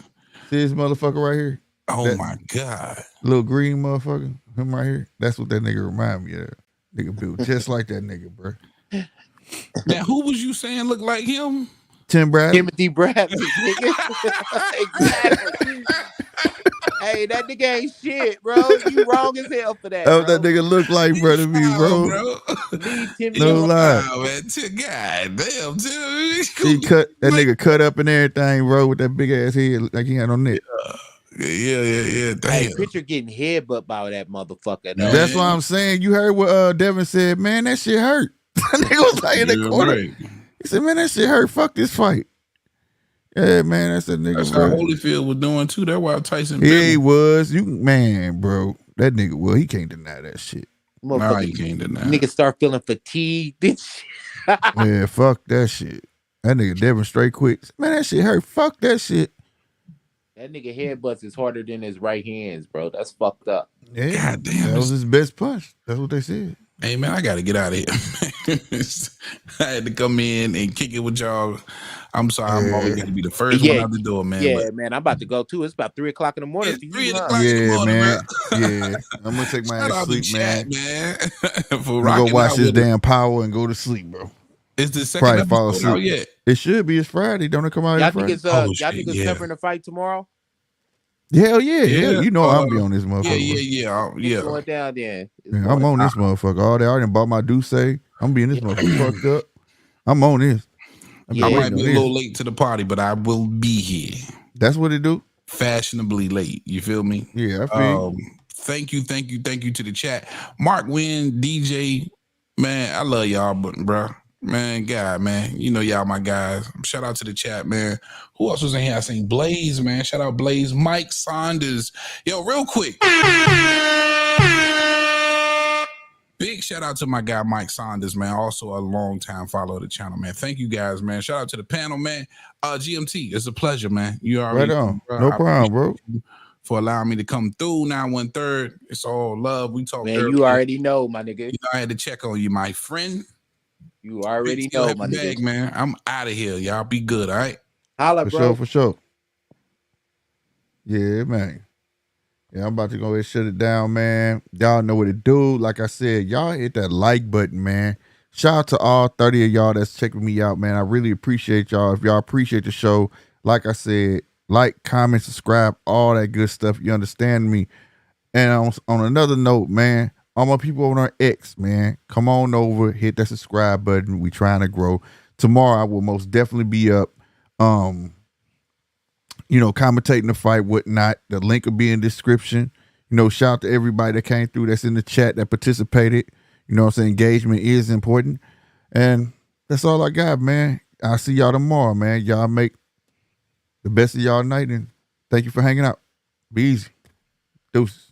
C: See this motherfucker right here?
E: Oh,
C: That-
E: my God.
C: Little green motherfucker, him right here. That's what that nigga remind me of. Nigga built just like that nigga, bro.
E: Now, who was you saying looked like him?
C: Tim Bradley.
A: Timothy Bradley, nigga. Exactly. Hey, that nigga ain't shit, bro. You wrong as hell for that.
C: That's what
A: bro.
C: that nigga look like, bro, to me, bro.
A: Leave Timothy.
C: No lie.
E: Wow, man. God damn, Tim.
C: He cut that nigga cut up and everything, bro, with that big ass head like he had no neck.
E: Yeah.
A: Hey,
E: Damn.
A: picture getting headbutt by that motherfucker. Though.
E: Yeah.
C: That's why I'm saying. You heard what Devin said, man. That shit hurt. That nigga was like in the
E: Yeah,
C: corner.
E: right.
C: He said, man, that shit hurt. Fuck this fight. Yeah, man, that's a nigga.
E: That's how
C: bro.
E: Holyfield was doing too. That's why Tyson.
C: Yeah,
E: bit
C: he
E: him.
C: was. You man, bro. That nigga, well, he can't deny that shit.
E: Nah,
A: Motherfucker,
E: you can't deny.
A: nigga start feeling fatigued. Bitch.
C: Yeah, fuck that shit. That nigga Devin straight quit. Man, that shit hurt. Fuck that shit.
A: That nigga headbutts is harder than his right hands, bro. That's fucked up.
C: Yeah,
E: God damn,
C: that was
E: this-
C: his best punch. That's what they said.
E: Hey man, I gotta get out of here. I had to come in and kick it with y'all. I'm sorry, I'm always gonna be the first one
A: Yeah.
E: out the door, man.
A: Yeah,
E: but
A: man, I'm about to go too. It's about 3:00 in the morning
E: it's
A: for
E: 3
A: you, huh?
E: o'clock in the
C: Yeah,
E: morning,
C: man.
E: bro.
C: Yeah, I'm gonna take my
E: Shout
C: ass
E: out
C: to
E: to
C: sleep, man.
E: chat, man. For
C: I'm
E: rocking
C: gonna watch
E: out
C: this
E: with us.
C: damn Power and go to sleep, bro.
E: Is the second
C: Probably fall
E: episode out
C: asleep.
E: yet?
C: It should be. It's Friday. Don't it come out
A: Y'all
C: every
A: think
C: Friday?
A: it's
E: Oh,
A: y'all
E: shit,
A: think it's
E: yeah.
A: covering the fight tomorrow?
C: Hell yeah,
E: Yeah,
C: hell, you know I'll be on this
E: Yeah,
C: motherfucker.
E: yeah.
A: It's going down then. It's
C: Man,
A: going
C: I'm on this motherfucker all day. I already bought my Douce. I'm being this motherfucker fucked up. I'm on this. I
A: Yeah.
E: I
C: waiting
E: might be
C: on
E: a
C: this.
E: little late to the party, but I will be here.
C: That's what it do.
E: Fashionably late. You feel me?
C: Yeah, I feel.
E: Thank you to the chat. Mark Wynn, DJ, man, I love y'all, but bro, man, God, man, you know y'all my guys. Shout out to the chat, man. Who else was in here? I seen Blaze, man. Shout out Blaze, Mike Saunders. Yo, real quick. Big shout out to my guy Mike Saunders, man. Also a long time follower of the channel, man. Thank you guys, man. Shout out to the panel, man. GMT, it's a pleasure, man. You already
C: Right on.
E: bro.
C: No
E: I
C: problem, bro.
E: appreciate you for allowing me to come through. 913. It's all love. We talked
A: Man,
E: earlier.
A: you already know, my nigga.
E: You know, I had to check on you, my friend.
A: You already
E: Still
A: know, my
E: happy
A: nigga.
E: bag, man. I'm out of here. Y'all be good, all right?
A: Holla,
C: For
A: bro.
C: sure, for sure. Yeah, man. Yeah, I'm about to go ahead and shut it down, man. Y'all know what to do. Like I said, y'all hit that like button, man. Shout out to all 30 of y'all that's checking me out, man. I really appreciate y'all. If y'all appreciate the show, like I said, like, comment, subscribe, all that good stuff. You understand me? And on another note, man, all my people on our X, man, come on over, hit that subscribe button. We trying to grow. Tomorrow I will most definitely be up. Commentating the fight, whatnot. The link will be in the description. Shout out to everybody that came through, that's in the chat, that participated. You know what I'm saying? Engagement is important. And that's all I got, man. I'll see y'all tomorrow, man. Y'all make the best of y'all night, and thank you for hanging out. Be easy. Deuces.